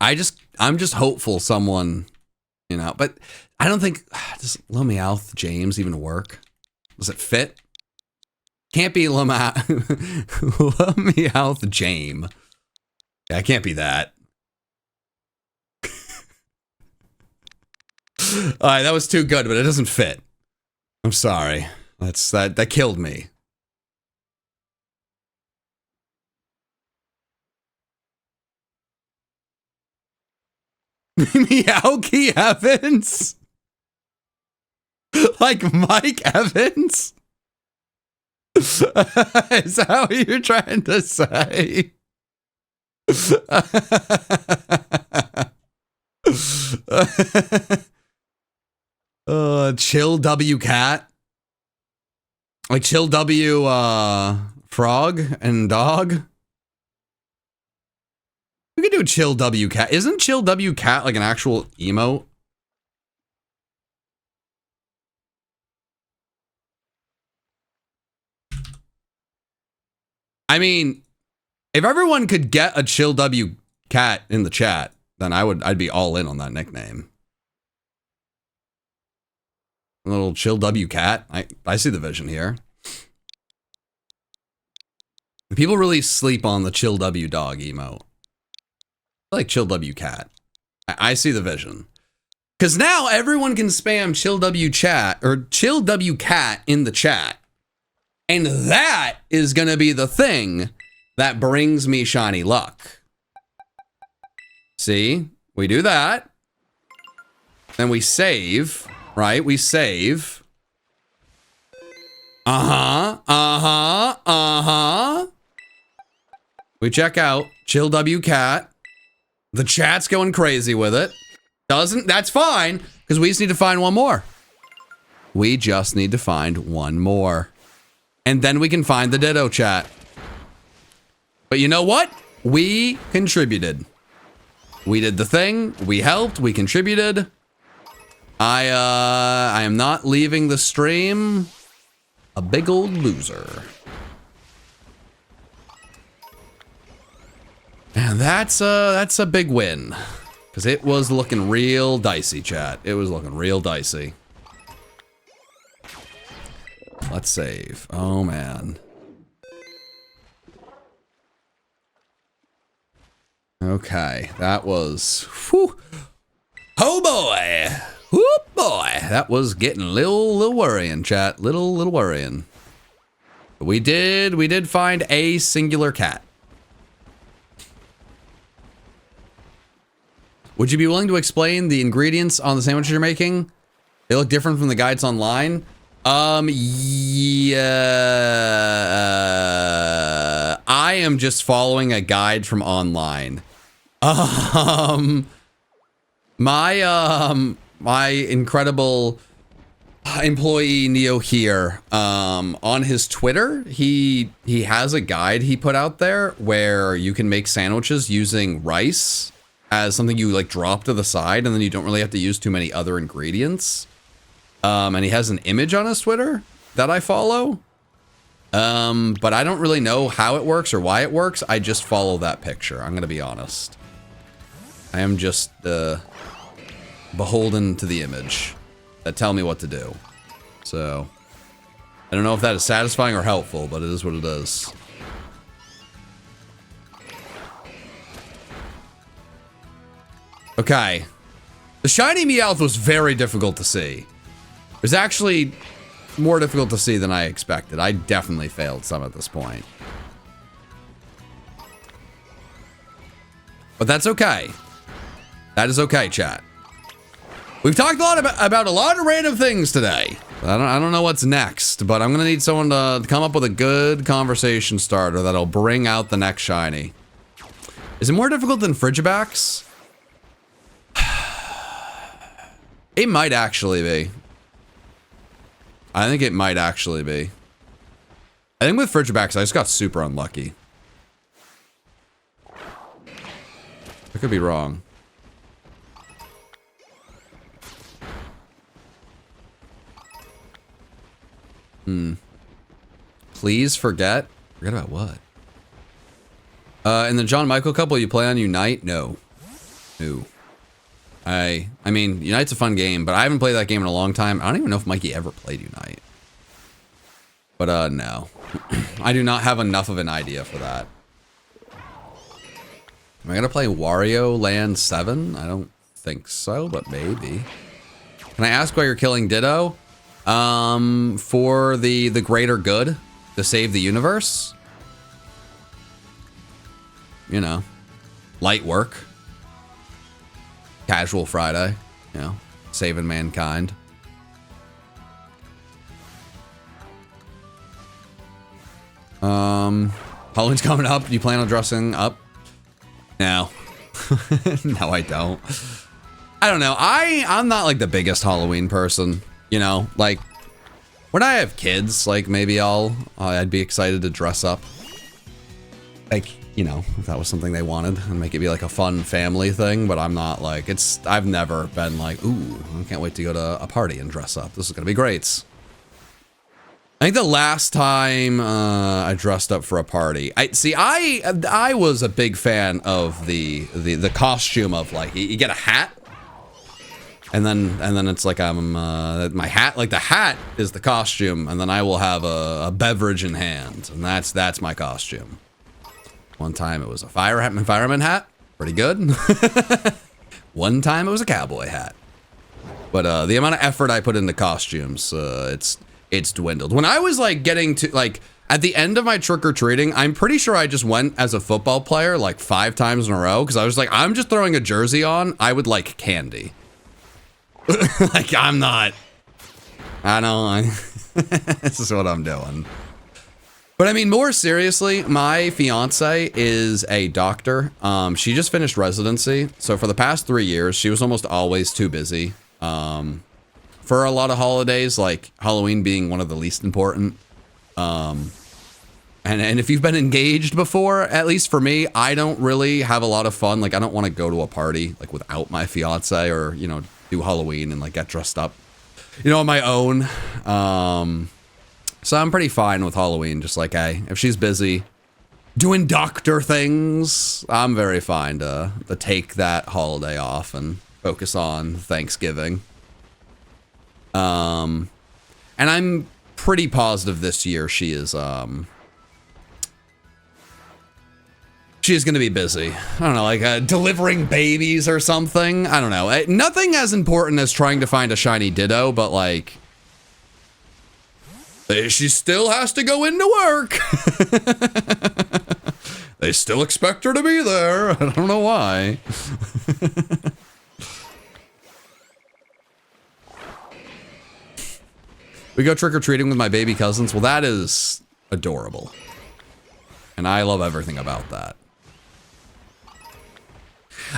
I'm just hopeful someone, but I don't think, does LaMeowth James even work? Does it fit? Can't be LaMeowth James. Yeah, it can't be that. Alright, that was too good, but it doesn't fit. I'm sorry. That killed me. Meowky Evans? Like Mike Evans? Is that what you're trying to say? Chill W cat? Like Chill W frog and dog? We could do Chill W cat. Isn't Chill W cat like an actual emote? I mean, if everyone could get a Chill W cat in the chat, then I'd be all in on that nickname. A little Chill W cat. I see the vision here. People really sleep on the Chill W dog emote. I like Chill W cat. I see the vision. Because now everyone can spam Chill W chat or Chill W cat in the chat. And that is going to be the thing that brings me shiny luck. See? We do that. Then we save, right? We save. We check out Chill W cat. The chat's going crazy with it. That's fine, because we just need to find one more. We just need to find one more. And then we can find the Ditto chat. But you know what? We contributed. We did the thing. We helped. We contributed. I am not leaving the stream a big old loser. And that's a big win. Because it was looking real dicey, chat. It was looking real dicey. Let's save. Oh, man. Okay, that was... Whew. Oh, boy. Whoop, boy. That was getting a little worrying, chat. Little worrying. We did find a singular cat. Would you be willing to explain the ingredients on the sandwiches you're making? They look different from the guides online. Yeah. I am just following a guide from online. My incredible employee Neo here, on his Twitter, he has a guide he put out there where you can make sandwiches using rice as something you like drop to the side, and then you don't really have to use too many other ingredients. And he has an image on his Twitter that I follow. But I don't really know how it works or why it works. I just follow that picture. I'm going to be honest. I am just beholden to the image that tell me what to do. So I don't know if that is satisfying or helpful, but it is what it is. Okay. The shiny Meowth was very difficult to see. It was actually more difficult to see than I expected. I definitely failed some at this point. But that's okay. That is okay, chat. We've talked a lot about a lot of random things today. I don't know what's next, but I'm gonna need someone to come up with a good conversation starter that'll bring out the next shiny. Is it more difficult than Frigibax? It might actually be. I think it might actually be. I think with Frigibax, I just got super unlucky. I could be wrong. Please forget? Forget about what? In the John Michael couple, you play on Unite? No. No. I mean, Unite's a fun game, but I haven't played that game in a long time. I don't even know if Mikey ever played Unite. But, no. I do not have enough of an idea for that. Am I gonna play Wario Land 7? I don't think so, but maybe. Can I ask why you're killing Ditto? For the greater good, to save the universe. You know, light work. Casual Friday, you know, saving mankind. Halloween's coming up. Do you plan on dressing up? No. No, I don't. I don't know. I'm not like the biggest Halloween person, you know, like when I have kids, like maybe I'd be excited to dress up. Like, you know, if that was something they wanted and make it be like a fun family thing, but I'm not like, I've never been like, ooh, I can't wait to go to a party and dress up. This is going to be great. I think the last time I dressed up for a party, I was a big fan of the costume of like, you get a hat. And then it's like my hat, like the hat is the costume, and then I will have a beverage in hand, and that's my costume. One time it was a fireman hat, pretty good. One time it was a cowboy hat. But the amount of effort I put into costumes, it's dwindled. When I was like getting to like at the end of my trick-or-treating, I'm pretty sure I just went as a football player like 5 times in a row because I was like, I'm just throwing a jersey on. I would like candy. Like I know, this is what I'm doing. But I mean, more seriously, my fiance is a doctor. She just finished residency. So for the past 3 years, she was almost always too busy. For a lot of holidays, like Halloween being one of the least important. And if you've been engaged before, at least for me, I don't really have a lot of fun. Like I don't want to go to a party like without my fiance or, you know, do Halloween and like get dressed up, you know, on my own. So I'm pretty fine with Halloween. Just like, hey, if she's busy doing doctor things, I'm very fine to take that holiday off and focus on Thanksgiving. And I'm pretty positive this year she is going to be busy. I don't know, like delivering babies or something. I don't know. Nothing as important as trying to find a shiny Ditto, but like, she still has to go into work. They still expect her to be there. I don't know why. We go trick-or-treating with my baby cousins. Well, that is adorable. And I love everything about that.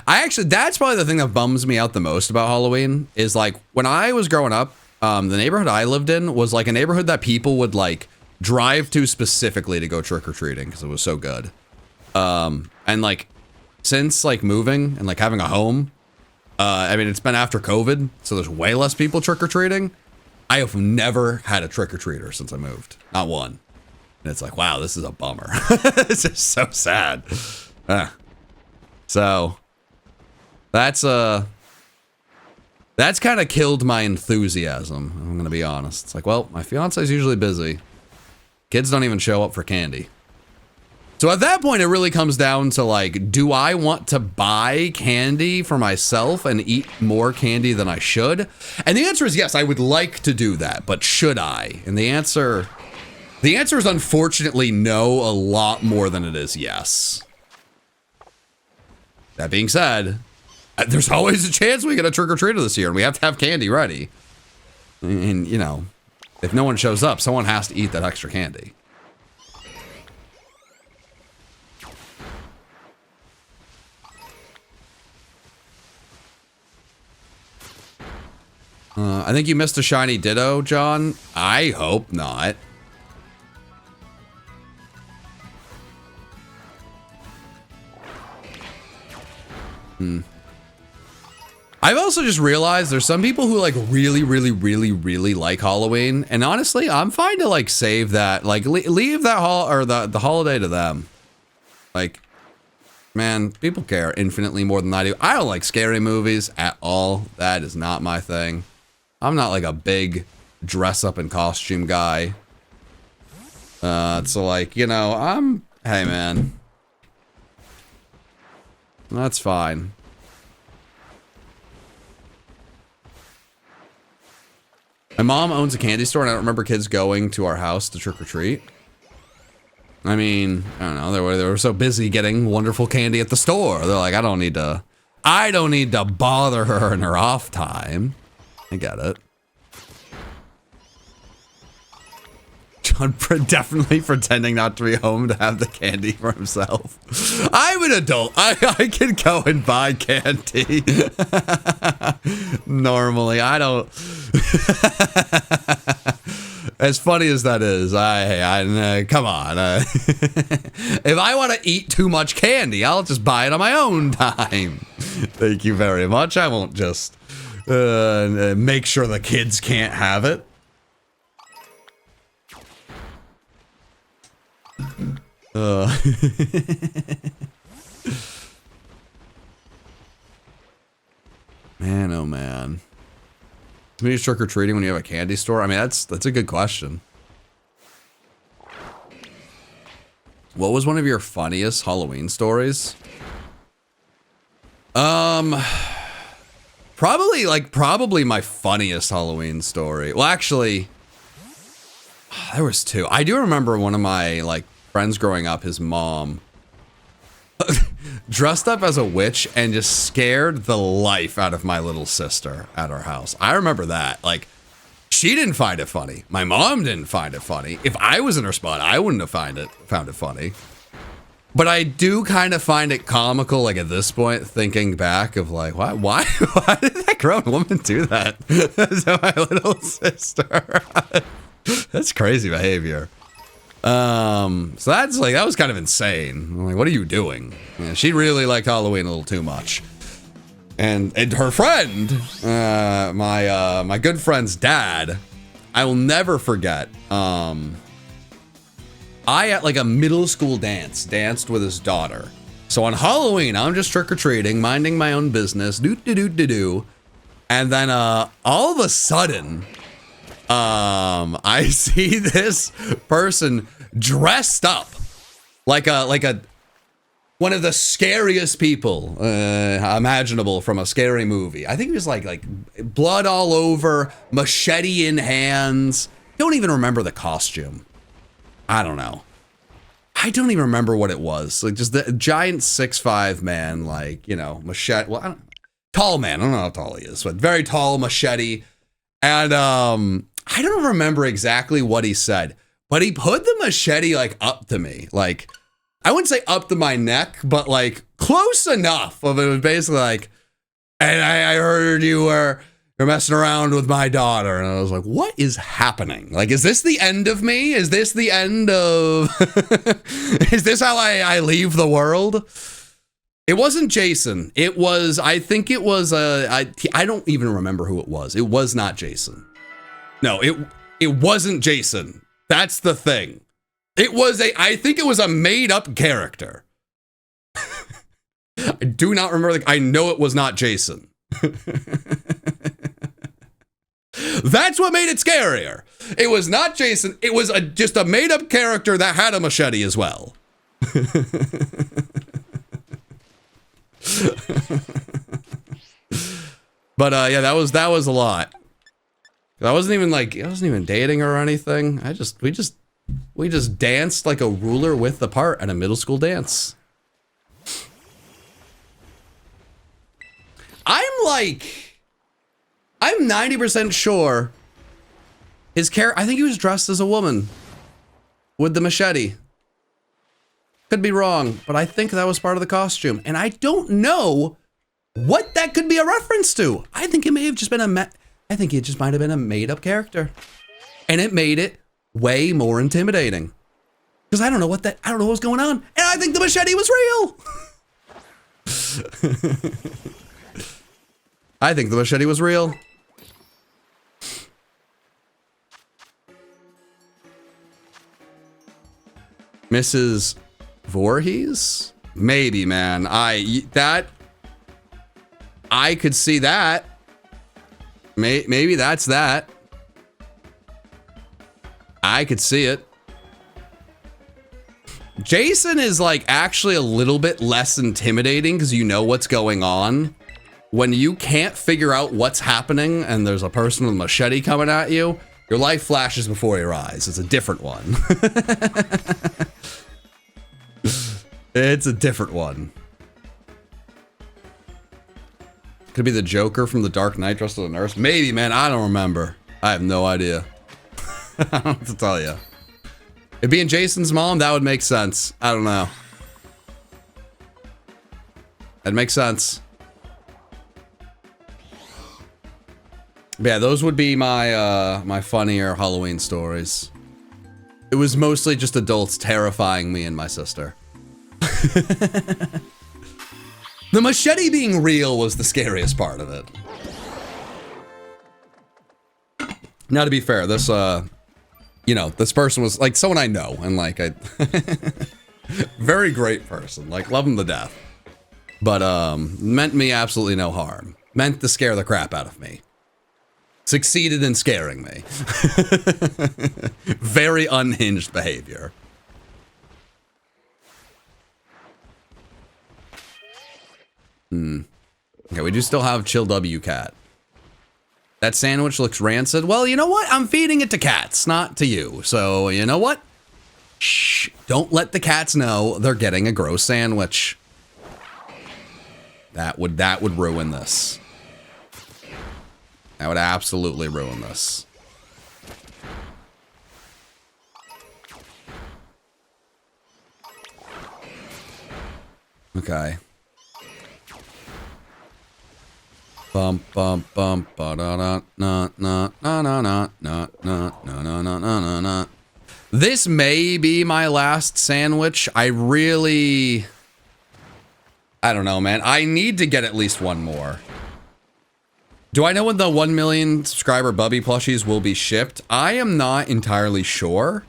That's probably the thing that bums me out the most about Halloween is like when I was growing up, the neighborhood I lived in was like a neighborhood that people would like drive to specifically to go trick-or-treating because it was so good. And like since like moving and like having a home, I mean, it's been after COVID, so there's way less people trick-or-treating. I have never had a trick-or-treater since I moved. Not one. And it's like, wow, this is a bummer. It's just so sad. So that's kind of killed my enthusiasm. I'm going to be honest. It's like, well, my fiance's usually busy. Kids don't even show up for candy. So at that point, it really comes down to like, do I want to buy candy for myself and eat more candy than I should? And the answer is yes, I would like to do that, but should I? And the answer is unfortunately no, a lot more than it is yes. That being said, there's always a chance we get a trick-or-treater this year and we have to have candy ready. And you know, if no one shows up, someone has to eat that extra candy. I think you missed a shiny Ditto, John. I hope not. I've also just realized there's some people who like really like Halloween, and honestly, I'm fine to like save that, like leave that the holiday to them. Like, man, people care infinitely more than I do. I don't like scary movies at all. That is not my thing. I'm not like a big dress up and costume guy. So like, you know, hey man. That's fine. My mom owns a candy store, and I don't remember kids going to our house to trick or treat. I mean, I don't know. They were so busy getting wonderful candy at the store. They're like, I don't need to bother her in her off time. I get it. John definitely pretending not to be home to have the candy for himself. I'm an adult. I can go and buy candy. Normally, I don't. As funny as that is, come on. If I want to eat too much candy, I'll just buy it on my own time. Thank you very much. I won't just make sure the kids can't have it. Man, oh man. How many trick-or-treating when you have a candy store? I mean, that's a good question. What was one of your funniest Halloween stories? Probably my funniest Halloween story. Well, actually, there was two. I do remember one of my friends growing up, his mom dressed up as a witch and just scared the life out of my little sister at our house. I remember that. Like, she didn't find it funny. My mom didn't find it funny. If I was in her spot, I wouldn't have found it funny. But I do kind of find it comical, like at this point, thinking back of like, why did that grown woman do that to my little sister? That's crazy behavior. So that was kind of insane. I'm like, what are you doing? Yeah, she really liked Halloween a little too much. And her friend, my good friend's dad, I will never forget. I at like a middle school danced with his daughter. So on Halloween, I'm just trick-or-treating, minding my own business, do. And then all of a sudden, I see this person dressed up like one of the scariest people imaginable from a scary movie. I think it was like blood all over, machete in hands. Don't even remember the costume. I don't know. I don't even remember what it was. Like just the giant 6'5" man, machete. Well, tall man. I don't know how tall he is, but very tall machete. And I don't remember exactly what he said, but he put the machete up to me. Like, I wouldn't say up to my neck, but close enough of it was basically and I heard you're messing around with my daughter. And I was like, what is happening? Is this the end of me? Is this the end of, is this how I leave the world? It wasn't Jason. It was, I think it was, I don't even remember who it was. It was not Jason. No, it wasn't Jason. That's the thing. I think it was a made up character. I do not remember. I know it was not Jason. That's what made it scarier. It was not Jason. It was just a made up character that had a machete as well. But yeah, that was a lot. I wasn't even dating her or anything. We just danced like a ruler with the part at a middle school dance. I'm 90% sure his character, I think he was dressed as a woman with the machete. Could be wrong, but I think that was part of the costume. And I don't know what that could be a reference to. I think it may have just been I think it just might have been a made up character. And it made it way more intimidating. Because I don't know what was going on. And I think the machete was real. I think the machete was real. Mrs. Voorhees? Maybe, man. I could see that. Maybe that's that. I could see it. Jason is like actually a little bit less intimidating because you know what's going on. When you can't figure out what's happening and there's a person with a machete coming at you, your life flashes before your eyes. It's a different one. It's a different one. Could be the Joker from The Dark Knight dressed as a nurse. Maybe, man. I don't remember. I have no idea. I don't know what to tell you. It being Jason's mom, that would make sense. I don't know. That makes sense. But yeah, those would be my my funnier Halloween stories. It was mostly just adults terrifying me and my sister. The machete being real was the scariest part of it. Now, to be fair, this, you know, this person was like someone I know and like very great person, like love him to death, but meant me absolutely no harm. Meant to scare the crap out of me. Succeeded in scaring me. Very unhinged behavior. Okay, we do still have Chill W Cat. That sandwich looks rancid. Well, you know what? I'm feeding it to cats, not to you. So, you know what? Shh. Don't let the cats know they're getting a gross sandwich. That would ruin this. That would absolutely ruin this. Okay. Bum bum bum ba da da na na na na na na na na na na na na. This may be my last sandwich. I don't know, man. I need to get at least one more. Do I know when the 1 million subscriber Bubby plushies will be shipped? I am not entirely sure.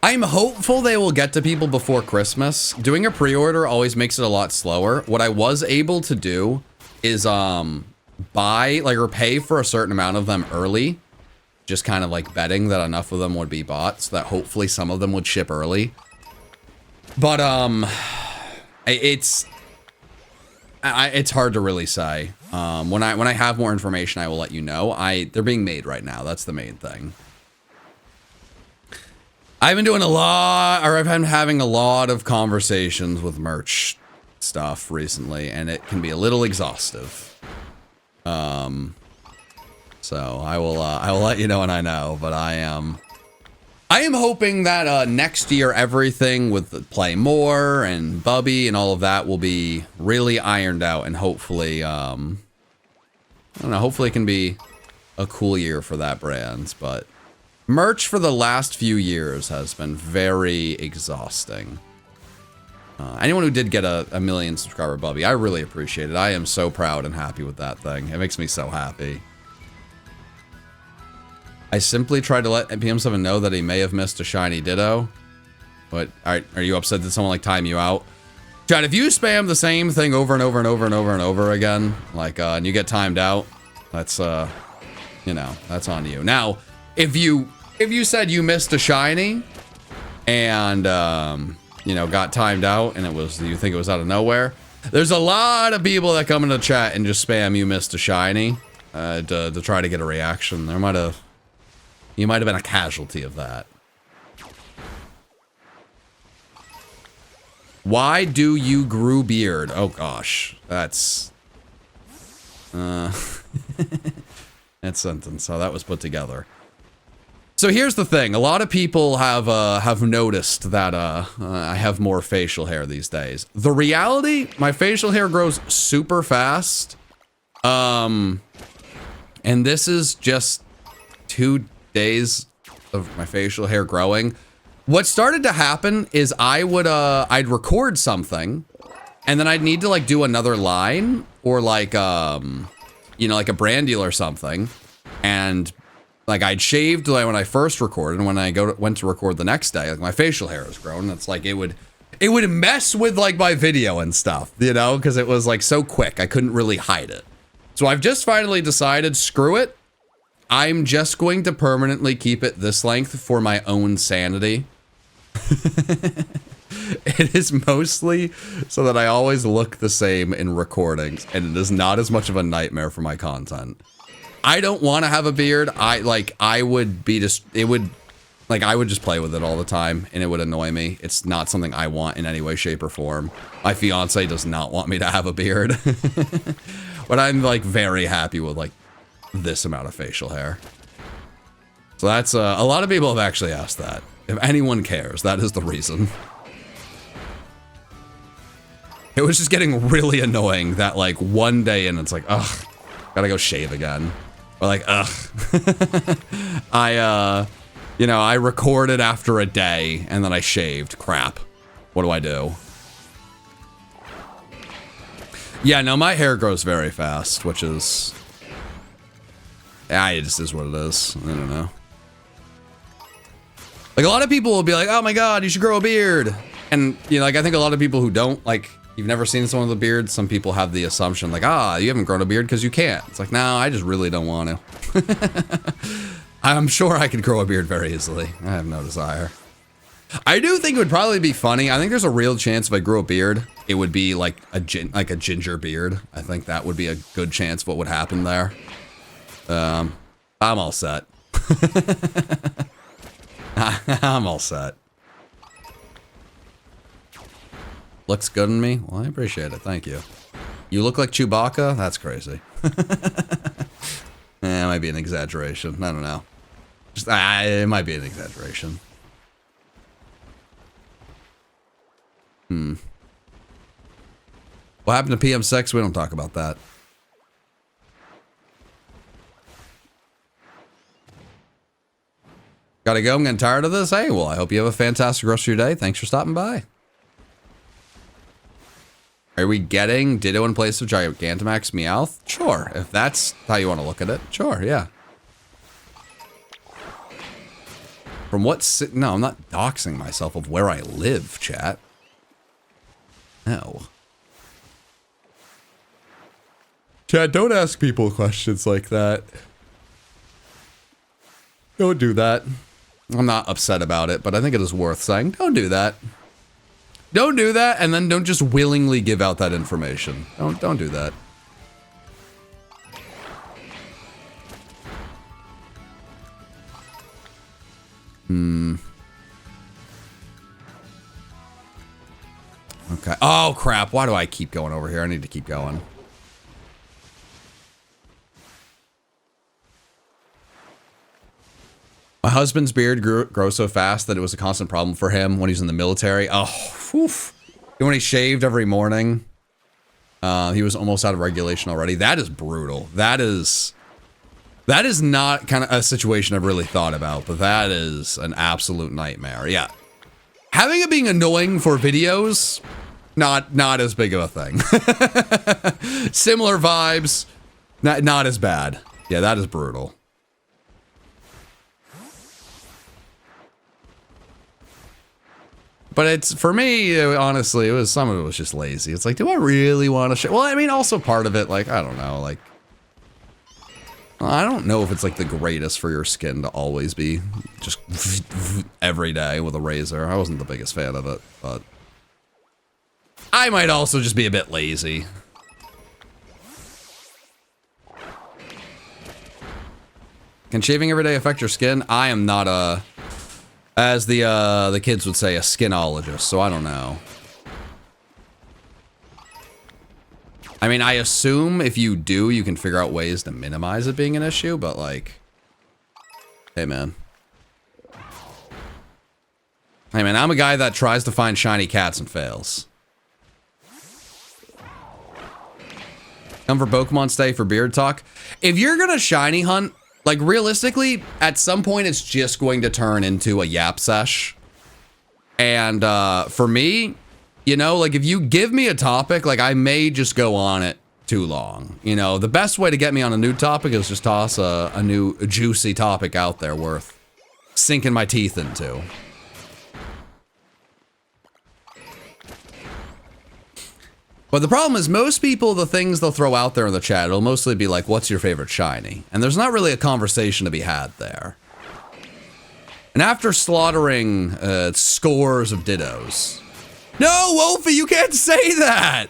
I'm hopeful they will get to people before Christmas. Doing a pre-order always makes it a lot slower. What I was able to do is buy, like, or pay for a certain amount of them early. Just kind of like betting that enough of them would be bought so that hopefully some of them would ship early. But it's hard to really say. When I have more information, I will let you know. They're being made right now. That's the main thing. I've been doing I've been having a lot of conversations with merch stuff recently, and it can be a little exhaustive. So I will let you know when I know, but I am hoping that next year everything with the Play More and Bubby and all of that will be really ironed out, and hopefully, I don't know, hopefully it can be a cool year for that brand, but merch for the last few years has been very exhausting. Anyone who did get a million subscriber Bubby, I really appreciate it. I am so proud and happy with that thing. It makes me so happy. I simply tried to let PM7 know that he may have missed a shiny Ditto. But are you upset that someone like time you out? Chad, if you spam the same thing over and over and over and over and over again, like and you get timed out, that's you know, that's on you. Now, if you said you missed a shiny and you know, got timed out and you think it was out of nowhere, there's a lot of people that come into chat and just spam you missed a shiny to try to get a reaction. You might have been a casualty of that. Why do you grew beard? Oh gosh, that's that sentence, how that was put together. So here's the thing. A lot of people have noticed that I have more facial hair these days. The reality, my facial hair grows super fast. And this is just 2 days of my facial hair growing. What started to happen is I'd record something and then I'd need to like do another line or like, you know, like a brand deal or something. And like I'd shaved like when I first recorded, and when I went to record the next day, like my facial hair has grown. It's like it would mess with like my video and stuff, you know, because it was like so quick. I couldn't really hide it. So I've just finally decided, screw it. I'm just going to permanently keep it this length for my own sanity. It is mostly so that I always look the same in recordings, and it is not as much of a nightmare for my content. I don't want to have a beard. I would just play with it all the time, and it would annoy me. It's not something I want in any way, shape, or form. My fiance does not want me to have a beard. But I'm like very happy with like this amount of facial hair. So that's, a lot of people have actually asked that. If anyone cares, that is the reason. It was just getting really annoying that like one day and it's like, ugh, gotta go shave again. Or like, ugh. You know, I recorded after a day and then I shaved. Crap. What do I do? Yeah, no, my hair grows very fast, which is... Yeah, it just is what it is. I don't know. Like, a lot of people will be like, oh my god, you should grow a beard. And, you know, like, I think a lot of people who don't, like, you've never seen someone with a beard, some people have the assumption, like, you haven't grown a beard because you can't. It's like, no, I just really don't want to. I'm sure I could grow a beard very easily. I have no desire. I do think it would probably be funny. I think there's a real chance if I grew a beard, it would be like a ginger beard. I think that would be a good chance of what would happen there. I'm all set. I'm all set. Looks good on me? Well, I appreciate it. Thank you. You look like Chewbacca? That's crazy. It might be an exaggeration. I don't know. Just, it might be an exaggeration. What happened to PM6? We don't talk about that. Gotta go. I'm getting tired of this. Hey, well, I hope you have a fantastic rest of your day. Thanks for stopping by. Are we getting Ditto in place of Gigantamax Meowth? Sure, if that's how you want to look at it. Sure, yeah. From what... No, I'm not doxing myself of where I live, chat. No. Chat, don't ask people questions like that. Don't do that. I'm not upset about it, but I think it is worth saying. Don't do that. Don't do that, and then don't just willingly give out that information. Don't do that. Okay. Oh, crap. Why do I keep going over here? I need to keep going. My husband's beard grew so fast that it was a constant problem for him when he was in the military. Oh, oof. When he shaved every morning, he was almost out of regulation already. That is brutal. That is not kind of a situation I've really thought about, but that is an absolute nightmare. Yeah. Having it being annoying for videos, not as big of a thing. Similar vibes, not as bad. Yeah, that is brutal. But it's, for me, honestly, some of it was just lazy. It's like, do I really want to shave? Well, I mean, also part of it, like, I don't know, like, I don't know if it's like the greatest for your skin to always be just every day with a razor. I wasn't the biggest fan of it, but I might also just be a bit lazy. Can shaving every day affect your skin? I am not a... As the kids would say, a skinologist, so I don't know. I mean, I assume if you do, you can figure out ways to minimize it being an issue, but like... Hey, man. Hey, man, I'm a guy that tries to find shiny cats and fails. Come for Pokemon Stay for beard talk. If you're gonna shiny hunt... Like, realistically, at some point, it's just going to turn into a yap sesh. And, for me, you know, like, if you give me a topic, like, I may just go on it too long. You know, the best way to get me on a new topic is just toss a new juicy topic out there worth sinking my teeth into. But the problem is most people, the things they'll throw out there in the chat, it'll mostly be like, what's your favorite shiny? And there's not really a conversation to be had there. And after slaughtering scores of Dittos. No, Wolfie, you can't say that.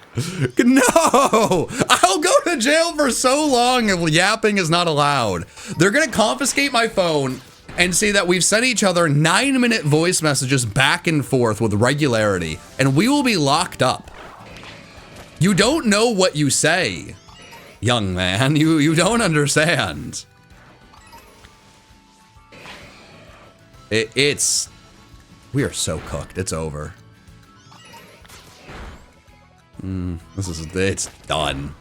No, I'll go to jail for so long if yapping is not allowed. They're going to confiscate my phone and see that we've sent each other 9-minute voice messages back and forth with regularity, and we will be locked up. You don't know what you say, young man. You don't understand. We are so cooked. It's over. It's done.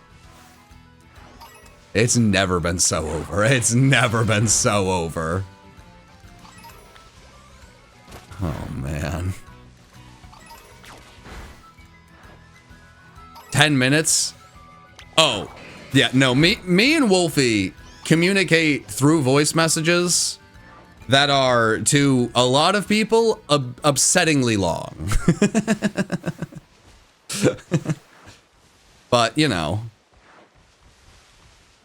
It's never been so over. It's never been so over. Oh, man. 10 minutes? Oh, yeah, no, me and Wolfie communicate through voice messages that are, to a lot of people, upsettingly long. But, you know,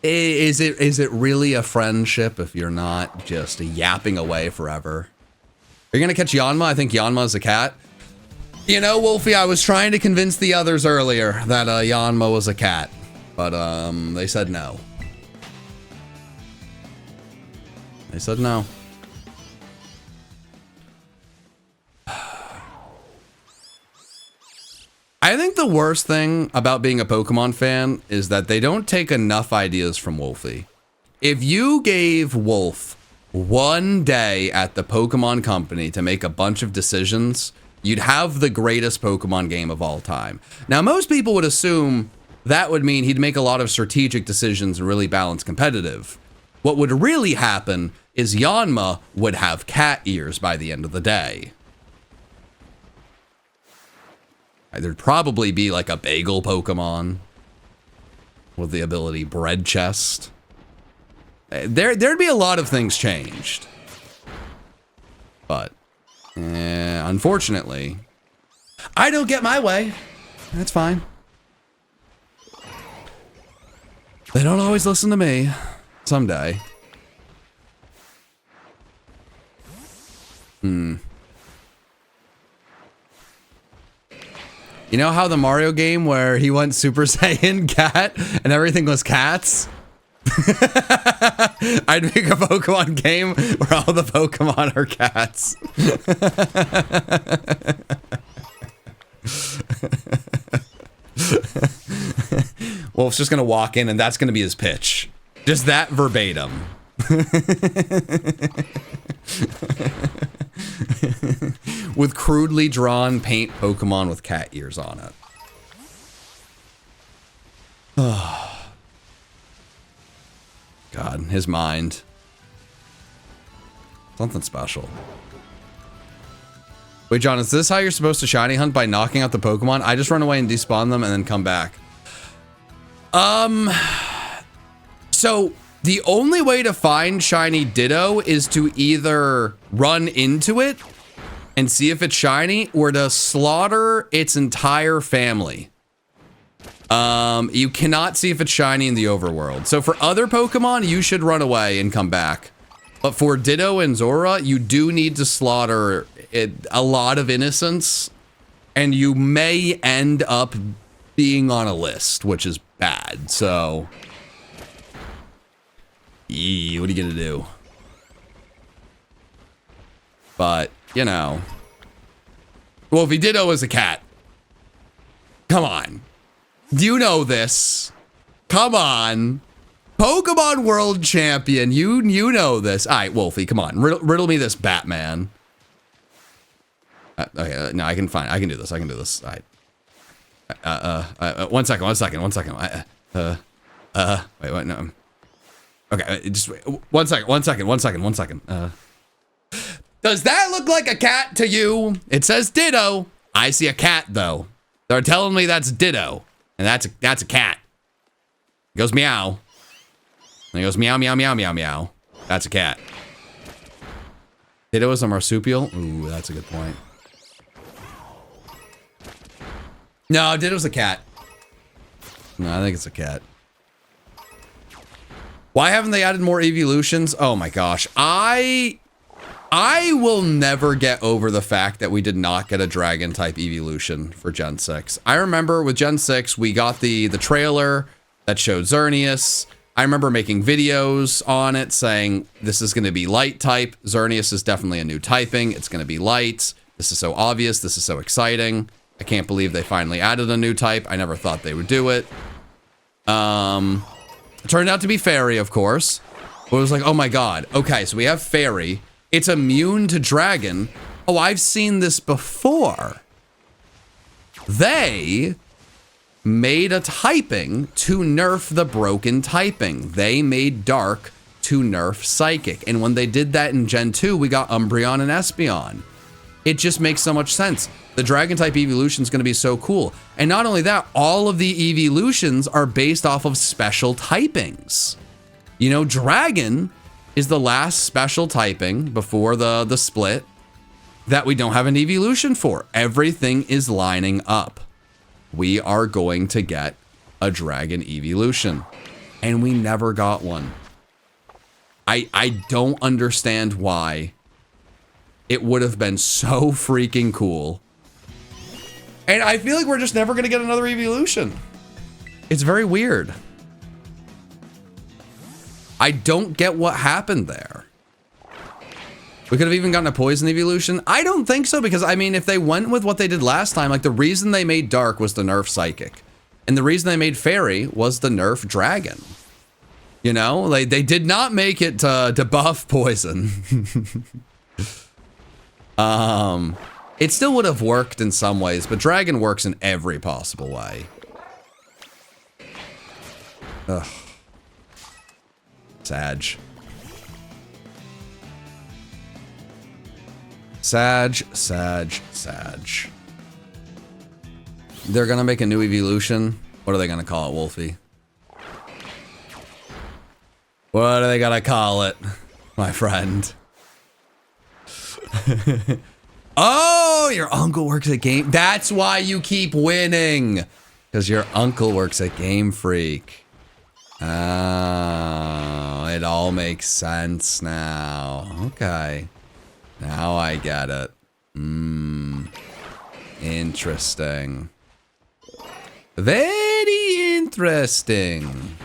is it really a friendship if you're not just yapping away forever? Are you gonna catch Yanma? I think Yanma's a cat. You know, Wolfie, I was trying to convince the others earlier that Yanma was a cat, but they said no. They said no. I think the worst thing about being a Pokemon fan is that they don't take enough ideas from Wolfie. If you gave Wolf one day at the Pokemon Company to make a bunch of decisions, you'd have the greatest Pokemon game of all time. Now, most people would assume that would mean he'd make a lot of strategic decisions and really balance competitive. What would really happen is Yanma would have cat ears by the end of the day. There'd probably be like a bagel Pokemon with the ability Bread Chest. There'd be a lot of things changed. But, unfortunately, I don't get my way. That's fine. They don't always listen to me. Someday. You know how the Mario game where he went Super Saiyan cat and everything was cats? I'd make a Pokemon game where all the Pokemon are cats. Wolf's just gonna walk in and that's gonna be his pitch. Just that verbatim. With crudely drawn paint Pokemon with cat ears on it. Oh. God, his mind. Something special. Wait, John, is this how you're supposed to shiny hunt, by knocking out the Pokemon? I just run away and despawn them and then come back. So the only way to find shiny Ditto is to either run into it and see if it's shiny, or to slaughter its entire family. You cannot see if it's shiny in the overworld. So for other Pokemon, you should run away and come back. But for Ditto and Zora, you do need to slaughter a lot of innocents, and you may end up being on a list, which is bad. So, what are you gonna do? But, you know. Well, if he Ditto as a cat. Come on. Do you know this? Come on. Pokemon World Champion. You know this. All right, Wolfie, come on. Riddle me this, Batman. Okay, no, I can do this. I can do this. All right. One second. Wait, what? No. Okay, just wait. One second. Does that look like a cat to you? It says Ditto. I see a cat though. They're telling me that's Ditto, and that's a cat. It goes meow. And it goes meow, meow, meow, meow, meow. That's a cat. Ditto is a marsupial. Ooh, that's a good point. No, Ditto's a cat. No, I think it's a cat. Why haven't they added more evolutions? Oh my gosh. I will never get over the fact that we did not get a dragon type evolution for Gen 6. I remember with Gen 6, we got the trailer that showed Xerneas. I remember making videos on it saying this is going to be light type. Xerneas is definitely a new typing. It's going to be light. This is so obvious. This is so exciting. I can't believe they finally added a new type. I never thought they would do it. It turned out to be Fairy, of course. But it was like, oh my god. Okay, so we have Fairy. It's immune to Dragon. Oh, I've seen this before. They made a typing to nerf the broken typing. They made Dark to nerf Psychic. And when they did that in Gen 2, we got Umbreon and Espeon. It just makes so much sense. The Dragon type evolution is going to be so cool. And not only that, all of the evolutions are based off of special typings. You know, Dragon is the last special typing before the split that we don't have an evolution for. Everything is lining up. We are going to get a Dragon evolution. And we never got one. I don't understand why. It would have been so freaking cool. And I feel like we're just never going to get another evolution. It's very weird. I don't get what happened there. We could have even gotten a poison evolution. I don't think so, because I mean, if they went with what they did last time, like the reason they made Dark was the nerf Psychic. And the reason they made Fairy was the nerf Dragon. You know, they did not make it to buff poison. It still would have worked in some ways, but Dragon works in every possible way. Ugh. Sag. Sag. They're gonna make a new evolution. What are they gonna call it, Wolfie? What are they gonna call it, my friend? Oh, your uncle works at Game... That's why you keep winning. Because your uncle works at Game Freak. Oh, it all makes sense now. Okay. Now I get it. Interesting. Very interesting.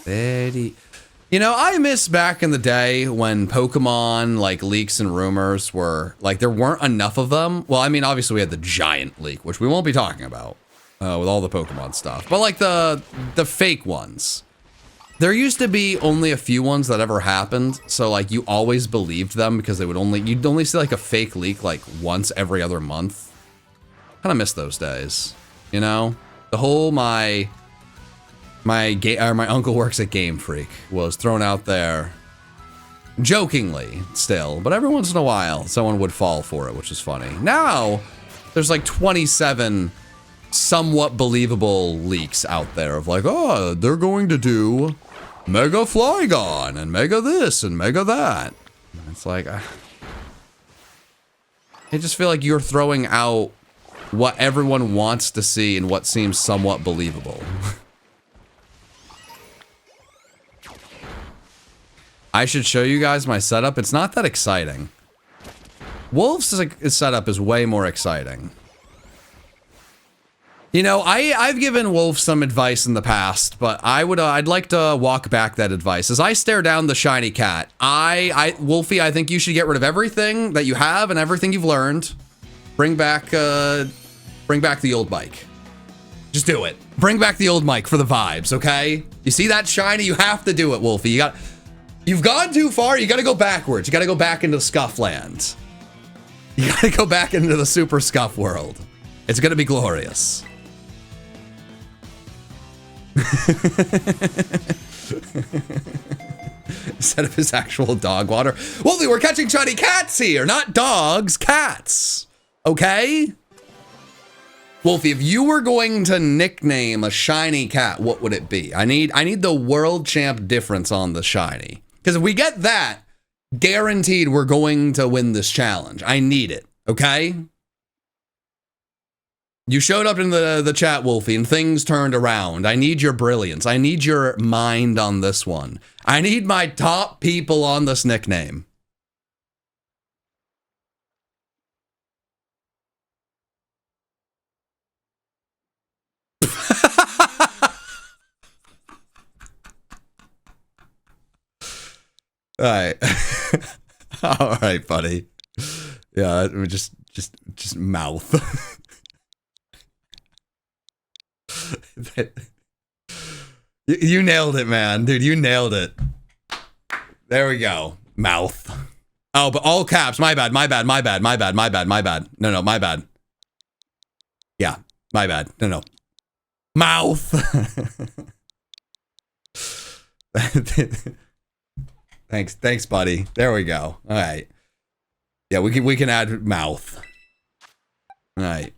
Very... You know, I miss back in the day when Pokemon, like, leaks and rumors were, like, there weren't enough of them. Well, I mean, obviously we had the giant leak, which we won't be talking about with all the Pokemon stuff. But, like, the fake ones. There used to be only a few ones that ever happened. So, like, you always believed them because they would you'd only see, like, a fake leak, like, once every other month. Kind of miss those days, you know? The whole my uncle works at Game Freak was thrown out there jokingly still, but every once in a while someone would fall for it, which is funny. Now there's like 27 somewhat believable leaks out there of like, oh, they're going to do Mega Flygon and Mega this and Mega that. And it's like, I just feel like you're throwing out what everyone wants to see and what seems somewhat believable. I should show you guys my setup. It's not that exciting. Wolf's setup is way more exciting. You know, I've given Wolf some advice in the past, but I'd like to walk back that advice. As I stare down the shiny cat, Wolfie, I think you should get rid of everything that you have and everything you've learned. Bring back the old bike. Just do it. Bring back the old bike for the vibes, okay? You see that shiny? You have to do it, Wolfie. You've gone too far. You got to go backwards. You got to go back into Scuffland. You got to go back into the Super Scuff world. It's going to be glorious. Instead of his actual dog water. Wolfie, we're catching shiny cats here. Not dogs, cats. Okay? Wolfie, if you were going to nickname a shiny cat, what would it be? I need the world champ difference on the shiny. Because if we get that, guaranteed we're going to win this challenge. I need it, okay? You showed up in the chat, Wolfie, and things turned around. I need your brilliance. I need your mind on this one. I need my top people on this nickname. All right. All right, buddy. Yeah, just mouth. You nailed it, man. Dude, you nailed it. There we go. Mouth. Oh, but all caps. My bad, my bad, my bad, my bad, my bad, my bad. No, my bad. Yeah, my bad. No. Mouth. Thanks, buddy. There we go. All right. Yeah, we can add mouth. All right.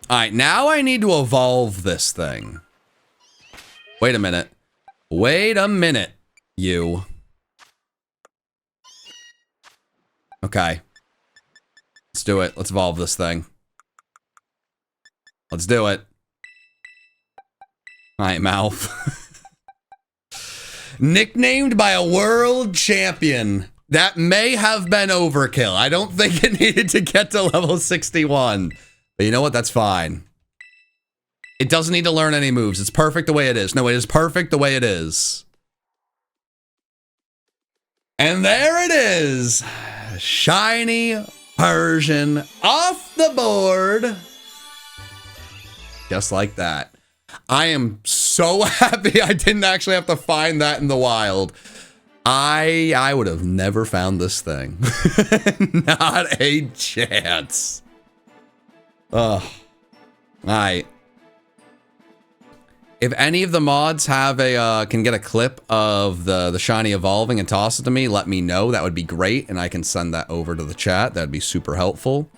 All right, now I need to evolve this thing. Wait a minute. Wait a minute, you. Okay. Let's do it. Let's evolve this thing. Let's do it. All right, mouth. Nicknamed by a world champion. That may have been overkill. I don't think it needed to get to level 61. But you know what? That's fine. It doesn't need to learn any moves. It's perfect the way it is. No, it is perfect the way it is. And there it is. Shiny Persian off the board. Just like that. I am so happy I didn't actually have to find that in the wild. I would have never found this thing. Not a chance. Ugh. Alright. If any of the mods have a can get a clip of the shiny evolving and toss it to me, let me know. That would be great, and I can send that over to the chat. That'd be super helpful.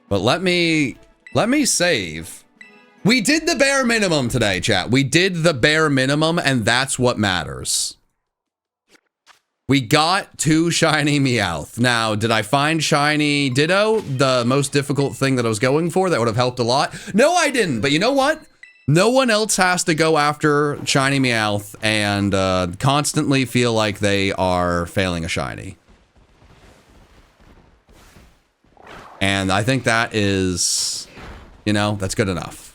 But let me save. We did the bare minimum today, chat. We did the bare minimum, and that's what matters. We got 2 shiny Meowth. Now, did I find shiny Ditto, the most difficult thing that I was going for that would have helped a lot? No, I didn't. But you know what? No one else has to go after shiny Meowth and constantly feel like they are failing a shiny. And I think that is, you know, that's good enough.